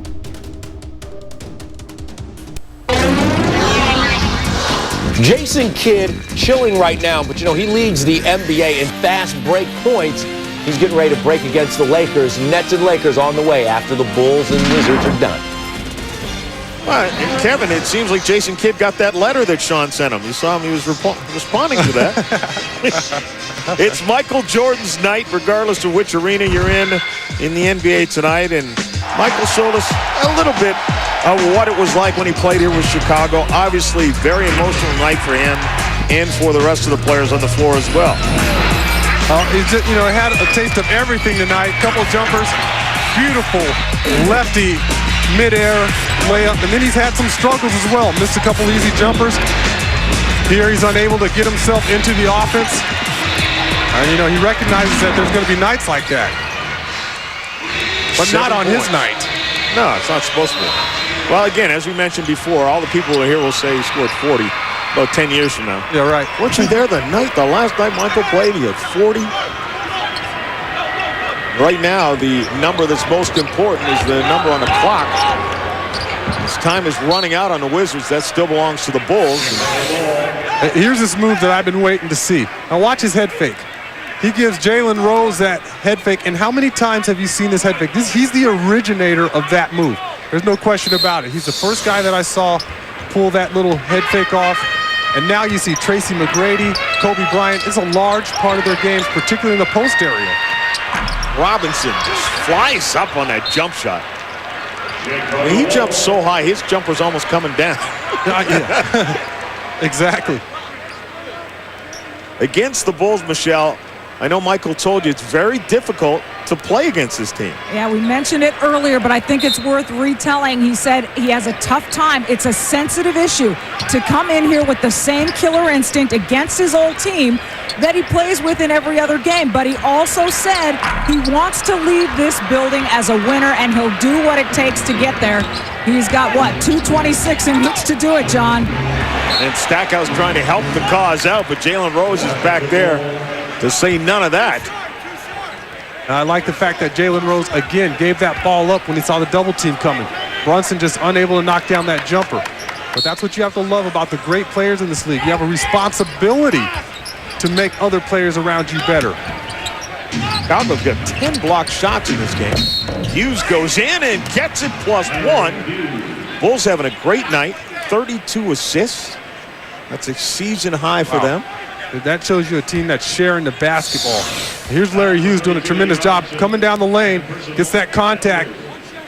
Jason Kidd chilling right now, but he leads the NBA in fast break points. He's getting ready to break against the Lakers. Nets and Lakers on the way after the Bulls and Wizards are done. Well, Kevin, it seems like Jason Kidd got that letter that Sean sent him. You saw him, he was responding to that. It's Michael Jordan's night, regardless of which arena you're in the NBA tonight. And Michael showed us a little bit of what it was like when he played here with Chicago. Obviously, very emotional night for him and for the rest of the players on the floor as well. He had a taste of everything tonight. Couple jumpers, beautiful lefty mid-air layup, and then he's had some struggles as well. Missed a couple easy jumpers. Here he's unable to get himself into the offense. And he recognizes that there's going to be nights like that, but not on his night. No, it's not supposed to be. Well, again, as we mentioned before, all the people here will say he scored 40 about 10 years from now. Yeah, right. Weren't you there the last night Michael played? He had 40. Right now, the number that's most important is the number on the clock. His time is running out on the Wizards. That still belongs to the Bulls. Here's this move that I've been waiting to see. Now watch his head fake. He gives Jalen Rose that head fake, and how many times have you seen this head fake? He's the originator of that move. There's no question about it. He's the first guy that I saw pull that little head fake off. And now you see Tracy McGrady, Kobe Bryant. It's a large part of their games, particularly in the post area. Robinson just flies up on that jump shot. When he jumps so high, his jumper's almost coming down. Exactly. Against the Bulls, Michelle, I know Michael told you it's very difficult to play against this team. Yeah, we mentioned it earlier, but I think it's worth retelling. He said he has a tough time. It's a sensitive issue to come in here with the same killer instinct against his old team that he plays with in every other game. But he also said he wants to leave this building as a winner, and he'll do what it takes to get there. He's got, 226 in which to do it, John. And Stackhouse trying to help the cause out, but Jalen Rose is back there to say none of that. I like the fact that Jalen Rose, again, gave that ball up when he saw the double team coming. Brunson just unable to knock down that jumper. But that's what you have to love about the great players in this league. You have a responsibility to make other players around you better. Chicago's got 10 blocked shots in this game. Hughes goes in and gets it +1. Bulls having a great night. 32 assists. That's a season high for them. That shows you a team that's sharing the basketball. Here's Larry Hughes doing a tremendous job coming down the lane, gets that contact,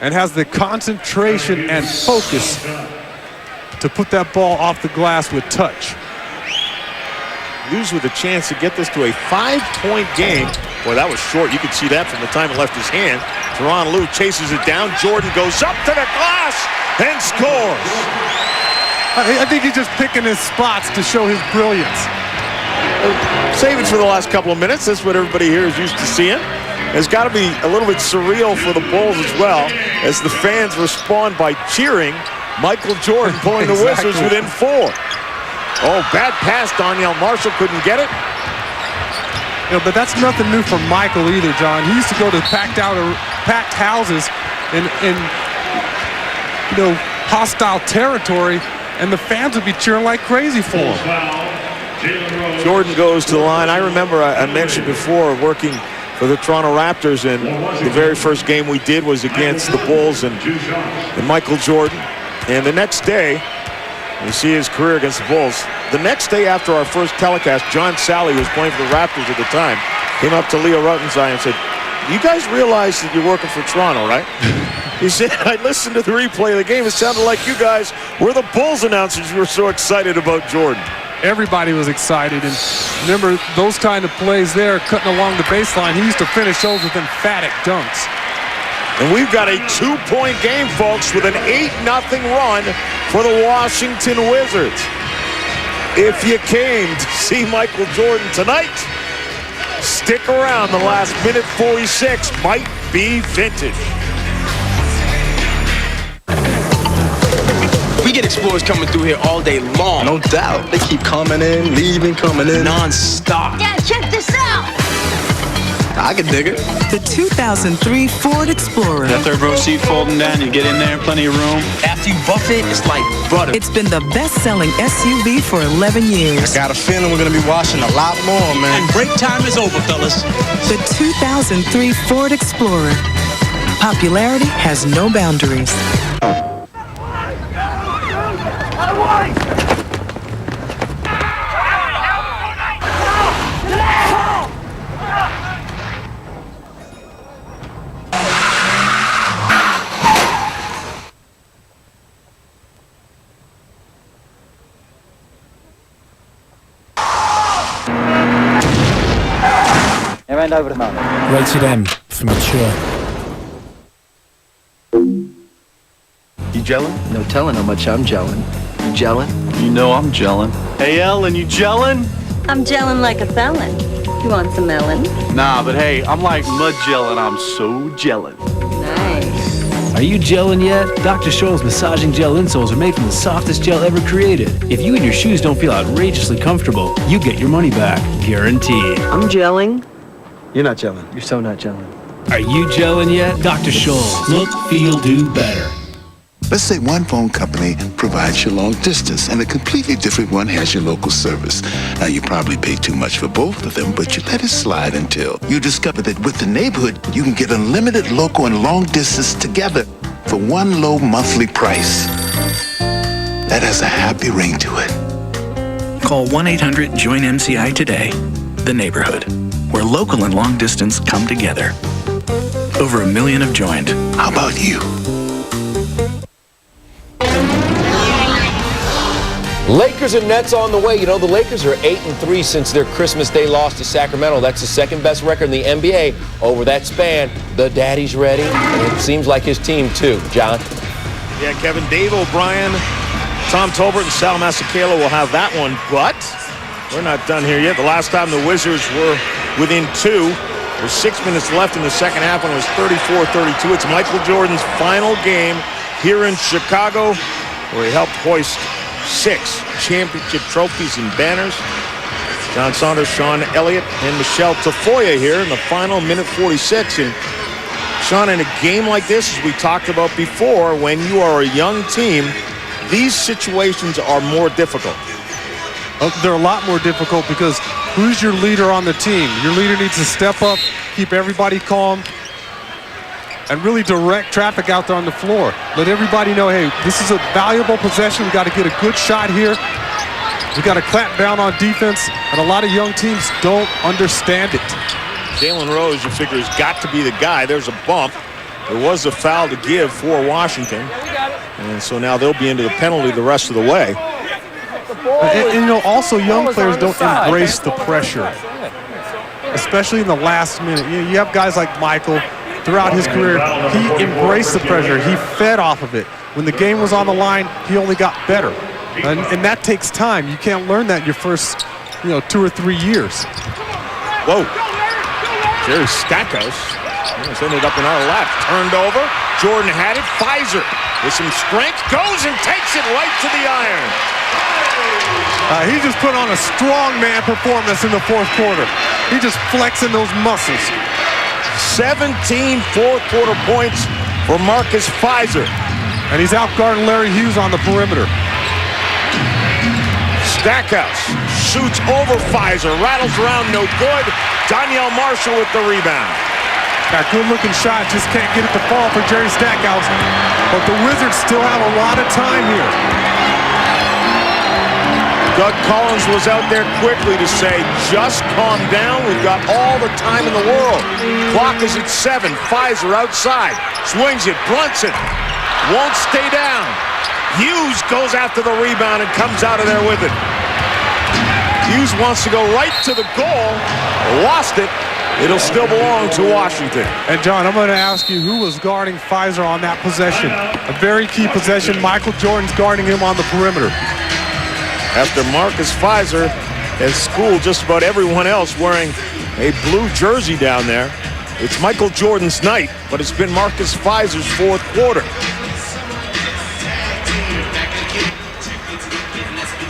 and has the concentration and focus to put that ball off the glass with touch. Lose with a chance to get this to a 5-point game. Boy, that was short. You could see that from the time it left his hand. Teron Lue chases it down. Jordan goes up to the glass and scores. I think he's just picking his spots to show his brilliance. Save it for the last couple of minutes. That's what everybody here is used to seeing. It's got to be a little bit surreal for the Bulls as well, as the fans respond by cheering Michael Jordan pulling the Wizards within 4. Oh, bad pass. Donyell Marshall couldn't get it. You know, but that's nothing new for Michael either, John. He used to go to packed houses in hostile territory, and the fans would be cheering like crazy for him. Jordan goes to the line. I remember I mentioned before working for the Toronto Raptors, and the very first game we did was against the Bulls and Michael Jordan. And the next day, you see his career against the Bulls. The next day after our first telecast, John Sally, who was playing for the Raptors at the time, came up to Leo Rutenzai and said, "You guys realize that you're working for Toronto, right?" He said, "I listened to the replay of the game. It sounded like you guys were the Bulls announcers. You were so excited about Jordan." Everybody was excited, and remember those kind of plays there, cutting along the baseline. He used to finish those with emphatic dunks. And we've got a 2-point game, folks, with an 8-0 run for the Washington Wizards. If you came to see Michael Jordan tonight, stick around. The last minute 46 might be vintage. We get explorers coming through here all day long. No doubt. They keep coming in, leaving, coming in. Non-stop. Yeah, check this out. I can dig it. The 2003 Ford Explorer. That third row seat folding down, you get in there, plenty of room. After you buff it, it's like butter. It's been the best-selling SUV for 11 years. I got a feeling we're going to be washing a lot more, man. And break time is over, fellas. The 2003 Ford Explorer. Popularity has no boundaries. Right over the mountain. Rated M for mature. You gelling? No telling how much I'm gelling. You gelling? You know I'm gelling. Hey, Ellen, you gelling? I'm gelling like a felon. You want some melon? Nah, but hey, I'm like mud gelling. I'm so gelling. Nice. Are you gelling yet? Dr. Scholl's massaging gel insoles are made from the softest gel ever created. If you and your shoes don't feel outrageously comfortable, you get your money back. Guaranteed. I'm gelling. You're not gelling. You're so not gelling. Are you gelling yet? Dr. Scholl's. Look, feel, do better. Let's say one phone company provides you long distance and a completely different one has your local service. Now, you probably pay too much for both of them, but you let it slide until you discover that with the neighborhood, you can get unlimited local and long distance together for one low monthly price. That has a happy ring to it. Call 1-800-JOIN-MCI today. The Neighborhood, where local and long distance come together. Over 1 million have joined. How about you? Lakers and Nets on the way. You know, the Lakers are 8-3 since their Christmas Day loss to Sacramento. That's the second best record in the NBA over that span. The daddy's ready, and it seems like his team too. John? Yeah, Kevin, Dave O'Brien, Tom Tolbert, and Sal Masekela will have that one, but we're not done here yet. The last time the Wizards were within 2, there's 6 minutes left in the second half when it was 34-32. It's Michael Jordan's final game here in Chicago, where he helped hoist 6 championship trophies and banners. John Saunders, Sean Elliott, and Michelle Tafoya here in the final minute 46. And Sean, in a game like this, as we talked about before, when you are a young team, these situations are more difficult. They're a lot more difficult because who's your leader on the team? Your leader needs to step up, keep everybody calm, and really direct traffic out there on the floor. Let everybody know, hey, this is a valuable possession. We got to get a good shot here. We got to clamp down on defense, and a lot of young teams don't understand it. Jalen Rose, you figure, has got to be the guy. There's a bump. There was a foul to give for Washington. And so now they'll be into the penalty the rest of the way. And you know, also young players don't embrace the pressure, especially in the last minute. You have guys like Michael. Throughout his career, he embraced the pressure. He fed off of it. When the game was on the line, he only got better. And that takes time. You can't learn that in your first, 2 or 3 years. Whoa. Jerry Stackhouse almost ended up in our lap. Turned over. Jordan had it. Pfizer with some strength goes and takes it right to the iron. He just put on a strongman performance in the fourth quarter. He just flexing those muscles. 17 fourth-quarter points for Marcus Pfizer. And he's outguarding Larry Hughes on the perimeter. Stackhouse shoots over Pfizer, rattles around, no good. Donyell Marshall with the rebound. That good-looking shot, just can't get it to fall for Jerry Stackhouse. But the Wizards still have a lot of time here. Doug Collins was out there quickly to say, just calm down. We've got all the time in the world. Clock is at 7. Pfizer outside. Swings it. Brunson won't stay down. Hughes goes after the rebound and comes out of there with it. Hughes wants to go right to the goal. Lost it. It'll still belong to Washington. And John, I'm going to ask you, who was guarding Pfizer on that possession? A very key possession. Michael Jordan's guarding him on the perimeter. After Marcus Pfizer has schooled just about everyone else wearing a blue jersey down there. It's Michael Jordan's night, but it's been Marcus Pfizer's fourth quarter.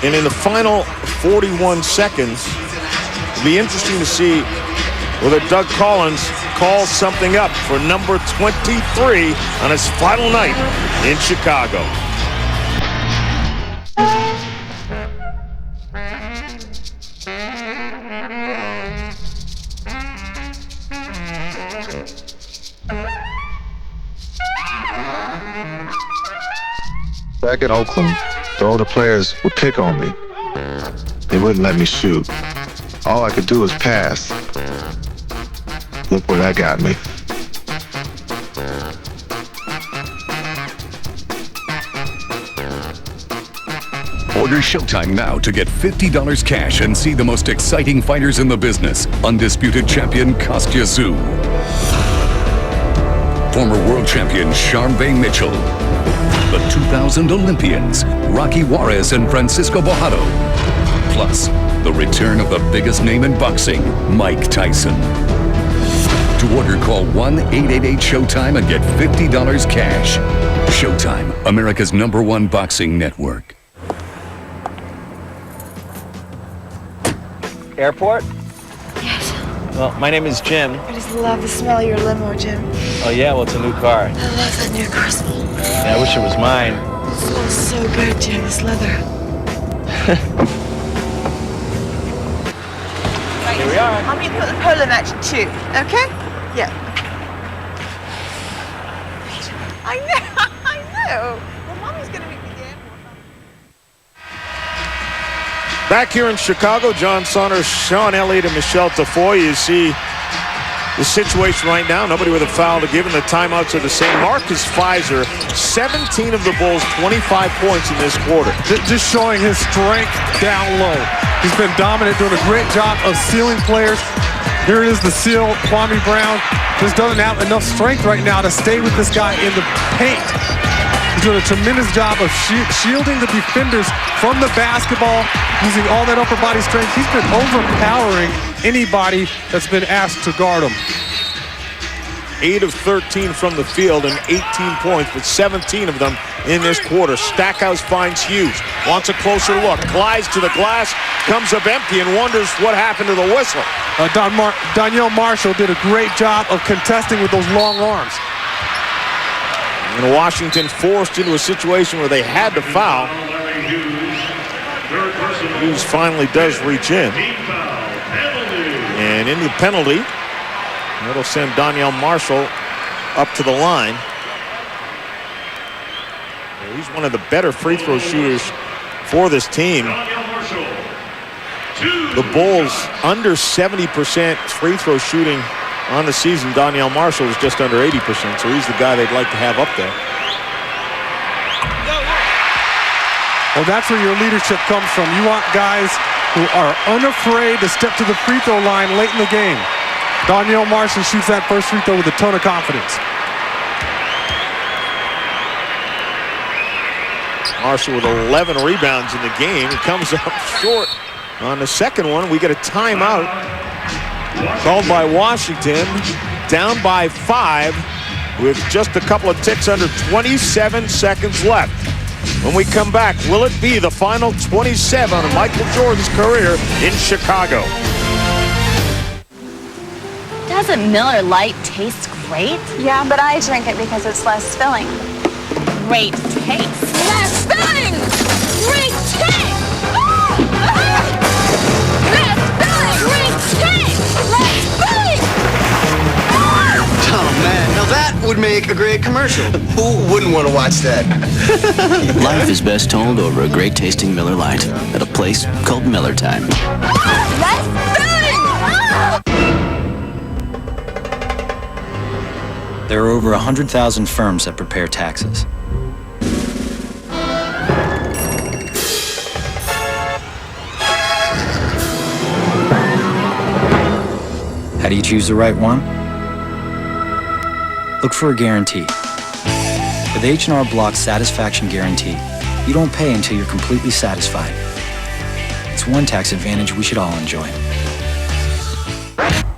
And in the final 41 seconds, it'll be interesting to see whether Doug Collins calls something up for number 23 on his final night in Chicago. Back in Oakland, the older players would pick on me. They wouldn't let me shoot. All I could do was pass. Look where that got me. Order Showtime now to get $50 cash and see the most exciting fighters in the business. Undisputed champion Kostya Tszyu. Former world champion Sharmba Mitchell. The 2000 Olympians, Rocky Juarez and Francisco Bojado. Plus, the return of the biggest name in boxing, Mike Tyson. To order, call 1-888-SHOWTIME and get $50 cash. Showtime, America's #1 boxing network. Airport? Yes. Well, my name is Jim. I just love the smell of your limo, Jim. Oh yeah, well, it's a new car. I love that new car smell. Yeah, I wish it was mine. It smells so good, Jim, this leather. Here we are. I'll meet you at the polo match at 2, okay? Yeah. I know. Well, Mommy's going to meet me there. Back here in Chicago, John Saunders, Sean Elliott, and Michelle Tafoya. You see the situation right now. Nobody with a foul to give, and the timeouts are the same. Marcus Pfizer, 17 of the Bulls, 25 points in this quarter. Just showing his strength down low. He's been dominant, doing a great job of sealing players. Here it is, the seal, Kwame Brown. Just doesn't have enough strength right now to stay with this guy in the paint. He's doing a tremendous job of shielding the defenders from the basketball, using all that upper body strength. He's been overpowering anybody that's been asked to guard him. 8 of 13 from the field and 18 points, but 17 of them in this quarter. Stackhouse finds Hughes, wants a closer look, glides to the glass, comes up empty and wonders what happened to the whistle. Donyell Marshall did a great job of contesting with those long arms. And Washington forced into a situation where they had to foul. Hughes finally does reach in. And into the penalty. That'll send Donyell Marshall up to the line. He's one of the better free throw shooters for this team. The Bulls under 70% free throw shooting on the season. Donyell Marshall is just under 80%, so he's the guy they'd like to have up there. Well, that's where your leadership comes from. You want guys who are unafraid to step to the free throw line late in the game. Danielle Marshall shoots that first free throw with a ton of confidence. Marshall with 11 rebounds in the game. He comes up short on the second one. We get a timeout called by Washington, down by 5 with just a couple of ticks under 27 seconds left. When we come back, will it be the final 27 of Michael Jordan's career in Chicago? Doesn't Miller Lite taste great? Yeah, but I drink it because it's less filling. Great taste. Less filling! Great taste! Less filling! Great taste! Less filling! Oh, man. Now that would make a great commercial. Who wouldn't want to watch that? Life is best told over a great tasting Miller Lite at a place called Miller Time. Less filling! There are over 100,000 firms that prepare taxes. How do you choose the right one? Look for a guarantee. With H&R Block's Satisfaction Guarantee, you don't pay until you're completely satisfied. It's one tax advantage we should all enjoy.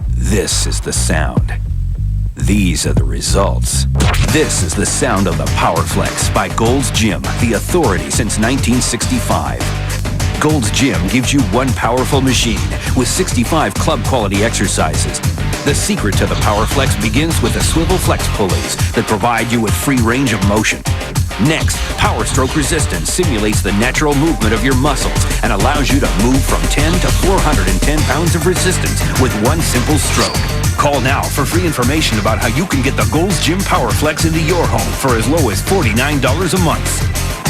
This is the sound. These are the results. This is the sound of the PowerFlex by Gold's Gym, the authority since 1965. Gold's Gym gives you one powerful machine with 65 club-quality exercises. The secret to the PowerFlex begins with the swivel flex pulleys that provide you with free range of motion. Next, Power Stroke Resistance simulates the natural movement of your muscles and allows you to move from 10 to 410 pounds of resistance with one simple stroke. Call now for free information about how you can get the Gold's Gym PowerFlex into your home for as low as $49 a month.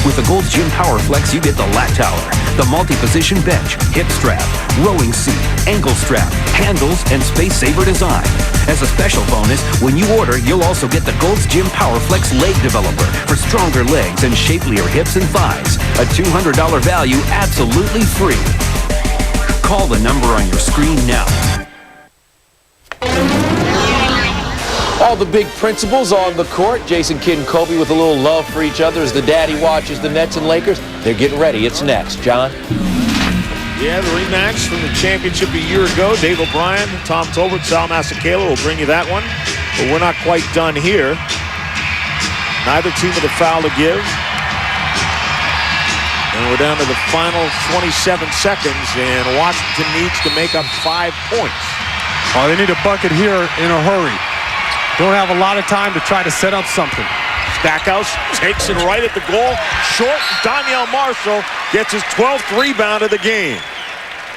With the Gold's Gym PowerFlex, you get the lat tower, the multi-position bench, hip strap, rowing seat, ankle strap, handles, and space saver design. As a special bonus, when you order, you'll also get the Gold's Gym PowerFlex leg developer for stronger legs and shapelier hips and thighs. A $200 value absolutely free. Call the number on your screen now. All the big principals on the court. Jason Kidd and Kobe with a little love for each other as the daddy watches the Nets and Lakers. They're getting ready. It's next. John? Yeah, the rematch from the championship a year ago. Dave O'Brien, Tom Tolbert, Sal Masekela will bring you that one. But we're not quite done here. Neither team with a foul to give. And we're down to the final 27 seconds, and Washington needs to make up 5 points. Oh, they need a bucket here in a hurry. Don't have a lot of time to try to set up something. Stackhouse takes it right at the goal. Short, Danielle Marshall gets his 12th rebound of the game.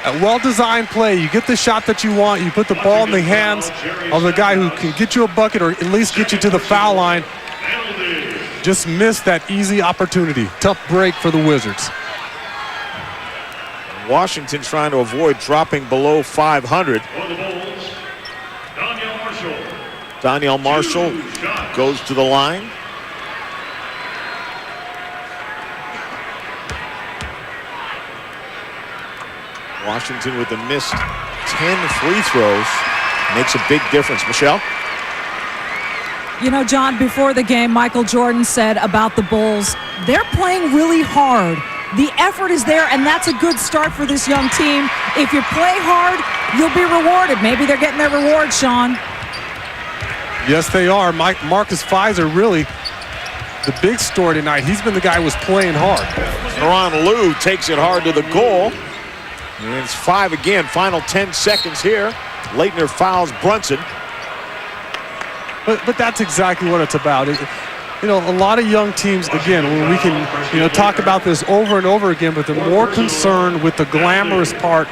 A well-designed play. You get the shot that you want. You put the ball in the hands of the guy who can get you a bucket or at least get you to the foul line. Just missed that easy opportunity. Tough break for the Wizards. Washington trying to avoid dropping below 500. Danielle Marshall goes to the line. Washington with the missed 10 free throws makes a big difference. Michelle? You know, John, before the game, Michael Jordan said about the Bulls, they're playing really hard. The effort is there, and that's a good start for this young team. If you play hard, you'll be rewarded. Maybe they're getting their reward, Sean. Yes, they are. Marcus Fizer, really the big story tonight. He's been the guy who was playing hard. Teron Lue takes it hard to the goal. And it's 5 again. Final 10 seconds here. Leitner fouls Brunson. But that's exactly what it's about. You know, a lot of young teams, again, when we can, talk about this over and over again, but they're more concerned with the glamorous part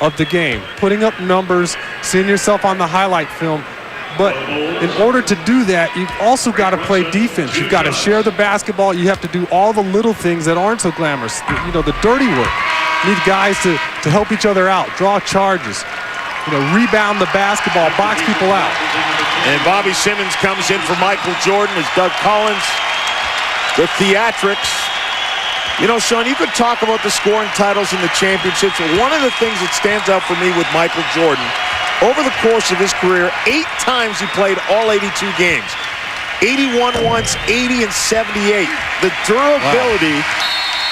of the game. Putting up numbers, seeing yourself on the highlight film. But in order to do that, you've also got to play defense. You've got to share the basketball. You have to do all the little things that aren't so glamorous. The dirty work. You need guys to help each other out, draw charges, rebound the basketball, box people out. And Bobby Simmons comes in for Michael Jordan as Doug Collins, the theatrics, You know, Sean, you could talk about the scoring titles and the championships, but one of the things that stands out for me with Michael Jordan, over the course of his career, 8 times he played all 82 games. 81 once, 80 and 78. The durability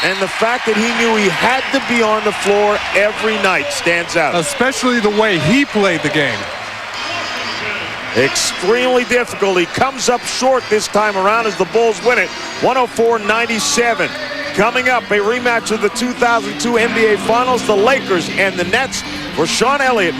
and the fact that he knew he had to be on the floor every night stands out. Especially the way he played the game. Extremely difficult. He comes up short this time around as the Bulls win it, 104-97. Coming up, a rematch of the 2002 NBA Finals, the Lakers and the Nets. For Sean Elliott.